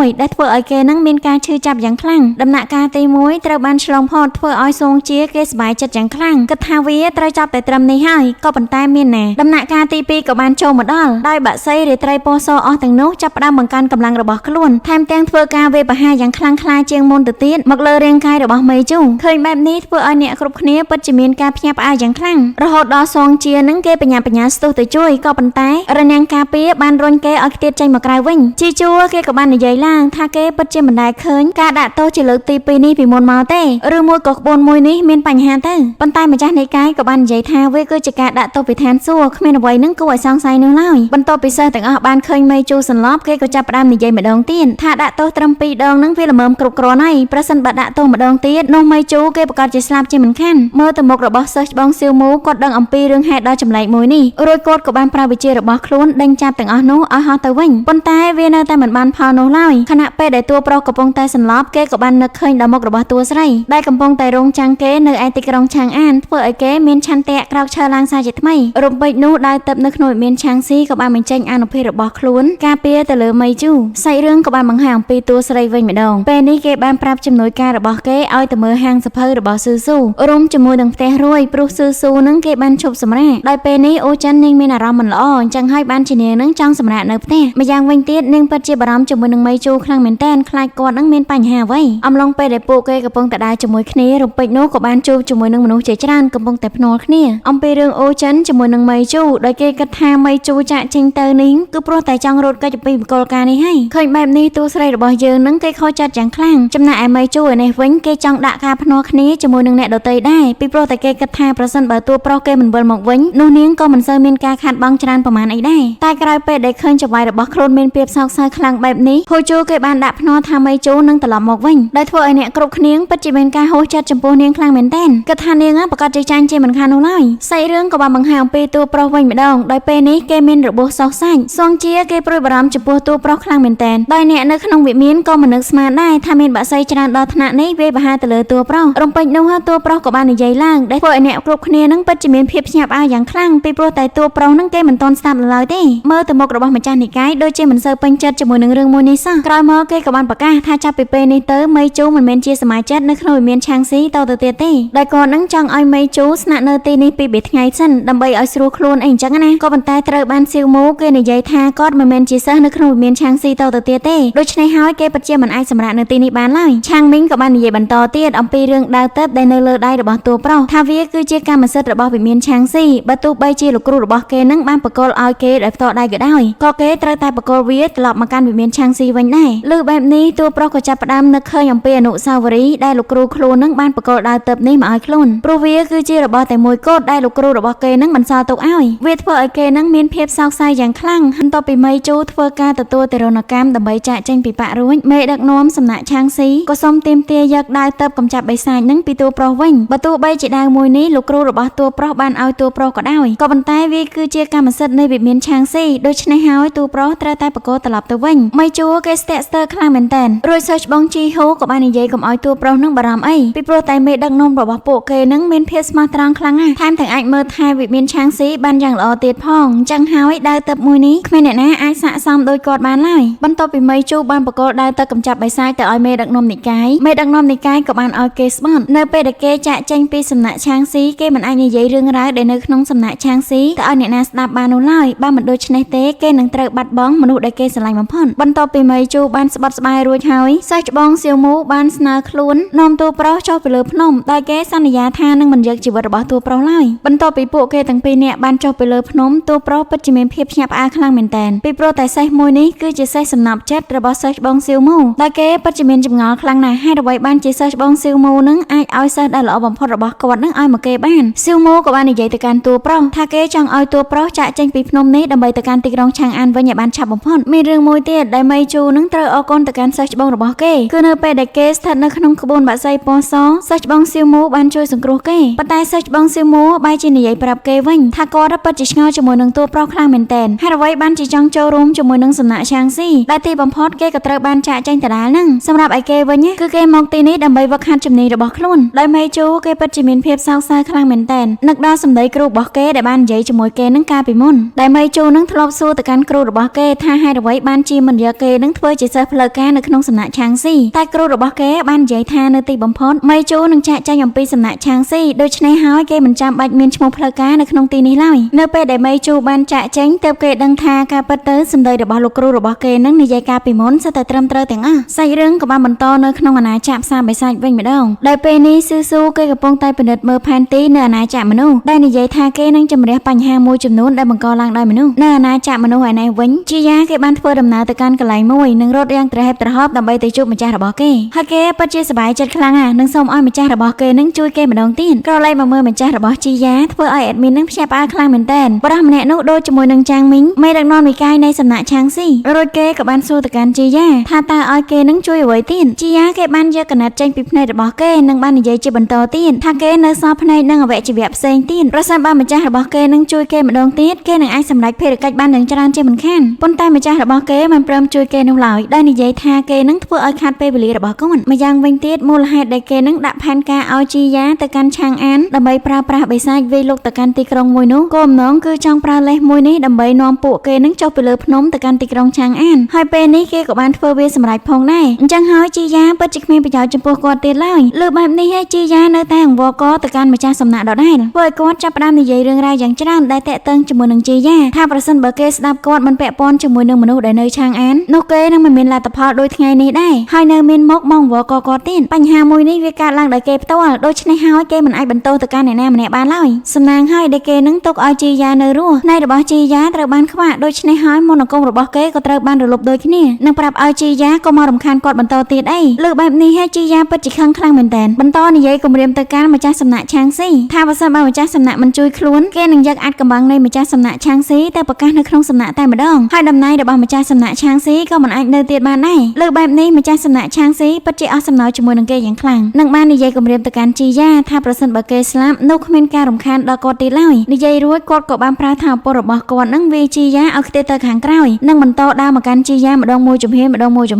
យដែលធ្វើឲ្យគេនឹងមានការឈឺចាប់យ៉ាងខ្លាំងដំណាក់កាលទី1ត្រូវបានឆ្លងផុតធ្វើឲ្យសងជាគេសប្បាយចិត្តយ៉ាងខ្លាំងគិតថាវាត្រូវចាប់តែត្រឹមនេះហើយក៏ប៉ុន្តែមានណាដំណាក់កាលទី2ក៏បានចូលមកដល់ដោយបក្សីរាត្រីពណ៌សអស់ទាំងនោះចាប់ផ្ដើមបង្កើនកម្លាំងរបស់ខ្លួនថែមទាំងធ្វើការវេបហាយ៉ាងខ្លាំងក្លាជាងមុនទៅទៀតមកលើរាងកាយរបស់មេជូឃើញបែបនេះធ្វើឲ្យអ្នកគ្រប់គ្នាពិតជាមានការភ្ញាក់ផ្អើលយ៉ាងខ្លាំងរហូតដល់សងជានឹងគេបញ្ញាស្ទុះទៅជួយក៏ប៉ុន្តែរនាំងការពារបានរុញគេឲ្យខ្ទាតចេញមកក្រៅវិញជីជួគេក៏បាននិយាយឡើងថាគេពិតជាមិនដែលឃើញការដាក់ទោសជាលើកទី2នេះពីមុនមកទេឬមួយក៏ក្បួនមួយនេះមានបញ្ហាទៅប៉ុន្តែម្ចាស់នៃកាយក៏បាននិយាយថាវាគឺជាការដាក់ទោសពីឋានសួគ៌គ្មានអ្វីនឹងគួរឲ្យសង្ស័យនោះឡើយបន្ទាប់ពីសិស្សទាំងអស់បានឃើញមេជូសន្លប់គេក៏ចាប់ផ្ដើមនិយាយម្ដងទៀតថាដាក់ទោសត្រឹម2ដងនឹងវាល្មមគ្រប់គ្រាន់ហើយប្រសិនបើដាក់ទោសម្ដងទៀតនោះមេជូគេប្រកាសជាស្លាប់ជាមិនខានមើលទៅមុខរបស់សិស្សច្បងសៀវមូគាត់ដឹងអំពីរឿងហេតុដ៏ចម្លែកមួយនេះរួចគាត់ក៏បានប្រើវិជារបស់ខ្លួនដេញចាប់ទាំងអស់នោះឲ្យហោះទៅវិញប៉ុន្តែវានៅតែមិនបានផលនោះឡើយខណៈពេលដែលតួប្រុសកំពុងតែសន្លប់គេក៏បាននឹកឃើញដល់មុខរបស់តួស្រីដែលកំពុងតែរងចាំងគេនៅឯទីក្រុងឆាងអានធ្វើឲ្យគេមានឆន្ទៈក្រោកឈរឡើងសារជាថ្មីរំពេចនោះដើរទៅនៅក្នុងវិមានឆាងស៊ីក៏បានបញ្ចេញអនុភាពរបស់ខ្លួនការពារទៅលើមេជូសាច់រឿងក៏បានបង្ហាញអំពីតួស្រីវិញម្ដងពេលនេះគេបានប្រាប់ជំនួយការរបស់គេឲ្យទៅមើលហាងសភៅរបស់ស៊ឺស៊ូរួមជាមួយនឹងផ្ទះរួយព្រោះស៊ឺស៊ូនឹងគេបានឈប់សម្រាកដោយពេលនេះអូចិននាងមានអារម្មណ៍មិនល្អអញ្ចឹងហើយបានជានាងនឹងចង់សម្រាកនៅផ្ទះម្យ៉ាងវិញទៀតនាងពិតជាបារម្ភជាមួយនឹងមេជូខ្លាំងមែនទែនខ្លាចគាត់នឹងមានបញ្ហាអ្វីអំឡុងពេលដែលពួកគេកំពុងតែដើរជាមួយគ្នារំពេចនោះក៏បានជួបជាមួយនឹងមនុស្សជាច្រើនកំពុងតែភ្នាល់គ្នាអំពីរឿងអូចិនជាមួយនឹងមេជូដោយគេគិតថាមេជូចាក់ចេញទៅនេះគឺព្រោះតែចង់រត់គេចពីបកលការនេះហើយឃើញបែបនេះតួស្រីរបស់យើងនឹងគេខកចិត្តយ៉ាងខ្លាំងចំណែកឯមេជូឯនេះវិញគេចង់ដាក់ការភ្នាល់គ្នាជាមួយនឹងអ្នកដទៃដែរពីព្រោះតែគេគិតថាប្រសិនបើតួប្រុសគេមិនវិលមកវិញនោះនាងក៏មិនសូវមានការខាតបង់ច្រើនប្រមាណអីដែរតែក្រោយពេលដែលឃើញចង្វាយរបស់ខ្លួនមានភាពសោកសៅខ្លាំងបែបនេះហូជូគេបានដាក់ភ្នាល់ថាមេជូនឹងត្រឡប់មកវិញដោយធ្វើឲ្យអ្នកគ្រប់គ្នាពិតជាមានការហូរចិត្តចំពោះនាងខ្លាំងមែនទែនគិតថានាងប្រកាសជាចាញ់ជាមិនខាននោះឡើយសាច់រឿងក៏បានបង្ហាញអំពីតួប្រុសវិញម្ដងដោយពេលនេះគេមានរបួសសោកសាច់សងជាគេព្រួយបារម្ភចំពោះតួប្រុសខ្លាំងមែនទែនដោយអ្នកនៅក្នុងវិមានក៏មិននឹកស្មានដែរថាមានបក្សីច្រើនដល់ថ្នាក់នេះវាបហាទៅលើតួប្រុសរំពេចនោះតួប្រុសក៏បាននិយាយឡើងដែលធ្វើឲ្យអ្នកគ្រប់គ្នានឹងពិតជាមានភាពភ្ញាក់ផ្អើលយ៉ាងខ្លាំងពីព្រោះតែតួប្រុសនឹងគេមិនទាន់ស្ដាប់ឡើយទេមើលទៅមុខរបស់ម្ចាស់និកាយដូចជាមិនសូវពេញចិត្តជាមួយនឹងរឿងមួយនេះសោះក្រោយមកគេក៏បានប្រកាសថាចាប់ពីពេលនេះទៅមេជូមិនមែនជាសមាជិកនៅក្នុងវិមានឆាងស៊ីតទៅទៀតទេដោយគាត់នឹងចង់ឲ្យមេជូស្នាក់នៅទីនេះពី3ថ្ងៃសិនដើម្បីឲ្យស្រួលខ្លួនអីអញ្ចឹងណាក៏ប៉ុន្តែត្រូវបានសៀវមូគេនិយាយថាគាត់មិនមែនជាសិស្សនៅក្នុងវិមានឆាងស៊ីតទៅទៀតទេដូច្នេះហើយគេពិតជាមិនអាចសម្រាកនៅទីនេះបានឡើយឆាងមីងក៏បាននិយាយបន្តទៀតអំពីរឿងដើរទៅដែលនៅលើដៃរបស់តួប្រុសថាវាគឺជាកម្មសិទ្ធិរបស់វិមានឆាងស៊ីបើទោះបីជាលោកគ្រូរបស់គេនឹងបានបកលឲ្យគេដោយផ្ទាល់ដៃក៏ដោយក៏គេត្រូវតែបកលវាត្រឡប់មកកាន់វិមានឆាងស៊ីវិញដែរលើបែបនេះតួប្រុសក៏ចាប់ផ្ដើមនឹកឃើញអំពីអនុស្សាវរីយ៍ដែលលោកគ្រូខ្លួននឹងបានបកលដើរទៅនេះមកឲ្យខ្លួនព្រោះវាគឺជារបស់តែមួយគត់ដែលលោកគ្រូរបស់គេនឹងបន្សល់ទុកឲ្យវាធ្វើឲ្យគេនឹងមានភាពសោកសៅយ៉ាងខ្លាំងបន្ទាប់ពីមេជូធ្វើការទទួលទារុណកម្មដើម្បីចាកចេញពីបករួចមេដឹកនាំសំណាក់ឆាងស៊ីក៏សុំទាមទារយកដាវទៅកំចាត់បិសាចនឹងពីតួប្រុសវិញបើទោះបីជាដាវមួយនេះលោកគ្រូរបស់តួប្រុសបានឲ្យតួប្រុសក៏ដោយក៏ប៉ុន្តែវាគឺជាកម្មសិទ្ធិនៃវិមានឆាងស៊ីដូច្នេះហើយតួប្រុសត្រូវតែបកលត្រឡប់ទៅវិញមេជូគេស្ទាក់ស្ទើរខ្លាំងមែនទែនរួចសិស្សបងជីហូក៏បាននិយាយកុំឲ្យតួប្រុសនឹងបារម្ភអីពីព្រោះតែមេដឹកនាំរបស់ពួកគេនឹងមានភាពស្មោះត្រង់ខ្លាំងណាស់ថែមទាំងអាចមើលថែវិមានឆាងស៊ីបានយ៉ាងល្អទៀតផងអញ្ចឹងហើយដាវទឹកមួយនេះគ្មានអ្នកណាអាចស័ក្តិសមដោយគាត់បានឡើយបន្ទាប់ពីមេជូបានបកលដាវទឹកកំចាត់បិសាចទៅឲ្យមេដឹកនាំនិកាយមេដឹកនាំនិកាយក៏បានឲ្យគេស្បត់នៅពេលដែលគេចាក់ចេញពីសំណាក់ឆាងស៊ីគេមិនអាចនិយាយរឿងរ៉ាវដែលនៅក្នុងសំណាក់ឆាងស៊ីទៅឲ្យអ្នកណាស្ដាប់បាននោះឡើយបើមិនដូច្នេះទេគេនឹងត្រូវបាត់បង់មនុស្សដែលគេស្រឡាញ់បំផុតបន្ទាប់ពីមេជូបានស្បត់ស្បាយរួចហើយសិស្សច្បងសៀវមូបានស្នើខ្លួននាំតួប្រុសចុះទៅលើភ្នំដោយគេសន្យាថានឹងមិនយកជីវិតរបស់តួប្រុសឡើយបន្ទាប់ពីពួកគេទាំងពីរនាក់បានចុះទៅលើភ្នំតួប្រុសពិតជាមានភាពភ្ញាក់ផ្អើលខ្លាំងមែនទែនពីព្រោះតែសេះមួយនេះគឺជាសេះសំណាប់ចិត្តរបស់សិស្សច្បងសៀវមូដោយគេពិតជាមានចម្ងល់ខ្លាំងណាស់ហេតុអ្វីបានជាសិស្សច្បងសៀវមូនឹងអាចឲ្យសិស្សដែលល្អបំផុតរបស់គាត់នឹងឲ្យមកគេបានសៀវមូក៏បាននិយាយទៅកាន់តួប្រុសថាគេចង់ឲ្យតួប្រុសចាក់ចេញពីភ្នំនេះដើម្បីទៅកាន់ទីក្រុងឆាងអានវិញឲ្យបានឆាប់បំផុតមានរឿងមួយទៀតដែលមេជូនឹងត្រូវអរគុណទៅកាន់សិស្សច្បងរបស់គេគឺនៅពេលដែលគេស្ថិតនៅក្នុងក្បួនបក្សីពណ៌សសិស្សច្បងសៀវមូបានជួយសង្គ្រោះគេប៉ុន្តែសិស្សច្បងសៀវមូបែរជានិយាយប្រាប់គេវិញថា គាត់ពិតជាឆ្ងល់ជាមួយនឹងតួប្រុសខ្លាំងមែនទែនហើយអ្វីបានជាចង់ចូលរួមជាមួយនឹងសំណាក់ឆាងស៊ីដែលទីបំផុតគេក៏ត្រូវបានចាក់ចែងដដែលហ្នឹងសម្រាប់ឯគេវិញគឺគេមកទីនេះដើម្បីវឹកហាត់ជំនាញរបស់ខ្លួនដោយមេជូគេពិតជាមានភាពសោកសៅខ្លាំងមែនទែននឹកដល់សម្ដីគ្រូរបស់គេដែលបាននិយាយជាមួយគេនឹងកាលពីមុនដែលមេជូនឹងធ្លាប់សួរទៅកាន់គ្រូរបស់គេថាហេតុអ្វីបានជាមិនយកគេនឹងធ្វើជាសិស្សផ្លូវការនៅក្នុងសំណាក់ឆាងស៊ីតែគ្រូរបស់គេបាននិយាយថានៅទីបំផុតមេជូនឹងចាក់ចែងអំពីសំណាក់ឆាងស៊ីដូច្នេះហើយគេមិនចាំបាច់មានឈ្មោះផ្លូវការនៅក្នុងទីនេះឡើយនៅពេលដែលមេជូបានចាក់ចែងទើបគេដឹងថាការពិតទៅសម្ដីរបស់លោកគ្រូរបស់គេនឹងនិយាយការពីមុនសិតតែត្រឹមត្រូវទាំងអស់សាច់រឿងក៏បានបន្តនៅក្នុងអាណាចក្រផ្សារបិសាចវិញម្ដងដោយពេលនេះស៊ូគេកំពុងតែពិនិត្យមើលផែនទីនៅអាណាចក្រមនុស្សដែលនិយាយថាគេនឹងជំរះបញ្ហាមួយចំនួនដែលបង្កឡើងដោយមនុស្សនៅអាណាចក្រមនុស្សឯនេះវិញជាយ៉ាគេបានធ្វើដំណើរទៅកាន់កន្លែងមួយនិងរត់យ៉ាងត្រហេបត្រហប់ដើម្បីទៅជួបម្ចាស់របស់គេហើយគេពិតជាសប្បាយចិត្តខ្លាំងនិងសូមឲ្យម្ចាស់របស់គេនឹងជួយគេម្ដងទៀតក្រឡេកមកមើលម្ចាស់របស់ជីយ៉ាធ្វើឲ្យអេដមីននឹងភ្ញាក់ផ្អើលខ្លាំងមែនទែនបរិះម្នាក់នោះដូចជាមួយនឹងចាងមីងមេដឹកនាំនិកាយនៃសំណាក់ឆាងស៊ីរួចគេក៏បានសួរទៅកាន់ជីយ៉ាថាតើឲ្យគេនឹងជួយអ្វីទៀតជីយ៉ាគេបានយកកណាត់ចេញពីភ្នែករបស់គេនិងបាននិយាយជាបន្តទៀតថាគេនៅសល់ភ្នែកនិងអវយវៈផ្សេងទៀតប្រសិនបើម្ចាស់របស់គេនឹងជួយគេម្ដងទៀតគេនឹងអាចសម្រេចភារកិច្ចបានយ៉ាងច្រើនជាមិនខានប៉ុន្តែម្ចាស់របស់គេមិនព្រមជួយគេនោះឡើយដោយនិយាយថាគេនឹងធ្វើឲ្យខាតពេលវេលារបស់គាត់ម្យ៉ាងវិញទៀតមូលហេតុដែលគេនឹងដាក់ផែនការឲ្យជីយ៉ាទៅកាន់ឆាងអានដើម្បីប្រើប្រាស់បិសាចវាយលុកទៅកាន់ទីក្រុងមួយនោះគោលបំណងគឺចង់ប្រើលេសមួយនេះដើម្បីនាំពួកគេនឹងចុះពីលើភ្នំទៅកាន់ទីក្រុងឆាងអានហើយពេលនេះគេក៏បានធ្វើវាសម្រេចផងដែរអញ្ចឹងហើយជីយ៉ាពិតជាគ្មានប្រយោជន៍ចំពោះគាត់ទៀតឡើយលើបែបនេះហើយជីយ៉ានៅតែអង្វរកទៅកាន់ម្ចាស់សំណាក់ដដែលធ្វើឲ្យគាត់ចាប់ផ្ដើមនិយាយរឿងរ៉ាវយ៉ាងច្រើនដែលតាក់ទងជាមួយនឹងជីយ៉ាថាប្រសិនបើគេស្ដាប់គាត់មិនពាក់ព័ន្ធជាមួយនឹងមនុស្សដែលនៅឆាងអាននោះគេនឹងមិនមានលទ្ធផលដូចថ្ងៃនេះដែរហើយនៅមានមកអង្វរកគាត់ទៀតបញ្ហាមួយនេះវាកើតឡើងដោយគេផ្ទាល់ដូច្នេះហើយគេមិនអាចបន្តទៅកាន់អ្នកណាម្នាក់បានឡើយសំណាងហើយដែលគេនឹងទុកឲ្យជីយ៉ានៅរស់ផ្នែករបស់ជីយ៉ាត្រូវបានខ្វះដូច្នេះហើយមន្តអាគមរបស់គេក៏ត្រូវបានរលប់ដូចគ្នានិងប្រាប់ឲ្យជីយ៉ាក៏មករំខានគាត់បន្តទៀតអីលើបែបនេះហើយជីយ៉ាពិតជាខឹងខ្លាំងមែនទែនបន្តនិយាយគំរាមទៅកាន់ម្ចាស់សំណាក់ឆាងស៊ីថាបើសិនបើម្ចាស់សំណាក់មិនជួយខ្លួនគេនឹងយកអាចកំបាំងនៃម្ចាស់សំណាក់ឆាងស៊ីទៅប្រកាសនៅក្នុងសំណាក់តែម្ដងហើយតំណែងរបស់ម្ចាស់សំណាក់ឆាងស៊ីក៏មិនអាចនៅទៀតបានដែរលើបែបនេះម្ចាស់សំណាក់ឆាងស៊ីពិតជាអស់សំណើជាមួយនឹងគេយ៉ាងខ្លាំងនិងបាននិយាយគំរាមទៅកាន់ជីយ៉ាថាប្រសិនបើគេស្លាប់នោះគ្មានការរំខានដល់គាត់ទៀតឡើយនិយាយរួចគាត់ក៏បានប្រើថាអពររបស់គាត់នឹងវាជីយ៉ាឲ្យខ្ទេចទៅខាងក្រោយនិងបន្តដើរមកកាន់ជីយ៉ាម្ដងមួយជំ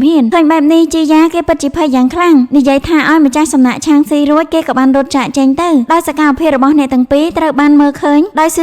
ហានឃើញបែបនេះជីយ៉ាគេពិតជាភ័យយ៉ាងខ្លាំងនិយាយថាឲ្យម្ចាស់សំណាក់ឆាងស៊ីរួចគេក៏បានរត់ចាក់ចេញទៅដោយសកម្មភាពរបស់អ្នកទាំងពីរត្រូវបានមើលឃើញដោយស៊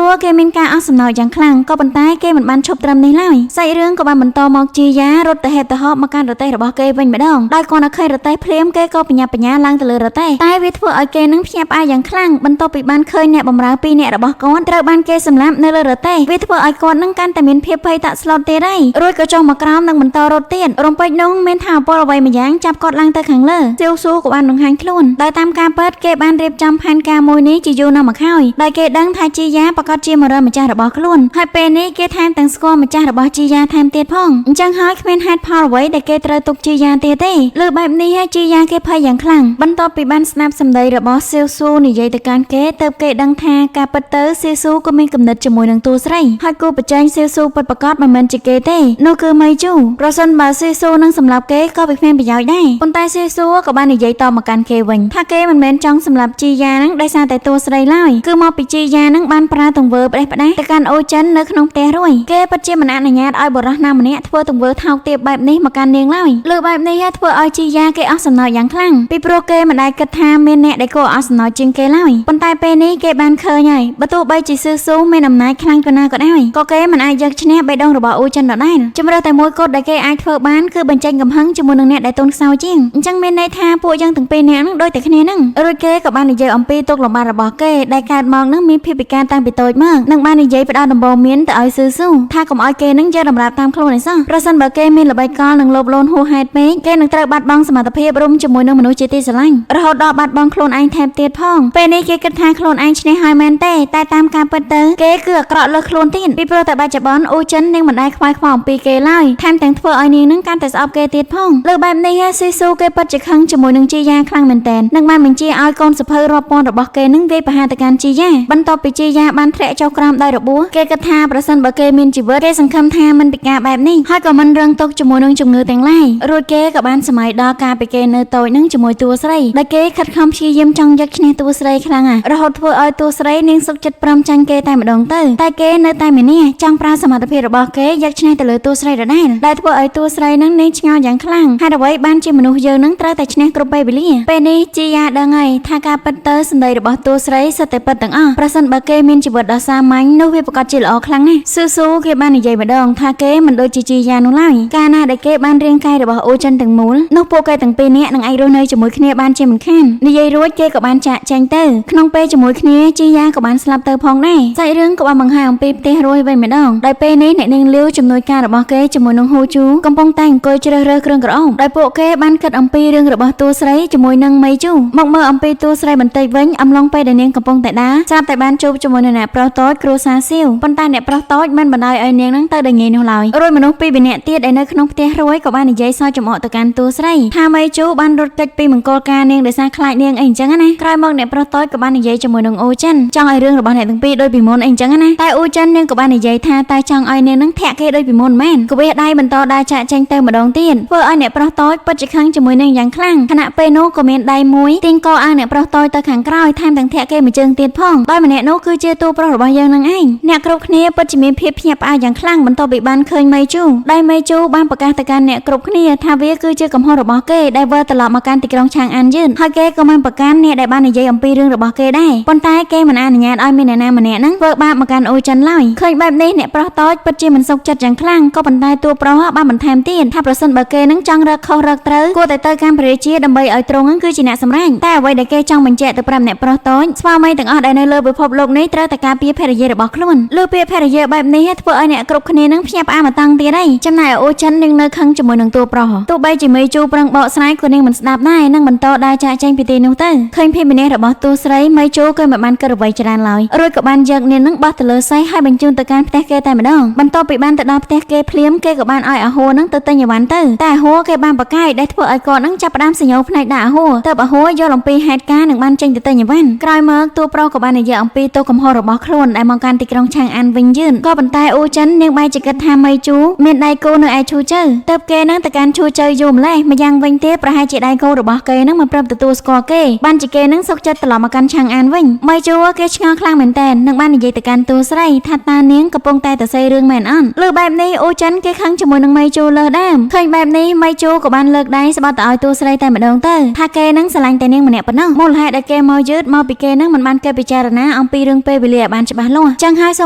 ូគេមានការអស់សំណើយ៉ាងខ្លាំងក៏ប៉ុន្តែគេមិនបានឈប់ត្រឹមនេះឡើយសាច់រឿងក៏បានបន្តមកជីយ៉ារត់ទៅហេតុទៅហប់មកកាន់រទេះរបស់គេវិញម្ដងដោយគាត់នៅឃើញរទេះភ្លាមគេក៏បញ្ញាឡើងទៅលើរទេះតែវាធ្វើឲ្យគេនឹងភ្ញាក់ផ្អើលយ៉ាងខ្លាំងបន្ទាប់ពីបានឃើញអ្នកបម្រើពីរនាក់របស់គាត់ត្រូវបានគេសម្លាប់នៅលើរទេះវាធ្វើឲ្យគាត់នឹងកាន់តែមានភាពភ័យតាក់ស្លុតទៀតហើយរួចក៏ចុះមកក្រោមនិងបន្តរត់ទៀតរំពេចនោះមានថាអពលអ្វីម្យ៉ាងចាប់គាត់ឡើងទៅខាងលើស៊ូក៏បានបង្ហាញខ្លួនដោយតាមការពិតគេបានរៀបចំផែនការមួយនេះជាយូរណាស់មកហើយដោយគេដឹងថាជីយ៉ាប្រកាសជាមកម្ចាស់របស់ខ្លួនហើយពេលនេះគេថែមទាំងស្គាល់ម្ចាស់របស់ជីយ៉ាថែមទៀតផងអញ្ចឹងហើយគ្មានហេតុផលអ្វីដែលគេត្រូវទុកជីយ៉ាទៀតទេលើបែបនេះហើយជីយ៉ាគេភ័យយ៉ាងខ្លាំងបន្ទាប់ពីបានស្ដាប់សម្ដីរបស់ស៊ូនិយាយទៅកាន់គេទើបគេដឹងថាការពិតទៅស៊ូក៏មានគំនិតជាមួយនឹងតួស្រីហើយគូប្រជែងស៊ូពិតប្រាកដមិនមែនជាគេទេនោះគឺមេជូប្រសិនបើស៊ូនឹងសម្លាប់គេក៏វាគ្មានប្រយោជន៍ដែរប៉ុន្តែស៊ូក៏បាននិយាយតមកកាន់គេវិញថាគេមិនមែនចង់សម្លាប់ជីយ៉ានឹងដោយសារតែតួស្រីឡើយគឺមកពីជីយ៉ានឹងបានប្រើទង្វើផ្ដេសផ្ដាសទៅកាន់អូចិននៅក្នុងផ្ទះរួយគេពិតជាមិនអនុញ្ញាតឲ្យបុរសណាម្នាក់ធ្វើទង្វើថោកទាបបែបនេះមកកាន់នាងឡើយលើបែបនេះហើយធ្វើឲ្យជីយ៉ាគេអស់សំណើចយ៉ាងខ្លាំងពីព្រោះគេមិនដែលគិតថាមានអ្នកដែលគួរអស់សំណើចជាងគេឡើយប៉ុន្តែពេលនេះគេបានឃើញហើយបើទោះបីជាស៊ូមានអំណាចខ្លាំងប៉ុណ្ណាក៏ដោយក៏គេមិនអាចយកឈ្នះបេះដូងរបស់អូចិនដដែលជំរឿតែមួយគត់ដែលគេអាចធ្វើបានគឺបញ្ចេញកំហឹងជាមួយនឹងអ្នកដែលទន់ខ្សោយជាងអញ្ចឹងមានន័យថាពួកយើងទាំងពីរនាក់នឹងដូចតែគ្នានឹងរួចគេក៏បាននិយាយអំពីទុកលំបាករបស់គេដែលកើតមកនឹងមានភាពពិការតាំងពីតូចមកនឹងបាននិយាយផ្ដោតដំបូងមានទៅឲ្យស៊ូថាកុំឲ្យគេនឹងយកតម្រាប់តាមខ្លួនឯសោះប្រសិនបើគេមានល្បិចកលនឹងលោភលន់ហួសហេតុពេកគេនឹងត្រូវបាត់បង់សមត្ថភាពរួមជាមួយនឹងមនុស្សជាទីស្រឡាញ់រហូតដល់បាត់បង់ខ្លួនឯងថែមទៀតផងពេលនេះគេគិតថាខ្លួនឯងឈ្នះហើយមែនទេតែតាមការពិតទៅគេគឺអាក្រក់លើសខ្លួនទៀតពីព្រោះតែបច្ចុប្បន្នអូចិននឹងមិនដែលខ្វាយខ្វល់អំពីគេឡើយថែមទាំងធ្វើឲ្យនាងនឹងកាន់តែស្អប់គេទៀតផងលើបែបនេះស៊ូគេពិតជាខឹងជាមួយនឹងជីយ៉ាខ្លាំងមែនទែននឹងបានបញ្ជាឲ្យកូនសភៅរាប់ពាន់របស់គេនឹងវាយប្រហារទៅកាន់ជីយ៉ាបន្ទាប់ពីជីយ៉ាបានធ្លាក់ចុះក្រោមដោយរបួសគេគិតថាប្រសិនបើគេមានជីវិតគេសង្ឃឹមថាមិនពិការបែបនេះហើយក៏មិនរងទុក្ខជាមួយនឹងជំងឺទាំងឡាយរួចគេក៏បានសម័យដល់ការពីគេនៅតូចនឹងជាមួយតួស្រីដែលគេខិតខំព្យាយាមចង់យកឈ្នះតួស្រីខ្លាំងរហូតធ្វើឲ្យតួស្រី នាងសុកចិត្តព្រមចាញ់គេតែម្ដងទៅតែគេនៅតែម្នាក់ចង់ប្រើសមត្ថភាពរបស់គេយកឈ្នះទៅលើតួស្រីដដែលដែលធ្វើឲ្យតួស្រីនឹងនាងឆ្ងល់យ៉ាងខ្លាំងហេតុអ្វីបានជាមនុស្សយើងនឹងត្រូវតែឈ្នះគ្រប់ពេលវេលាពេលនេះជាយ៉ាដឹងហើយថាការពិតទៅសម្ដីរបស់តួស្រីសុទ្ធតែពិតទាំងអស់ប្រសិនបើគេមានជីវិតដ៏សាមញ្ញនោះវាប្រកាសជាល្អខ្លាំងណាស់ស៊ូគេបាននិយាយម្ដងថាគេមិនដូចជាយ៉ានោះឡើយកាលណាដែលគេបានរាងកាយរបស់អូចិនទាំងមូលនោះពួកគេទាំងពីរនាក់នឹងអាចរស់នៅជាមួយគ្នាបានជាមិនខាននិយាយរួចគេក៏បានចាក់ចែងទៅក្នុងពេលជាមួយគ្នាជាយ៉ាក៏បានស្លាប់ទៅផងដែរសាច់រឿងក៏បានបង្ហាញអំពីផ្ទះរួយវិញម្ដងដោយពេលនេះអ្នកនាងលាវជំនួយការរបស់គេជាមួយនឹងហូជូកំពុងតែអង្គុយជ្រើសរើសគ្រឿងក្រអូបដោយពួកគេបានគិតអំពីរឿងរបស់តួស្រីជាមួយនឹងមេជូមកមើលអំពីតួស្រីបន្តិចវិញអំឡុងពេលដែលនាងកំពុងតែដើរស្រាប់តែបានជួបជាមួយនឹងអ្នកប្រុសតូចគ្រួសារសៀវប៉ុន្តែអ្នកប្រុសតូចមិនបណ្ដោយឲ្យនាងនឹងទៅដែលងាយនោះឡើយរួចមនុស្សពីរនាក់ទៀតដែលនៅក្នុងផ្ទះរួយក៏បាននិយាយសើចចំអកទៅកាន់តួស្រីថាមេជូបានរត់គេចពីមង្គលការនាងដោយសារខ្លាចនាងអីអញ្ចឹងណាក្រោយមកអ្នកប្រុសតូចក៏បាននិយាយជាមួយនឹងអូចិនចង់ឲ្យរឿងរបស់អ្នកទាំងពីរដូចពីមុនអីអញ្ចឹងណាតែអូចិននាងក៏បាននិយាយថាតែចង់ឲ្យនាងនឹងធាក់គេដូចពីមុនមែនក៏វាដៃបន្តដើរចាក់ចេញទៅម្ដងទៀតធ្វើឲ្យអ្នកប្រុសតូចពិតជាខឹងជាមួយនាងយ៉ាងខ្លាំងខណៈពេលនោះក៏មានដៃមួយទាញកអាអ្នកប្រុសតូចទៅខាងក្រោយថែមទាំងធាក់គេមួយជើងទៀតផងដោយម្នាក់នោះគឺជាតួប្រុសរបស់យើងនឹងឯងអ្នកគ្រប់គ្នាពិតជាមានភាពភ្ញាក់ផ្អើលយ៉ាងខ្លាំងបន្ទាប់ពីបានឃើញមេជូដោយមេជូបានប្រកាសទៅកាន់អ្នកគ្រប់គ្នាថាវាគឺជាកំហុសរបស់គេដែលវិលត្រឡប់មកកាន់ទីក្រុងឆាងអានយឺនហើយគេក៏បានប្រកាន់អ្នកដែលបាននិយាយអំពីរឿងរបស់គេដែរប៉ុន្តែគេមិនអនុញ្ញាតឲ្យមានអ្នកណាម្នាក់ហ្នឹងធ្វើបាបមកកាន់អូចិនឡើយឃើញបែបនេះអ្នកប្រុសតូចពិតជាមិនសុខចិត្តយ៉ាងខ្លាំងក៏ប៉ុន្តែតួប្រុសបានបន្ថែមទៀតថាប្រសិនបើគេនឹងចង់រកខុសរកត្រូវគួរតែទៅកាន់ព្រះរាជាដើម្បីឲ្យទ្រង់ហ្នឹងគឺជាអ្នកសម្រេចតែអ្វីដែលគេចង់បញ្ជាក់ទៅប្រាប់អ្នកប្រុសតូចស្វាមីទាំងអស់ដែលនៅលើពិភពលោកនេះត្រូវតែការពារភរិយារបស់ខ្លួនលើពាក្យភរិយាបែបនេះធ្វើឲ្យអ្នកគ្រប់គ្នានឹងភ្ញាក់ផ្អើលមកតាំងទៀតហើយចំណែកអូចិននឹងនៅខឹងជាមួយនឹងតួប្រុសទោះបីជាមេជូប្រឹងបកស្រាយក៏នាងមិនស្ដាប់ដែរនឹងបន្តដើរចាក់ចែងពីទីនោះទៅឃើញភាពម្នាក់របស់តួស្រីមេជូក៏មិនបានគិតអ្វីច្រើនឡើយរួចក៏បានយកនាងនឹងបោះទៅលើសៃហើយបញ្ជូនទៅកាន់ផ្ទះគេតែម្ដងបន្ទាប់ពីបានទៅដល់ផ្ទះគេភ្លាមគេក៏បានឲ្យអាហួរនឹងទៅទិញអីវ៉ាន់ទៅតែអាហួរគេបានប្រកែកដែលធ្វើឲ្យគាត់នឹងចាប់ផ្ដើមសញ្ញោផ្នែកដាក់អាហួរទើបអាហួរយល់អំពីហេតុការណ៍នឹងបានចេញទៅទិញអីវ៉ាន់ក្រោយមកតួប្រុសក៏បាននិយាយអំពីទោសកំហុសរបស់ខ្លួនដែលមកកាន់ទីក្រុងឆាងអានវិញយឺនក៏ប៉ុន្តែអូចិននាងបែរជាគិតថាមេជូមានដៃគូនៅឯឈូជើទើបគេនឹងទៅកាន់ឈូជើយូរម្លេះម្យ៉ាងវិញទៀតប្រហែលជាដៃគូរបស់គេនឹងមិនព្រមទទួលស្គាល់គេបានជាគេនឹងសុកចិត្តត្រឡប់មកកាន់ឆាងអានវិញមេជូគេឆ្ងល់ខ្លាំងមែនតើនឹងបាននិយាយទៅកាន់តួស្រីថាតានាងកំពុងតែសរសេររឿងមែនអត់លើបែបនេះអូចិនគេខឹងជាមួយនឹងមេជូលើដើមឃើញបែបនេះមេជូក៏បានលើកដៃស្បត់ទៅឲ្យតួស្រីតែម្ដងទៅថាគេនឹងស្រឡាញ់តែនាងម្នាក់ប៉ុណ្ណោះមូលហេតុដែលគេមកយឺតមកពីគេនឹងមិនបានគេពិចារណាអំពីរឿងពេលវេលាបានច្បាស់លាស់ចឹងហើយសូ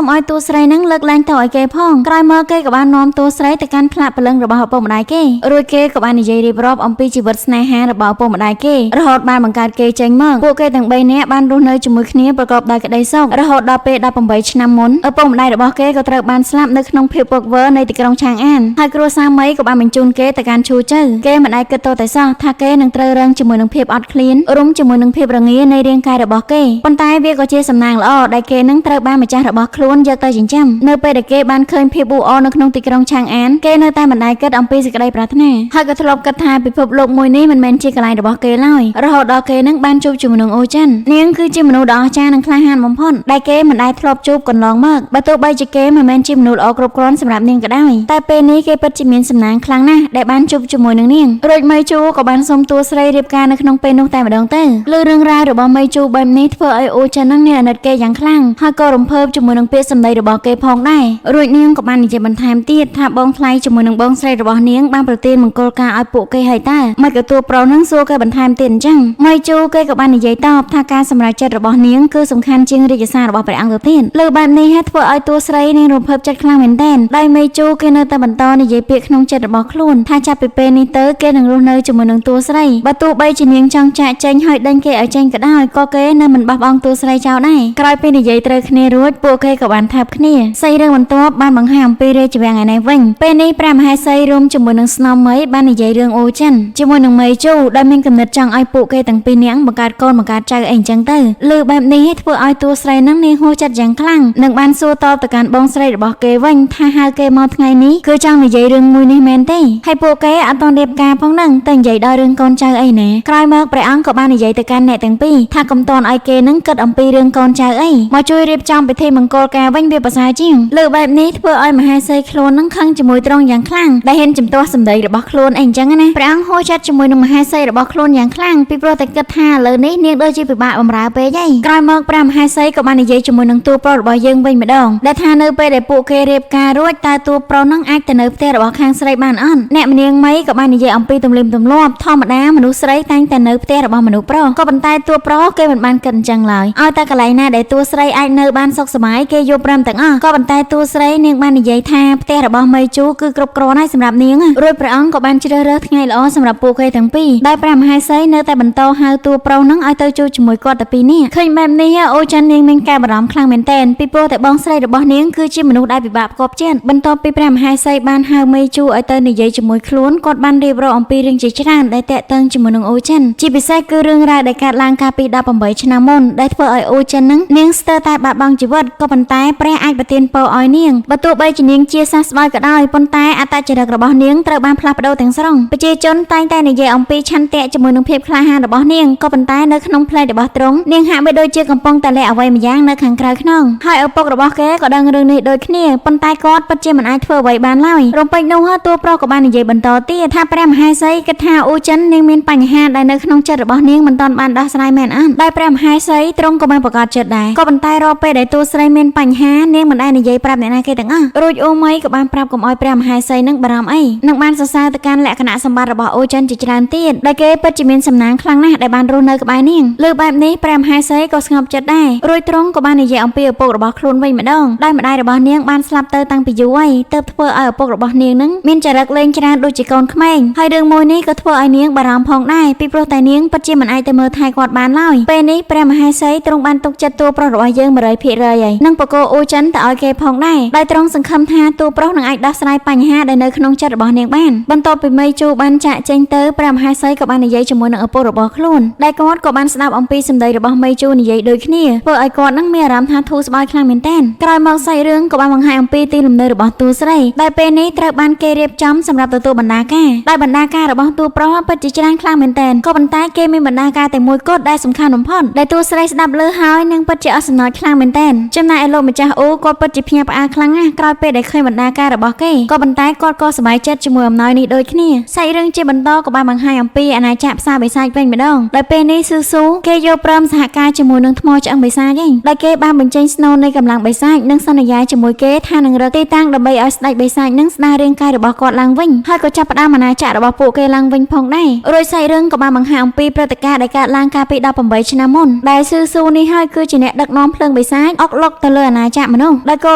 មឲ្យតួស្រីនឹងលើកលែងទៅឲ្យគេផងក្រោយមកគេក៏បាននាំតួស្រីទៅកាន់ផ្លាកព្រលឹងរបស់ឪពុកម្ដាយគេរួចគេក៏បាននិយាយរៀបរាប់អំពីជីវិតស្នេហារបស់ឪពុកម្ដាយគេរហូតបានបង្កើតគេចេញមកពួកគេទាំង3នាក់បានរស់នៅជាមួយគ្នាប្រកបដោយក្តីសុខរហូតដល់ពេល18ឆ្នាំមុនឪពុកម្ដាយរបស់គេក៏ត្រូវបានស្លាប់នៅក្នុងភាពវឹកវរនៃទីក្រុងឆាងអានហើយគ្រួសារមីក៏បានបញ្ជូនគេទៅកាន់ឈូជើគេមិនដែលគិតទៅតែសោះថាគេនឹងត្រូវរងជាមួយនឹងភាពអត់ឃ្លានរួមជាមួយនឹងភាពរងានៃរាងកាយរបស់គេប៉ុន្តែវាក៏ជាសំណាងល្អដែលគេនឹងត្រូវបានម្ចាស់របស់ខ្លួនយកទៅចិញ្ចឹមនៅពេលដែលគេបានឃើញភាពអ៊ូអរនៅក្នុងទីក្រុងឆាងអានគេនៅតែមិនដែលគិតអំពីសេចក្តីប្រាថ្នាហើយក៏ធ្លាប់គិតថាពិភពលោកមួយនេះមិនមែនជាកន្លែងរបស់គេឡើយរហូតដល់គេនឹងបានជួបជាមួយនឹងអូចិននាងគឺជាមនុស្សដ៏អស្ចារ្យនិងក្លាហានបំផុតដែលគេមិនដែលធ្លាប់ជួបកន្លងមកបើទោះបីជាគេមិនមែនជាមនុស្សល្អគ្រប់គ្រាន់សម្រាប់នាងក៏ដោយតែពេលនេះគេពិតជាមានសំណាងខ្លាំងណាស់ដែលបានជួបជាមួយនឹងនាងរួចមេជូក៏បានសុំតួស្រីរៀបការនៅក្នុងពេលនោះតែម្ដងទៅលើរឿងរ៉ាវរបស់មេជូបែបនេះធ្វើឲ្យអូចិននឹងអាណិតគេយ៉ាងខ្លាំងហើយក៏រំភើបជាមួយនឹងពាក្យសម្ដីរបស់គេផងដែររួចនាងក៏បាននិយាយបន្ថែមទៀតថាបងថ្លៃជាមួយនឹងបងស្រីរបស់នាងបានប្រទានមង្គលការឲ្យពួកគេហើយតើមិនក៏តួប្រុសនឹងសួរគេបន្ថែមទៀតអញ្ចឹងមេជូគេក៏បាននិយាយតបថាការសម្រេចចិត្តរបស់នាងគឺសំខាន់ជាងរាជសាររបស់ព្រះអង្គទៅទៀតលើបែបនេះហើយធ្វើឲ្យតួស្រីនាងរំភើបចិត្តខ្លាំងមែនទែនដោយមេជូគេនៅតែបន្តនិយាយពាក្យក្នុងចិត្តរបស់ខ្លួនថាចាប់ពីពេលនេះទៅគេនឹងរស់នៅជាមួយនឹងតួស្រីបើទោះបីជានាងចង់ចាក់ចេញហើយដេញគេឲ្យចេញក៏ដោយក៏គេនៅមិនបោះបង់តួស្រីចោលដែរក្រោយពីនិយាយត្រូវគ្នារួចពួកគេក៏បានថាបគ្នាសីរឿងបន្ទាប់បានបង្ហាញអំពីរាជវាំងឯនេះវិញពេលនេះព្រះមហេសីរួមជាមួយនឹងស្នំមីបាននិយាយរឿងអូចិនជាមួយនឹងមេជូដែលមានគំនិតចង់ឲ្យពួកគេទាំងពីរនាក់បង្កើតកូនបង្កើតចៅអីអញ្ចឹងទៅលើបែបនេះធ្វើឲ្យតួស្រីនឹងនាងហួសចិត្តយ៉ាងខ្លាំងនឹងបានសួរតបទៅកាន់បងស្រីរបស់គេវិញថាហៅគេមកថ្ងៃនេះគឺចង់និយាយរឿងមួយនេះមែនទេហើយពួកគេអត់ទាន់រៀបការផងនឹងតែនិយាយដល់រឿងកូនចៅអីណាក្រោយមកព្រះអង្គក៏បាននិយាយទៅកាន់អ្នកទាំងពីរថាកុំទាន់ឲ្យគេនឹងគិតអំពីរឿងកូនចៅអីមកជួយរៀបចំពិធីមង្គលការវិញវាប្រសើរជាងលើបែបនេះធ្វើឲ្យមហេសីខ្លួននឹងខឹងជាមួយទ្រង់យ៉ាងខ្លាំងដែលហ៊ានជំទាស់សម្ដីរបស់ខ្លួនអីអញ្ចឹងណាព្រះអង្គហួសចិត្តជាមួយនឹងមហេសីរបស់ខ្លួនយ៉ាងខ្លាំងពីព្រោះតែគិតថាឥឡូវនេះនាងដូចជាពិបាកបម្រើពេកហើយក្រោយមកព្រះម មហាសីក៏បាននិយាយជាមួយនឹងតួប្រុសរបស់យើងវិញម្ដងដែលថានៅពេលដែលពួកគេរៀបការរួចតើតួប្រុសនឹងអាចទៅនៅផ្ទះរបស់ខាងស្រីបានអត់អ្នកម្នាងម៉ៃក៏បាននិយាយអំពីទំនៀមទម្លាប់ធម្មតាមនុស្សស្រីតែងតែនៅផ្ទះរបស់មនុស្សប្រុសក៏ប៉ុន្តែតួប្រុសគេមិនបានគិតអញ្ចឹងឡើយឲ្យតែកន្លែងណាដែលតួស្រីអាចនៅបានសុខសប្បាយគេយល់ព្រមទាំងអស់ក៏ប៉ុន្តែតួស្រីនាងបាននិយាយថាផ្ទះរបស់មេជូគឺគ្រប់គ្រាន់ហើយសម្រាប់នាងរួចព្រះអង្គក៏បានជ្រើសរើសថ្ងៃល្អសម្រាប់ពួកគេទាំងពីរដោយព្រះមហាសីនៅតែបន្តហៅតួប្រុសនឹងឲ្យទៅជួបជាមួយគាត់តែពីរនាក់ឃើញបែបនេះអូចិននាងមានការបារម្ភខ្លាំងមែនទែនពីព្រោះតែបងស្រីរបស់នាងគឺជាមនុស្សដែលពិបាកផ្គប់ចិត្តបន្ទាប់ពីព្រះមហាសីបានហៅមេជូឲ្យទៅនិយាយជាមួយខ្លួនគាត់បានរៀបរាប់អំពីរឿងជាច្រើនដែលតាក់ទងជាមួយនឹងអូចិនជាពិសេសគឺរឿងរ៉ាវដែលកើតឡើងកាលពី18ឆ្នាំមុនដែលធ្វើឲ្យអូចិននឹងនាងស្ទើរតែបាត់បង់ជីវិតក៏ប៉ុន្តែព្រះអាចប្រទានពរឲ្យនាងបើទោះបីជានាងជាសះស្បើយក៏ដោយប៉ុន្តែអត្តចរិតរបស់នាងត្រូវបានផ្លាស់ប្ដូរទាំងស្រុងប្រជាជនតែងតែនិយាយអំពីឆន្ទៈជាមួយនឹងភាពក្លាហានរបស់នាងក៏ប៉ុន្តែនៅក្នុងផ្លេចរបស់ទ្រង់នាងហាក់បីដូចជាកំពុងតែលាក់អ្វីម្យ៉ាងនៅខាងក្រៅខ្នងហើយឪពុករបស់គេក៏ដឹងរឿងនេះដូចគ្នាប៉ុន្តែគាត់ពិតជាមិនអាចធ្វើអ្វីបានឡើយរំពេចនោះតួប្រុសក៏បាននិយាយបន្តទៀតថាព្រះមហាសីគិតថាអូចិននាងមានបញ្ហាដែលនៅក្នុងចិត្តរបស់នាងមិនទាន់បានដោះស្រាយមែនអត់ដោយព្រះមហាសីទ្រង់ក៏បានប្រកាសចិត្តដែរក៏ប៉ុន្តែរាល់ពេលដែលតួស្រីមានបញ្ហានាងមិនដែលនិយាយប្រាប់អ្នកណាគេទាំងអស់រួចអូម៉ៃក៏បានប្រាប់កុំឲ្យព្រះមហាសីនឹងបារម្ភអីនឹងបានសរសើរទៅកាន់លក្ខណៈសម្បត្តិរបស់អូចិនជាច្រើនទៀតដែលគេពិតជាមានសំណាងខ្លាំងណាស់ដែលបានរស់នៅក្បែរនាងលើបែបនេះព្រះមហាសីក៏ស្ងប់ចិត្តដែររួចទ្រង់ក៏បាននិយាយអំពីឪពុករបស់ខ្លួនវិញម្ដងដោយម្ដាយរបស់នាងបានស្លាប់ទៅតាំងពីយូរហើយទើបធ្វើឲ្យឪពុករបស់នាងនឹងមានចរិតលេងច្រើនដូចជាកូនក្មេងហើយរឿងមួយនេះក៏ធ្វើឲ្យនាងបារម្ភផងដែរពីព្រោះតែនាងពិតជាមិនអាចទៅមើលថែគាត់បានឡើយពេលនេះព្រះមហាសីទ្រង់បានទុកចិត្តតួប្រុសរបស់យើង 100% ហើយនឹងបកគោអូចិនទៅឲ្យគេផងដែរដោយទ្រង់សង្ឃឹមថាតួប្រុសនឹងអាចដោះស្រាយបញ្ហាដែលនៅក្នុងចិត្តរបស់នាងបានបន្ទាប់ពីមេជូបានចាក់ចេញទៅព្រះមហាសីក៏បាននិយាយជាមួយនឹងឪពុករបស់ខ្លួនដែលគាត់ក៏បានស្ដាប់អំពីសម្ដីរបស់មេជូនិយាយដូចគ្នាធ្វើឲ្យគាត់នឹងមានអារម្មណ៍ថាធូរស្បើយខ្លាំងមែនទែនក្រោយមកសាច់រឿងក៏បានបង្ហាញអំពីទីលំនៅរបស់តួស្រីដែលពេលនេះត្រូវបានគេរៀបចំសម្រាប់ទទួលបណ្ដាការដោយបណ្ដាការរបស់តួប្រុសពិតជាច្រើនខ្លាំងមែនទែនក៏ប៉ុន្តែគេមានបណ្ដាការតែមួយគត់ដែលសំខាន់បំផុតដែលតួស្រីស្ដាប់លើហើយនឹងពិតជាអស់សំណើចខ្លាំងមែនទែនចំណែកឯលោកម្ចាស់អូគាត់ពិតជាភ្ញាក់ផ្អើលខ្លាំងណាស់ក្រោយពេលដែលឃើញបណ្ដាការរបស់គេក៏ប៉ុន្តែគាត់ក៏សប្បាយចិត្តជាមួយអំណោយនេះដូចគ្នាសាច់រឿងជាបន្តក៏បានបង្ហាញអំពីអាណាចក្រផ្សារបិសាចវិញម្ដងដោយពេលនេះស៊ូគេយកព្រមសហការជាមួយនឹងថ្មឆ្អឹងបិសាចឯងដោយគេបានបញ្ចេញស្នូលនៃកម្លាំងបិសាចនិងសន្យាជាមួយគេថានឹងរកទីតាំងដើម្បីឲ្យស្ដេចបិសាចនឹងស្ដាររាងកាយរបស់គាត់ឡើងវិញហើយក៏ចាប់ផ្ដើមអាណាចក្ររបស់ពួកគេឡើងវិញផងដែររួចសាច់រឿងក៏បានបង្ហាញអំពីព្រឹត្តិការណ៍ដែលកើតឡើងកាលពី18ឆ្នាំមុនដែលស៊ូនេះហើយគឺជាអ្នកដឹកនាំភ្លើងបិសាចអុកឡុកទៅលើអាណាចក្រមនុស្សដោយគោល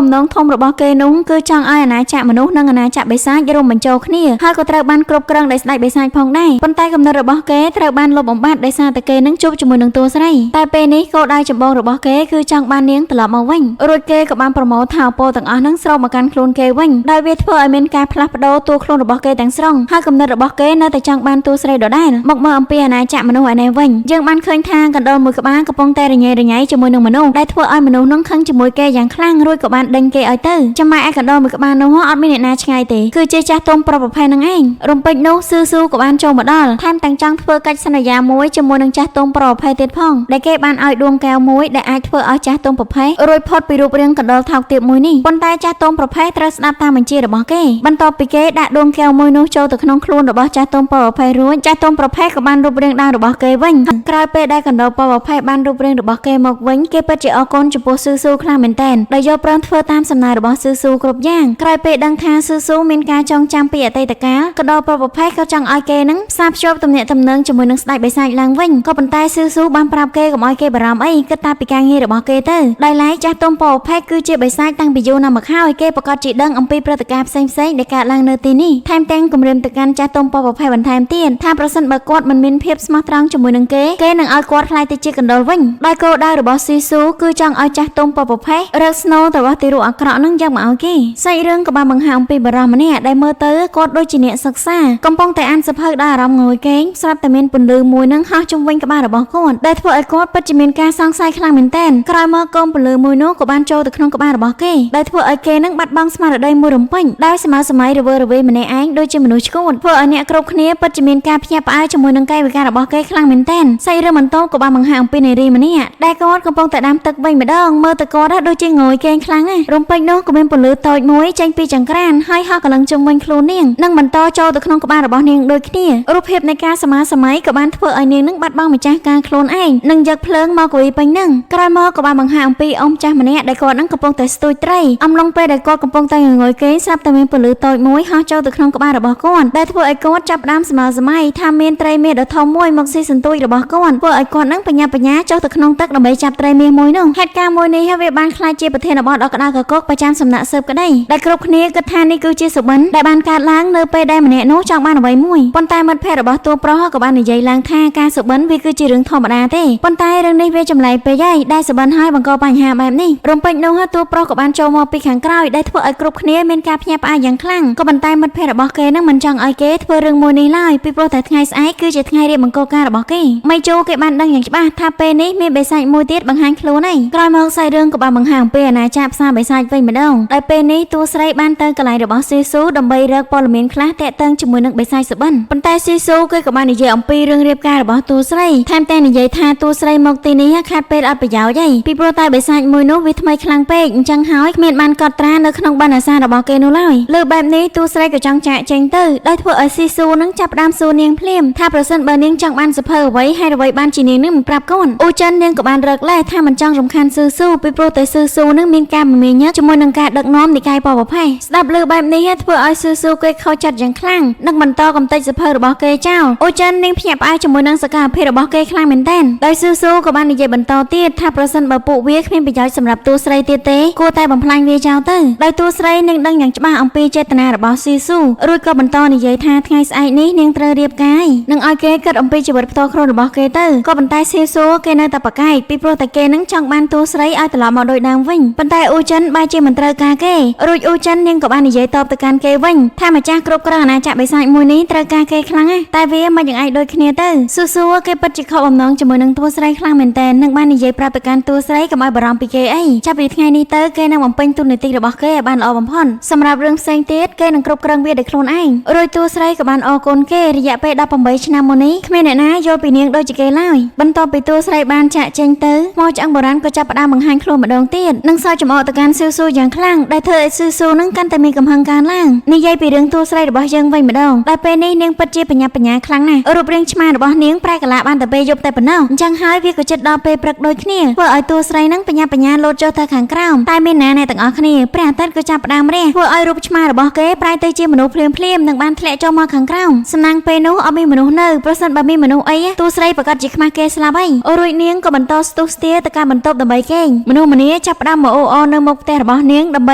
បំណងធំរបស់គេនោះគឺចង់ឲ្យអាណាចក្រមនុស្សនិងអាណាចក្របិសាចរួមបញ្ចូលគ្នាហើយក៏ត្រូវបានគ្រប់គ្រងដោយស្ដេចបិសាចផងដែរប៉ុន្តែគំនិតរបស់គេត្រូវបានលុបបំបាត់ដោយសារតែគេនឹងជួបជាមួយនឹងតួស្រីតែពេលនេះគោលដៅចម្បងរបស់គេគឺចង់បាននាងត្រឡប់មកវិញរួចគេក៏បានប្រមូលថាអពរទាំងអស់នឹងស្រោបមកកាន់ខ្លួនគេវិញដោយវាធ្វើឲ្យមានការផ្លាស់ប្ដូរតួខ្លួនរបស់គេទាំងស្រុងហើយគំនិតរបស់គេនៅតែចង់បានតួស្រីដដែលមកមើលអំពីអាណាចក្រមនុស្សឯនេះវិញយើងបានឃើញថាកណ្ដុរមួយក្បាលកំពុងតែរញ៉េរញ៉ៃជាមួយនឹងមនុស្សដែលធ្វើឲ្យមនុស្សនឹងខឹងជាមួយគេយ៉ាងខ្លាំងរួចក៏បានដេញគេឲ្យទៅចំណែកឯកណ្ដុរមួយក្បាលនោះអត់មានអ្នកណាឆ្ងាយទេគឺជាចាស់ទុំប្រុសប្រភេទនឹងឯងរំពេចនោះស៊ូក៏បានចូលមកដល់ថែមទាំងចង់ធ្វើកិច្ចសន្យាមួយជាមួយនឹងចាស់ទុំប្រុសប្រភេទទៀតផងដែលគេបានឲ្យដួងកែវមួយដែលអាចធ្វើឲ្យចាស់ទុំប្រភេទរួចផុតពីរូបរាងកណ្ដុរថោកទាបមួយនេះប៉ុន្តែចាស់ទុំប្រភេទត្រូវស្ដាប់តាមបញ្ជារបស់គេបន្ទាប់ពីគេដាក់ដួងកែវមួយនោះចូលទៅក្នុងខ្លួនរបស់ចាស់ទុំប្រុសប្រភេទរួចចាស់ទុំប្រភេទក៏បានរូបរាងដើមរបស់គេវិញក្រោយពេលដែលកណ្ដុរប្រុសប្រភេទបានរូបរាងរបស់គេមកវិញគេពិតជាអរគុណចំពោះស៊ូខ្លាំងមែនទែនដែលយកព្រមធ្វើតាមសំណើរបស់ស៊ូគ្រប់យ៉ាងក្រោយពេលដឹងថាស៊ូមានការចងចាំពីអតីតកាលកណ្ដុរប្រុសប្រភេទក៏ចង់ឲ្យគេនឹងផ្សារភ្ជាប់ទំនាក់ទំនងជាមួយនឹងស្ដេចបិសាចឡើងវិញក៏ប៉ុន្តែស៊ូបានប្រាប់គេកុំឲ្យគេបារម្ភអីគិតតែពីការងាររបស់គេទៅដោយឡែកចាស់ទុំប្រុសប្រភេទគឺជាបិសាចតាំងពីយូរណាស់មកហើយគេប្រកាសជាដឹងអំពីព្រឹត្តិការណ៍ផ្សេងៗដែលកើតឡើងនៅទីនេះថែមទាំងគម្រាមទៅកាន់ចាស់ទុំប្រុសប្រភេទបន្ថែមទៀតថាប្រសិនបើគាត់មិនមានភាពស្មោះត្រង់ជាមួយនឹងគេនឹងឲ្យគាត់ខ្លាយទៅជាកណ្ដុរវិញដោយគោលដៅរបស់ស៊ូគឺចង់ឲ្យចាស់ទុំប្រុសប្រភេទរកស្នូលទៅរបស់ទីរូបអាក្រក់នឹងយកមកឲ្យគេសាច់រឿងក៏បានបង្ហាញអំពីបរិសម្នាក់ដែលមើលទៅគាត់ដូចជាអ្នកសិក្សាកំពុងតែអានសភៅដោយអារម្មណ៍ងយគេងស្រាប់តែមានពន្លឺមួយនឹងហោះជុំវិញក្បាលរបស់គាត់ដែលធ្វើឲ្យគាត់ពិតជាមានការសង្ស័យខ្លាំងមែនទែនក្រោយមកកូនពន្លឺមួយនោះក៏បានចូលទៅក្នុងក្បាលរបស់គេដែលធ្វើឲ្យគេនឹងបាត់បង់ស្មារតីមួយរំពេញដោយសម័យរវើរវាយម្នាក់ឯងដូចជាមនុស្សឈួតធ្វើឲ្យអ្នកគ្រប់គ្នាពិតជាមានការភ្ញាក់ផ្អើលជាមួយនឹងកាយវិការរបស់គេខ្លាំងមែនទែនសាច់រឿងបន្តក៏បានបង្ហាញអំពីនារីម្នាក់ដែលគាត់កំពុងតែដាំទឹកវិញម្ដងមើលទៅគាត់ដូចជាងយគេងខ្លាំងណាស់រំពេចនោះក៏មានពន្លឺតូចមួយចេញពីចង្ក្រានហើយហោះកលឹងជុំវិញខ្លួននាងនិងបន្តចូលទៅក្នុងក្បាលរបស់នាងដូចគ្នារូបភាពនៃការសម័យក៏បានធ្វើឲ្យនាងនឹងបាត់បង់ម្ចាស់ការខ្លួនឯងនិងយកភ្លើងមកគួយពេញ នឹងក្រោយមកក៏បានបង្ហាញអំពីអ៊ំចាស់ម្នាក់ដែលគាត់នឹងកំពុងតែស្ទួយត្រីអំឡុងពេលដែលគាត់កំពុងតែងុយគេស្រាប់តែមានពលឺតូចមួយហោះចូលទៅក្នុងក្បាលរបស់គាត់ដែលធ្វើឲ្យគាត់ចាប់ផ្ដើមស្មើសម័យថាមានត្រីមាសដ៏ធំមួយមកស៊ីសន្ទូចរបស់គាត់ធ្វើឲ្យគាត់នឹងបញ្ញាចុះទៅក្នុងទឹកដើម្បីចាប់ត្រីមាសមួយនោះហេតុការណ៍មួយនេះហើយវាបានក្លាយជាប្រធានបទដ៏ក្តៅកគុកប្រចាំសំណាក់ស៊ើបក្តីដែលគ្រប់គ្នាគិតថានេះគឺជាសុបិនដែលបានកើតឡើងនៅពេលដែលម្នាក់នោះចង់បានអ្វីមួយប៉ុន្តែមិត្តភ័ក្តិរបស់តួប្រុសក៏បាននិយាយឡើងថាការសុបិនវាគឺជារឿងធម្មតាទេប៉ុន្តែរឿងនេះវាចម្លែកពេកហើយដែលសុបិនហើយបង្កបញ្ហាបែបនេះរំពេចនោះតួប្រុសក៏បានចូលមកពីខាងក្រោយដែលធ្វើឲ្យគ្រប់គ្នាមានការភ្ញាក់ផ្អើលយ៉ាងខ្លាំងក៏ប៉ុន្តែមិត្តភ័ក្តិរបស់គេនឹងមិនចង់ឲ្យគេធ្វើរឿងមួយនេះឡើយពីព្រោះតែថ្ងៃស្អែកគឺជាថ្ងៃរៀបមង្គលការរបស់គេមិនចូលគេបានដឹងយ៉ាងច្បាស់ថាពេលនេះមានបិសាចមួយទៀតបង្ហាញខ្លួនហើយក្រោយមកសាច់រឿងក៏បានបង្ហាញអំពីអាណាចក្រផ្សារបិសាចវិញម្ដងដោយពេលនេះតួស្រីបានទៅកន្លែងរបស់ស៊ីស៊ូដើម្បីរកព័ត៌មានខ្លះទាក់ទងជាមួយនឹងបិសាចសុបិនប៉ុន្តែស៊ីស៊ូគេក៏បាននិយាយអំពីរឿងរៀបការរបស់តួស្រីថែមទាំងនិយាយថាតួស្រីមកទីនេះខាត់ពេលអត់ប្រយោជន៍ទេពីព្រោះតែបិសាចមួយនោះវាថ្មីខ្លាំងពេកអញ្ចឹងហើយគ្មានបានកត់ត្រានៅក្នុងបណ្ណាសាររបស់គេនោះឡើយលើបែបនេះតួស្រីក៏ចង់ចាកចេញទៅដោយធ្វើឲ្យស៊ីស៊ូនឹងចាប់ផ្ដើមសួរនាងភ្លាមថាប្រសិនបើនាងចង់បានសភើអ្វីហើយអ្វីបានជានាងនឹងមិនប្រាប់កូនអូចិននាងក៏បានរកលែថាមិនចង់រំខានស៊ឺស៊ូពីព្រោះតែស៊ឺស៊ូនឹងមានការមមាញឹកជាមួយនឹងការដឹកនាំនិកាយបបផេះស្ដាប់ឮបែបនេះធ្វើឲ្យស៊ឺស៊ូគេខកចិត្តយ៉ាងខ្លាំងនិងបន្តកំទេចសភើរបស់គេចោលអូចិននាងភ្ញាក់ផ្អើលជាមួយនឹងសកម្មភាពរបស់គេខ្លាំងមែនទែនដោយស៊ឺស៊ូក៏បាននិយាយបន្តទៀតថាប្រសិនបើពួកវាគ្មានប្រយោជន៍សម្រាប់តួស្រីទៀតទេគួរតែបំផ្លាញវាចោលទៅដោយតួស្រីនឹងដឹងយ៉ាងច្បាស់អំពីចេតនារបស់ស៊ឺស៊ូរួចក៏បន្តនិយាយថាថ្ងៃស្អែកនេះនាងត្រូវរៀបការនិងឲ្យគេគិតអំពីជីវិតផ្ទាល់ខ្លួនរបស់គេទៅក៏ប៉ុន្តែស៊ឺស៊ូគេនៅតែប្រកែកពីព្រោះតែគេនឹងចង់បានតួស្រីឲ្យត្រឡប់មកដូចដើមវិញប៉ុន្តែអូចិនបែរជាមិនត្រូវការគេរួចអូចិននាងក៏បាននិយាយតបទៅកាន់គេវិញថាម្ចាស់គ្រប់គ្រងអាណាចក្របិសាចមួយនេះត្រូវការគេខ្លាំងណាស់តែវាមិនយ៉ាងឯកដូចគ្នាទៅស៊ូគេពិតជាខកបំណងជាមួយនឹងតួស្រីខ្លាំងមែនទែននឹងបាននិយាយប្រាប់ទៅកាន់តួស្រីកុំឲ្យបារម្ភពីគេអីចាប់ពីថ្ងៃនេះទៅគេនឹងបំពេញតួនាទីរបស់គេឲ្យបានល្អបំផុតសម្រាប់រឿងផ្សេងទៀតគេនឹងគ្រប់គ្រងវាដោយខ្លួនឯងរួចតួស្រីក៏បានអរគុណគេរយៈពេល18ឆ្នាំមុននេះគ្មានអ្នកណាយល់ពីនាងដូចជាគេឡើយបន្ទាប់ពីតួស្រីបានចាក់ចេញទៅថ្មឆ្អឹងបុរាណក៏ចាប់ផ្ដើមបង្ហាញខ្លួនម្ដងទៀតនិងសើចចំអកទៅកាន់ស៊ូយ៉ាងខ្លាំងដែលធ្វើឲ្យស៊ូនឹងកាន់តែមានកំហឹងកើនឡើងនិយាយពីរឿងតួស្រីរបស់យើងវិញម្ដងដែលពេលនេះនាងពិតជាបញ្ញាខ្លាំងណាស់រូបរាងឆ្មារបស់នាងប្រែកាឡាបានតែពេលយប់តែប៉ុណ្ណោះអញ្ចឹងហើយវាក៏ចិត្តដល់ពេលព្រឹកដូចគ្នាធ្វើឲ្យតួស្រីនឹងបញ្ញាលោតចុះទៅខាងក្រោមតែមានណាអ្នកទាំងអស់គ្នាព្រះអាទិត្យក៏ចាប់ផ្ដើមរះធ្វើឲ្យរូបឆ្មារបស់គេប្រែទៅជាមនុស្សភ្លាមនឹងបានធ្លាក់ចុះមកខាងក្រោមសំណាងពេលនោះអត់មានមនុស្សនៅប្រសិនបើមានមនុស្សអីតួស្រីប្រកាសជាខ្មាស់គេស្លាប់ហើយរួចនាងក៏បន្តស្ទុះស្ទាទៅកាន់បន្ទប់ដើម្បីគេងមនុស្សម្នាចាប់ផ្ដើមមកអូនៅមុខផ្ទះរបស់នាងដើម្ប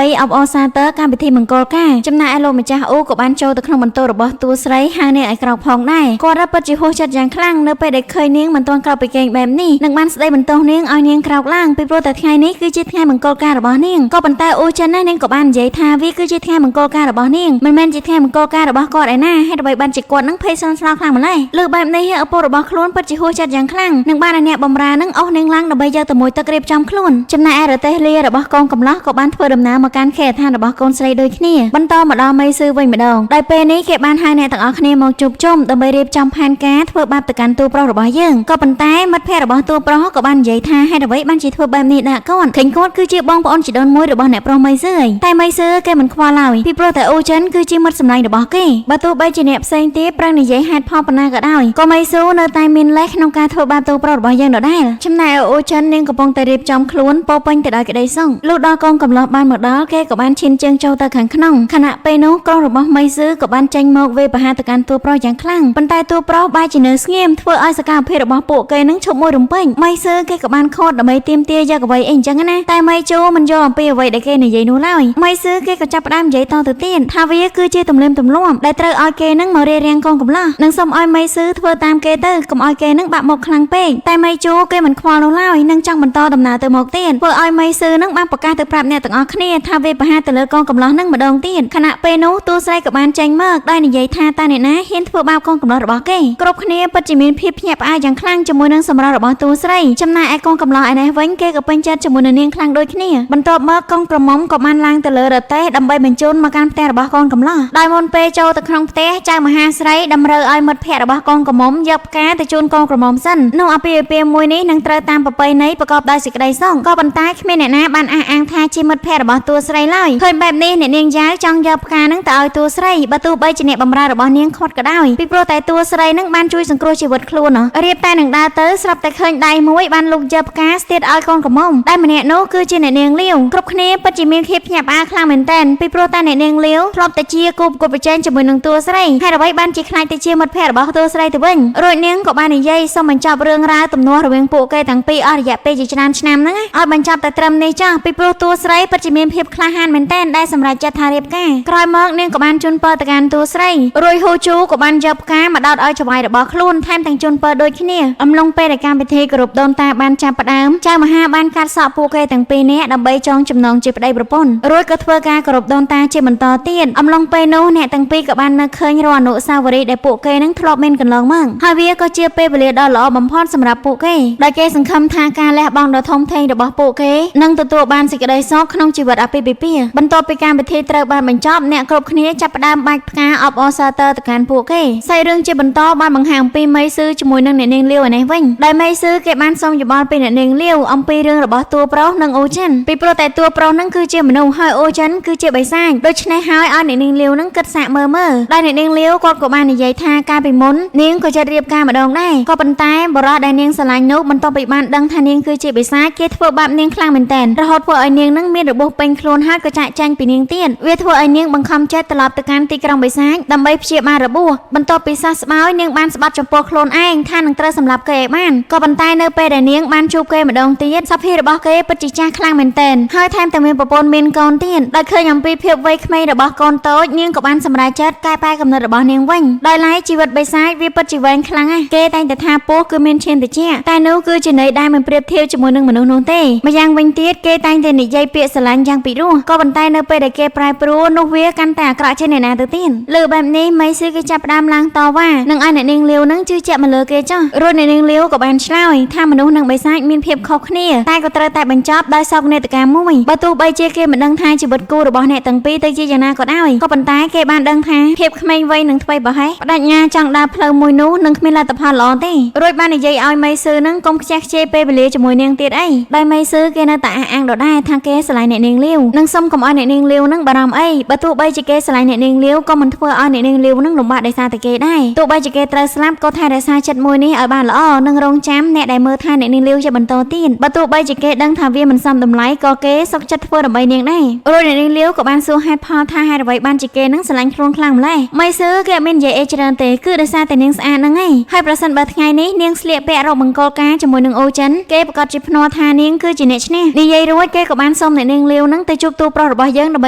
ីអបអរសាទរកម្មវិធីមង្គលការចំណែកឯលោកម្ចាស់អូក៏បានចូលទៅក្នុងបន្ទប់របស់តួស្រីហៅនាងឲ្យក្រោកផងដែរគាត់រត់ពិតជាហួសចិត្តយ៉ាងខ្លាំងនៅពេលដែលឃើញនាងមិនទាន់ក្រោកពីគេងបែបនេះនឹងបានស្ដីបន្ទោសនាងឲ្យនាងក្រោកឡើងពីព្រោះតែថ្ងៃនេះគឺជាថ្ងៃមង្គលការរបស់នាងក៏ប៉ុន្តែអូចិនណានាងក៏បាននិយាយថាវាគឺជាថ្ងៃមង្គលការរបស់នាងមិនមែនជាថ្ងៃមង្គលការរបស់គាត់ឯណាហេតុអ្វីបានជាគាត់នឹងភ័យស្លន់ស្លោខ្លាំងម្ល៉េះលើបែបនេះឪពុករបស់ខ្លួនពិតជាហួសចិត្តយ៉ាងខ្លាំងនឹងបានឲ្យអ្នកបម្រើនឹងអស់នាងឡើងដើម្បីយកទៅមួយទឹករៀបចំខ្លួនចំណែកឯរទេះលារបស់កូនកំឡោះក៏បានធ្វើដំណើរមកកាន់ខេត្តឋានរបស់កូនស្រីដូចគ្នាបន្តមកដល់មេស៊ឺវិញម្ដងដោយពេលនេះគេបានហៅអ្នកទាំងអស់គ្នាមកជួបជុំដើម្បីរៀបចំផែនការធ្វើបាបទៅកាន់តួប្រុសរបស់យើងក៏ប៉ុន្តែមិត្តភ័ក្តិរបស់តួប្រុសក៏បាននិយាយថាហេតុអ្វីបានជាធ្វើបែបនេះដាក់កូនឃើញគាត់គឺជាបងប្អូនជីដូនមួយរបស់អ្នកប្រុសមេស៊ឺហើយតែមេស៊ឺគេមិនខ្វល់ឡើយពីព្រោះតែអូចិនគឺជាមិត្តសម្លាញ់របស់គេបើទោះបីជាអ្នកផ្សេងទៀតប្រឹងនិយាយហេតុផលប៉ុណ្ណាក៏ដោយក៏មេស៊ឺនៅតែមានលេសក្នុងការធ្វើបាបតួប្រុសរបស់យើងដដែលចំណែកអូចិននាងកំពុងតែរៀបចំខ្លួនពោពេញទៅដោយក្តីសង្ឃលុះដល់កូនកំឡោះបានមកដល់គេក៏បានឈានជើងចូលទៅខាងក្នុងខណៈពេលនោះកូនរបស់មេស៊ឺក៏បានចេញមកវេបហាទៅកាន់តួប្រុសយ៉ាងខ្លាំងប៉ុន្តែតួប្រុសបែរជានៅស្ងៀមធ្វើឲ្យសកម្មភាពរបស់ពួកគេនឹងឈប់មួយរំពេញមេស៊ឺគេក៏បានខត់ដើម្បីទាមទារយកអ្វីអីអញ្ចឹងណាតែមេជូមិនយល់អំពីអ្វីដែលគេនិយាយនោះឡើយមេស៊ឺគេក៏ចាប់ផ្ដើមនិយាយតទៅទៀតថាវាគឺជាទំនៀមទម្លាប់ដែលត្រូវឲ្យគេនឹងមករារាំងកូនកំឡោះនិងសុំឲ្យមេស៊ឺធ្វើតាមគេទៅកុំឲ្យគេនឹងបាក់មុខខ្លាំងពេកតែមេជូគេមិនខ្វល់នោះឡើយនឹងចង់បន្តដំណើរទៅមុខទៀតធ្វើឲ្យមេស៊ឺនឹងបានប្រកាសទៅប្រាប់អ្នកទាំងអស់គ្នាថាវាប្រហារទៅលើកូនកំឡោះនឹងម្ដងទៀតខណៈពេលនោះតួស្រីក៏បានចេញមកដោយនិយាយថាតើអ្នកណាហ៊ានធ្វើបាបកូនកំឡោះរបស់គេគ្រប់គ្នាពិតជាមានភាពភ្ញាក់ផ្អើលយ៉ាងខ្លាំងជាមួយនឹងសម្រស់របស់តួស្រីចំណែកឯកូនកំឡោះឯនេះវិញគេក៏ពេញចិត្តជាមួយនឹងនាងខ្លាំងដូចគ្នាបន្ទាប់មកកូនក្រមុំក៏បានឡើងទៅលើរទេះដើម្បីបញ្ជូនមកកាន់ផ្ទះរបស់កូនកំឡោះដោយមុនពេលចូលទៅក្នុងផ្ទះចៅមហាស្រីតម្រូវឲ្យមិត្តភ័ក្តិរបស់កូនក្រមុំយកផ្កាទៅជូនកូនក្រមុំសិននោះអាពាហ៍ពិពាហ៍មួយនេះនឹងត្រូវតាមប្រពៃណីប្រកបដោយសេចក្តីសុខក៏ប៉ុន្តែគ្មានអ្នកណាបានអះអាងថាជាមិត្តភ័ក្តិរបស់តួស្រីឡើយឃើញបែបនេះអ្នកនាងយ៉ាវចង់យកផ្កានឹងទៅឲ្យតួស្រីបើទោះបីជាអ្នកបម្រើរបស់នាងខាត់ក៏ដោយពីព្រោះតែតួស្រីនឹងបានជួយសង្គ្រោះជីវិតខ្លួនរៀបតែនឹងដើរទៅស្រាប់តែឃើញដៃមួយបាន លោកជាបការស្ទាតឲ្យកូនកំមុំដែលម្នាក់នោះគឺជាអ្នកនាងលាវគ្រប់គ្នាពិតជាមានភាពភ្ញាក់ផ្អើលខ្លាំងមែនទែនពីព្រោះតែអ្នកនាងលាវធ្លាប់តែជាគូប្រកួតប្រជែងជាមួយនឹងតួស្រីហើយអ្វីបានជាខ្លាចទៅជាមិត្តភក្តិរបស់តួស្រីទៅវិញរួចនាងក៏បាននិយាយសូមបញ្ចប់រឿងរ៉ាវទំនាស់រវាងពួកគេទាំងពីរអស់រយៈពេលជាច្រើនឆ្នាំហ្នឹងឲ្យបញ្ចប់តែត្រឹមនេះចោះពីព្រោះតួស្រីពិតជាមានភាពក្លាហានមែនទែនដែលសម្រេចចិត្តថារៀបការក្រោយមកនាងក៏បានជូនពរទៅកាន់តួស្រីរួចហ៊ូជូក៏បានយកផ្កាមកដោតឲ្យចៅហ្វាយរបស់ខ្លួនថែមទាំងជូនពរដូចគ្នាអំឡុងពេលដែលកម្មវិធីគោរពដូនតាបានចាប់ផ្ដើមចៅមហាបានកាត់សក់ពួកគេទាំងពីរនាក់ដើម្បីចងចំណងជាប្តីប្រពន្ធរួចក៏ធ្វើការគោរពដូនតាជាបន្តទៀតអំឡុងពេលនោះអ្នកទាំងពីរក៏បាននឹកឃើញរាល់អនុស្សាវរីយ៍ដែលពួកគេនឹងធ្លាប់មានកន្លងមកហើយវាក៏ជាពេលវេលាដ៏ល្អបំផុតសម្រាប់ពួកគេដោយគេសង្ឃឹមថាការលះបង់ដ៏ធំធេងរបស់ពួកគេនឹងទទួលបានសេចក្តីសុខក្នុងជីវិតអាពាហ៍ពិពាហ៍បន្ទាប់ពីកម្មវិធីត្រូវបានបញ្ចប់អ្នកគ្រប់គ្នាចាប់ផ្ដើមបាច់ផ្កាអបអរសាទរទៅកាន់ពួកគេសាច់រឿងជាបន្តបានបង្ហាញអំពីមេស៊ឺជាមួយនឹងអ្នកនាងលាវឯនេះវិញដែលមេស៊ឺគេបានសុំយោបល់ពីអ្នកនាងលាវអំពីរឿងរបស់តួប្រុសនិងអូចិនពីព្រោះតែតួប្រុសនឹងគឺជាមនុស្សហើយអូចិនគឺជាបិសាចដូច្នេះហើយឲ្យអ្នកនាងលាវនឹងគិតសាកមើលដែលអ្នកនាងលាវគាត់ក៏បាននិយាយថាកាលពីមុននាងក៏ចិត្តរៀបការម្ដងដែរក៏ប៉ុន្តែបរិះដែលនាងស្រឡាញ់នោះបន្ទាប់ពីបានដឹងថានាងគឺជាបិសាចគេធ្វើបាបនាងខ្លាំងមែនទែនរហូតធ្វើឲ្យនាងនឹងមានរបួសពេញខ្លួនហើយក៏ចាក់ចាញ់ពីនាងទៀតវាធ្វើឲ្យនាងបង្ខំចិត្តត្រឡប់ទៅកាន់ទីក្រុងបិសាចដើម្បីព្យាបាលរបួសបន្ទាប់ពីសះស្បើយនាងបានស្បាត់ចំពោះខ្លួនឯងថានឹងត្រូវសម្លាប់គេឲ្យបានក៏ប៉ុន្តែនៅពេលដែលនាងបានជួបគេម្ដងទៀតសភាពរបស់គេពិតជាចាស់ខ្លាំងមែនទែនហើយថែមទាំងមានប្រពន្ធមានកូនទៀតដោយឃើញអំពីភាពវ័យក្មេងរបស់កូនតូចនាងក៏បានសម្រេចចិត្តកែប្រែគំនិតរបស់នាងវិញដោយឡែកជីវិតបិសាចវាពិតជាវែងខ្លាំងណាស់គេតែងតែថាពស់គឺមានឈាមត្រជាក់តែនោះគឺជាន័យដែលមិនប្រៀបធៀបជាមួយនឹងមនុស្សនោះទេម្យ៉ាងវិញទៀតគេតែងតែនិយាយពាក្យស្រឡាញ់យ៉ាងពិរោះក៏ប៉ុន្តែនៅពេលដែលគេប្រែប្រួលនោះវាកាន់តែអាក្រក់ជាងអ្នកណាទៅទៀតលើបែបនេះមេស៊ឺគេចាប់ផ្ដើមឡើងតវ៉ានឹងឲ្យអ្នកនាងលាវនឹងជឿជាក់មកលើគេចោះរួចអ្នកនាងលាវក៏បានឆ្លើយថាមនុស្សនិងបិសាចមានភាពខុសគ្នាតែក៏ត្រូវតែបញ្ចប់ដោយសោកនាដការមួយបើទោះបីជាគេមិនដឹងថាជីវិតគូរបស់អ្នកទាំងពីរទៅជាយ៉ាងណាក៏ដោយក៏ប៉ុន្តែគេបានដឹងថាភាពក្មេងវ័យនឹងធ្វេសប្រហែសបដិញ្ញាចង់ដើរផ្លូវមួយនោះនឹងគ្មានលទ្ធផលល្អទេរួចបាននិយាយឲ្យមេស៊ឺនឹងកុំខ្ជះខ្ជាយពេលវេលាជាមួយនាងទៀតអីដោយមេស៊ឺគេនៅតែអះអាងដដែលថាគេស្រឡាញ់អ្នកនាងលាវនិងសុំកុំឲ្យអ្នកនាងលាវនឹងបារម្ភអីបើទោះបីជាគេស្រឡាញ់អ្នកនាងលាវក៏មិនធ្វើឲ្យអ្នកនាងលាវនឹងលំបាកដោយសារតែគេដែរទោះបីជាគេត្រូវស្លាប់ក៏ថែរក្សាចិត្តមួយនេះឲ្យបានល្អនិងរងចាំអ្នកដែលមើលថែអ្នកនាងលាវជាបន្តទៀតបើទោះបីជាគេដឹងថាវាមិនសមតម្លៃក៏គេសុខចិត្តធ្វើដើម្បីនាងដែររួចអ្នកនាងលាវក៏បានសួរហេតុផលថាហេតុអ្វីបានជាគេនឹងស្រឡាញ់ខ្លួនខ្លាំងម្ល៉េះមេស៊ឺគេមាននិយាយអីច្រើនទេគឺដោយសារតែនាងស្អាតហ្នឹងឯងហើយប្រសិនបើថ្ងៃនេះនាងស្លៀកពាក់រ៉ូបបង្គោលការជាមួយនឹងអូចិនគេប្រកាសជាភ្នាល់ថានាងគឺជាអ្នកឈ្នះនិយាយរួចគេក៏បានសុំអ្នកនាងលាវនឹងទៅជួបតួប្រុសរបស់យើងដើម្បី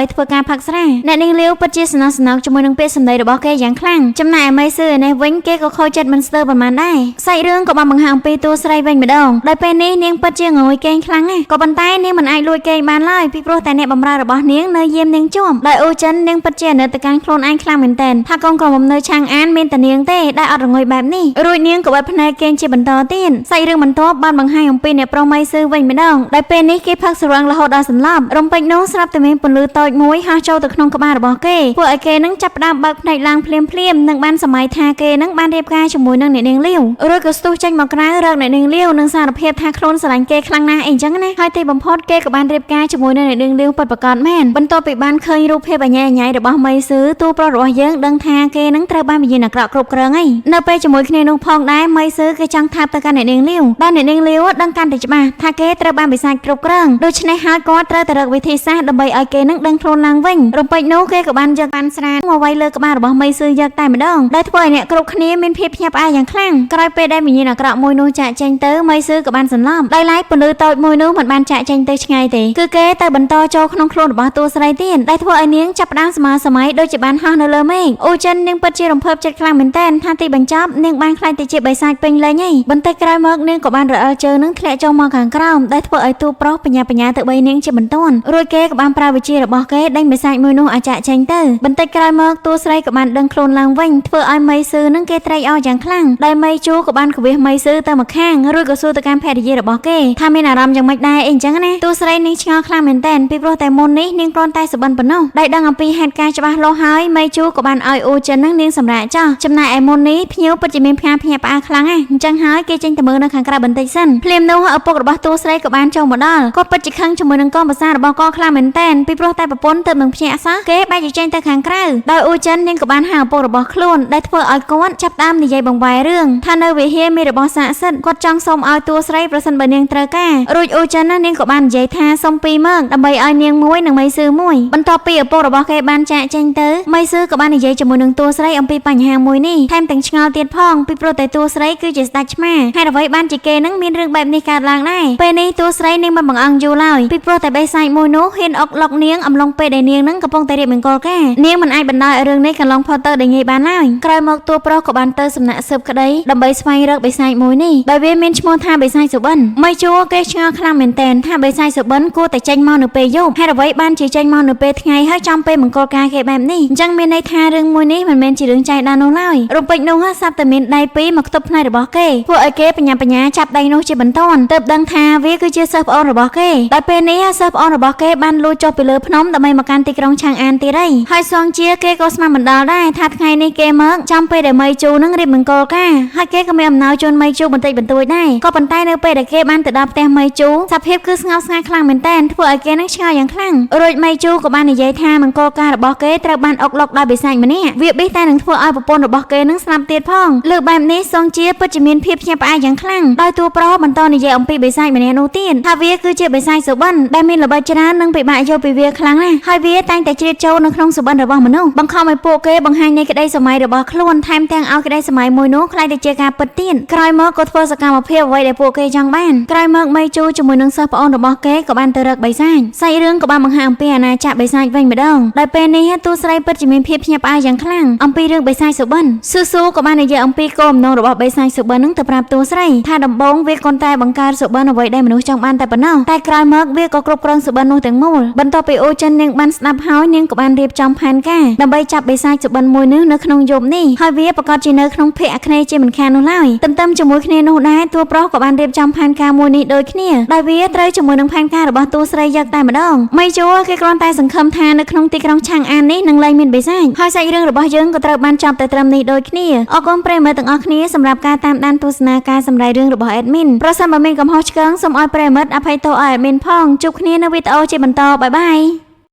ធ្វើការផឹកស្រាអ្នកនាងលាវពិតជាស្និទ្ធស្នាលជាមួយនឹងពាក្យសម្ដីរបស់គេយ៉ាងខ្លាំងចំណែកឯមេស៊ឺឯនេះវិញគេក៏ខូចចិត្តមិនស្ទើរប៉ុន្មានដែរសាច់រឿងក៏បានបង្ហាញអំពីតួស្រីវិញម្ដងដោយពេលនេះនាងពិតជាងងុយគេងខ្លាំងណាស់ក៏ប៉ុន្តែនាងមិនអាចលួចគេងបានឡើយពីព្រោះតែអ្នកបម្រើរបស់នាងនៅយាមនាងជាប់ដោយអូចិននាងពិតជាអាណិតទៅកាន់ខ្លួនឯងខ្លាំងមែនទែនថាកូនក្រមុំនៅឆាងអានមានតែនាងទេដែលអត់រងុយបែបនេះរួចនាងក៏បិទភ្នែកគេងជាបន្តទៀតសាច់រឿងបន្ទាប់បានបង្ហាញអំពីអ្នកប្រុសមេស៊ឺវិញម្ដងដោយពេលនេះគេផឹកស្រវឹងរហូតដល់សន្លប់រំពេចនោះស្រាប់តែមានពន្លឺតូចមួយហោះចូលទៅក្នុងក្បាលរបស់គេពួកឲ្យគេនឹងចាប់ផ្ដើមបើកភ្នែកឡើងភ្លាមនិងបានសម័យថាគេនឹងបានរៀបការជាមួយនឹងអ្នកនាងលាវរួចក៏ស្ទុះចេញមកក្រៅរកអ្នកនាងលាវនិងសារភាពថាខ្លួនស្រឡាញ់គេខ្លាំងណាស់អីចឹងណាហើយទីបំផុតគេក៏បានរៀបការជាមួយនឹងអ្នកនាងលាវពិតប្រាកដមែនបន្ទាប់ពីបានឃើញរូបភាពអញ្ញាញ៉ៃរបស់មេស៊ឺទូប្រុសរបស់យើងដឹងថាគេនឹងត្រូវបានវិញ្ញាណអាក្រក់គ្រប់គ្រងហើយនៅពេលជាមួយគ្នានោះផងដែរមេស៊ឺគេចង់ថាបទៅកាន់អ្នកនាងលាវដែលអ្នកនាងលាវដឹងកាន់តែច្បាស់ថាគេត្រូវបានបិសាចគ្រប់គ្រងដូច្នេះហើយគាត់ត្រូវតែរកវិធីសាស្ត្រដើម្បីឲ្យគេនឹងដឹងខ្លួនឡើងវិញរំពេចនោះគេក៏បានយកបានស្រាមកវាយលើក្បាលរបស់មេស៊ឺយកតែម្ដងដែលធ្វើឲ្យអ្នកគ្រប់គ្នាមានភាពភ្ញាក់ផ្អើលយ៉ាងខ្លាំងក្រោយពេលដែលវិញ្ញាណអាក្រក់មួយនោះចាក់ចេញទៅមេស៊ឺក៏បានសន្លប់ដោយឡែកពន្លឺតូចមួយនោះមិនបានចាក់ចេញទៅឆ្ងាយទេគឺគេទៅបន្តចូលក្នុងខ្លួនរបស់តួស្រីទៀតដែលធ្វើឲ្យនាងចាប់ផ្ដើមស្មើសម័យដូចជាបានហោះនៅលើមេឃអូចិននាងពិតជារំភើបចិត្តខ្លាំងមែនទែនថាទីបញ្ចប់នាងបានខ្លាចទៅជាបិសាចពេញលេញហើយបន្តិចក្រោយមកនាងក៏បានរអិលជើងនឹងធ្លាក់ចូលមកខាងក្រោមដែលធ្វើឲ្យតួប្រុសបញ្ញាទៅបីនាងជាបន្ទាន់រួចគេក៏បានប្រើវិជារបស់គេដេញបិសាចមួយនោះឲ្យចាក់ចេញទៅបន្តិចក្រោយមកតួស្រីក៏បានដឹងខ្លួនឡើងវិញធ្វើឲ្យមេស៊ឺនឹងគេត្រេកអរយ៉ាងខ្លាំងដែលមេជូក៏បានគវាសមេស៊ឺទៅមកខាងរួចក៏សួរទៅកាន់ភរិយារបស់គេថាមានអារម្មណ៍យ៉ាងម៉េចដែរអីអញ្ចឹងណាតួស្រីនាងឆ្ងល់ខ្លាំងមែនទែនពីព្រោះតែមុននេះនាងគ្រាន់តែសុបិនប៉ុណ្ណោះដែលដឹងអំពីហេតុការណ៍ច្បាស់លាស់ហើយមេជូក៏បានឲ្យអូចិននឹងនាងសម្រាប់ចោះចំណែកឯមុននេះភ្ញៀវពិតជាមានភ្ញាក់ផ្អើលខ្លាំងណាស់អញ្ចឹងហើយគេចេញទៅមើលនៅខាងក្រៅបន្តិចសិនភ្លាមនោះឪពុករបស់តួស្រីក៏បានចូលមកដល់គាត់ពិតជាខឹងជាមួយនឹងកូនប្រសាររបស់គាត់ខ្លាំងមែនទែនពីព្រោះតែប្រពន្ធទើបនឹងភ្ញាក់សោះគេបែរជាចេញទៅខាងក្រៅដោយអូចិននាងក៏បានហៅឪពុករបស់ខ្លួនដែលធ្វើឲ្យគាត់ចាប់ដើមនិយាយបង្វែររឿងថានៅវិហារមានរបស់ស័ក្តិសិទ្ធិគាត់ចង់សូមឲ្យតួ ួស្រីប្រសិនបើនាងត្រូវការរួចអូចិនណានាងក៏បាននិយាយថាសុំ2ម៉ឺនដើម្បីឲ្យនាងមួយនិងមីស៊ឺមួយបន្ទាប់ពីឪពុករបស់គេបានចាកចេញទៅមីស៊ឺក៏បាននិយាយជាមួយនឹងតួស្រីអំពីបញ្ហាមួយនេះថែមទាំងឆ្ងល់ទៀតផងពីព្រោះតែតួស្រីគឺជាស្ដេចឆ្មាហេតុអ្វីបានជាគេនឹងមានរឿងបែបនេះកើតឡើងដែរពេលនេះតួស្រីនាងមិនបង្អង់យូរឡើយពីព្រោះតែបេសាចមួយនោះហ៊ានអុកឡុកនាងអំឡុងពេលដែលនាងនឹងកំពុងតែរៀបមង្គលការនាងមិនអាចបណ្ដោយឲ្យរឿងនេះកន្លងផុតទៅដោយងាយបានឡើយក្រោយមកតួប្រុសក៏បានទៅសំណាក់ស៊ើបក្តីដើម្បីស្វែងរកបេសាចមួយនេះដោយវាមានឈ្មោះថាបេសាចសុបិនមីជួគេឆ្ងល់ខ្លាំងមែនទែនថាបេសាចសុបិនគួរតែចេញមកនៅពេលយប់ហេតុអ្វីបានជាចេញមកនៅពេលថ្ងៃហើយចំពេលមង្គលការគេបែបនេះអញ្ចឹងមានន័យថារឿងមួយនេះមិនមែនជារឿងចៃដន្យនោះឡើយរំពេចនោះសាប់តែមានដៃពីរមកខ្ទប់ផ្នែករបស់គេពួកឲ្យគេបញ្ញាចាប់ដៃនោះជាបន្ទាន់ទើបដឹងថាវាគឺជាសិស្សប្អូនរបស់គេដោយពេលនេះសិស្សប្អូនរបស់គេបានលួចចុះពីលើភ្នំដើម្បីមកកាន់ទីក្រុងឆាងអានទៀតហើយសងជាគេក៏ស្មានមិនដល់ដែរថាថ្ងៃនេះគេមកចំពេលដែលមីជូនឹងរៀបមង្គលការហើយគេក៏មានអំណោយជូនមីជូបន្តិចបន្តួចដែរក៏ប៉ុន្តែនៅពេលដែលគេបានទៅដល់ផ្ទះមីជូសភាពគឺស្ងប់ស្ងាត់ខ្លាំងមែនទែនធ្វើឲ្យគេនឹងឆ្ងល់យ៉ាងខ្លាំងរួចមីជូក៏បាននិយាយថាមង្គលការរបស់គេត្រូវបានអុកឡុកដោយបិសាចម្នាក់វាបិសតែនឹងធ្វើឲ្យប្រពន្ធរបស់គេនឹងស្លាប់ទៀតផងលើបែបនេះសងជាពិតជាមានភាពភ្ញាក់ផ្អើលយ៉ាងខ្លាំងដោយតួប្រុសបន្តនិយាយអំពីបិសាចម្នាក់នោះទៀតថាវាគឺជាបិសាចសុបិនដែលមានល្បិចច្រើននិងពិបាកយល់ពីវាខ្លាំងណាស់ហើយវាតែងតែជ្រៀតចូលនៅក្នុងសុបិនរបស់មនុស្សបង្ខំឲ្យពួកគេបង្ហាញនៃក្តីសម័យរបស់ខ្លួនថែមទាំងឲ្យក្តីសម័យមួយនោះខ្លាយទៅជាការពិតទៀតក្រោយមកក៏ធ្វើសកម្មភាពអ្វីដែលពួកគេចង់បានក្រោយមកមីជូជាមួយនឹងសិស្សប្អូនរបស់គេក៏បានទៅរកបិសាចសាច់រឿងក៏បានបង្ហាញអំពីអាណាចក្របិសាចវិញម្ដងដោយពេលនេះតួស្រីពិតជាមានភាពភ្ញាក់ផ្អើលយ៉ាងខ្លាំងអំពីរឿងបិសាចសុបិនស៊ូក៏បាននិយាយអំពីគោលបំណងរបស់បិសាចសុបិននឹងទៅប្រាប់តួស្រីថាដំបូងវាគ្រាន់តែបង្កើតសុបិនអ្វីដែលមនុស្សចង់បានតែប៉ុណ្ណោះតែក្រោយមកវាក៏គ្រប់គ្រងសុបិននោះទាំងមូលបន្ទាប់ពីអូចិននាងបានស្ដាប់ហើយនាងក៏បានរៀបចំផែនការដើម្បីចាប់បិសាចសុបិនមួយនេះនៅក្នុងយប់នេះហើយវាប្រកាសជានៅក្នុងភ័ក្រអាគ្នេយ៍ជាមិនខាននោះឡើយទន្ទឹមជាមួយគ្នានោះដែរតួប្រុសក៏បានរៀបចំផែនការមួយនេះដូចគ្នាដោយវាត្រូវជាមួយនឹងផែនការរបស់តួស្រីយកតែម្ដងមីជូគេគ្រាន់តែសង្ឃឹមថានៅក្នុងទីក្រុងឆាងអាននេះនឹងលែងមានបិសាចហើយសាច់រឿងរបស់យើងក៏ត្រូវបានចប់តែត្រឹមនេះដូចគ្នាអរគុណប្រិយមិត្តទាំងអស់គ្នាសម្រាប់ការតាមដានទស្សនាការសម្ដែងរឿងរបស់ Admin ប្រសិនបើមានកំហុសឆ្គងសូមឲ្យប្រិយមិត្តអភ័យទោសឲ្យ Admin ផងជួបគ្នានៅវីដេអូជាបន្តបាយបាយ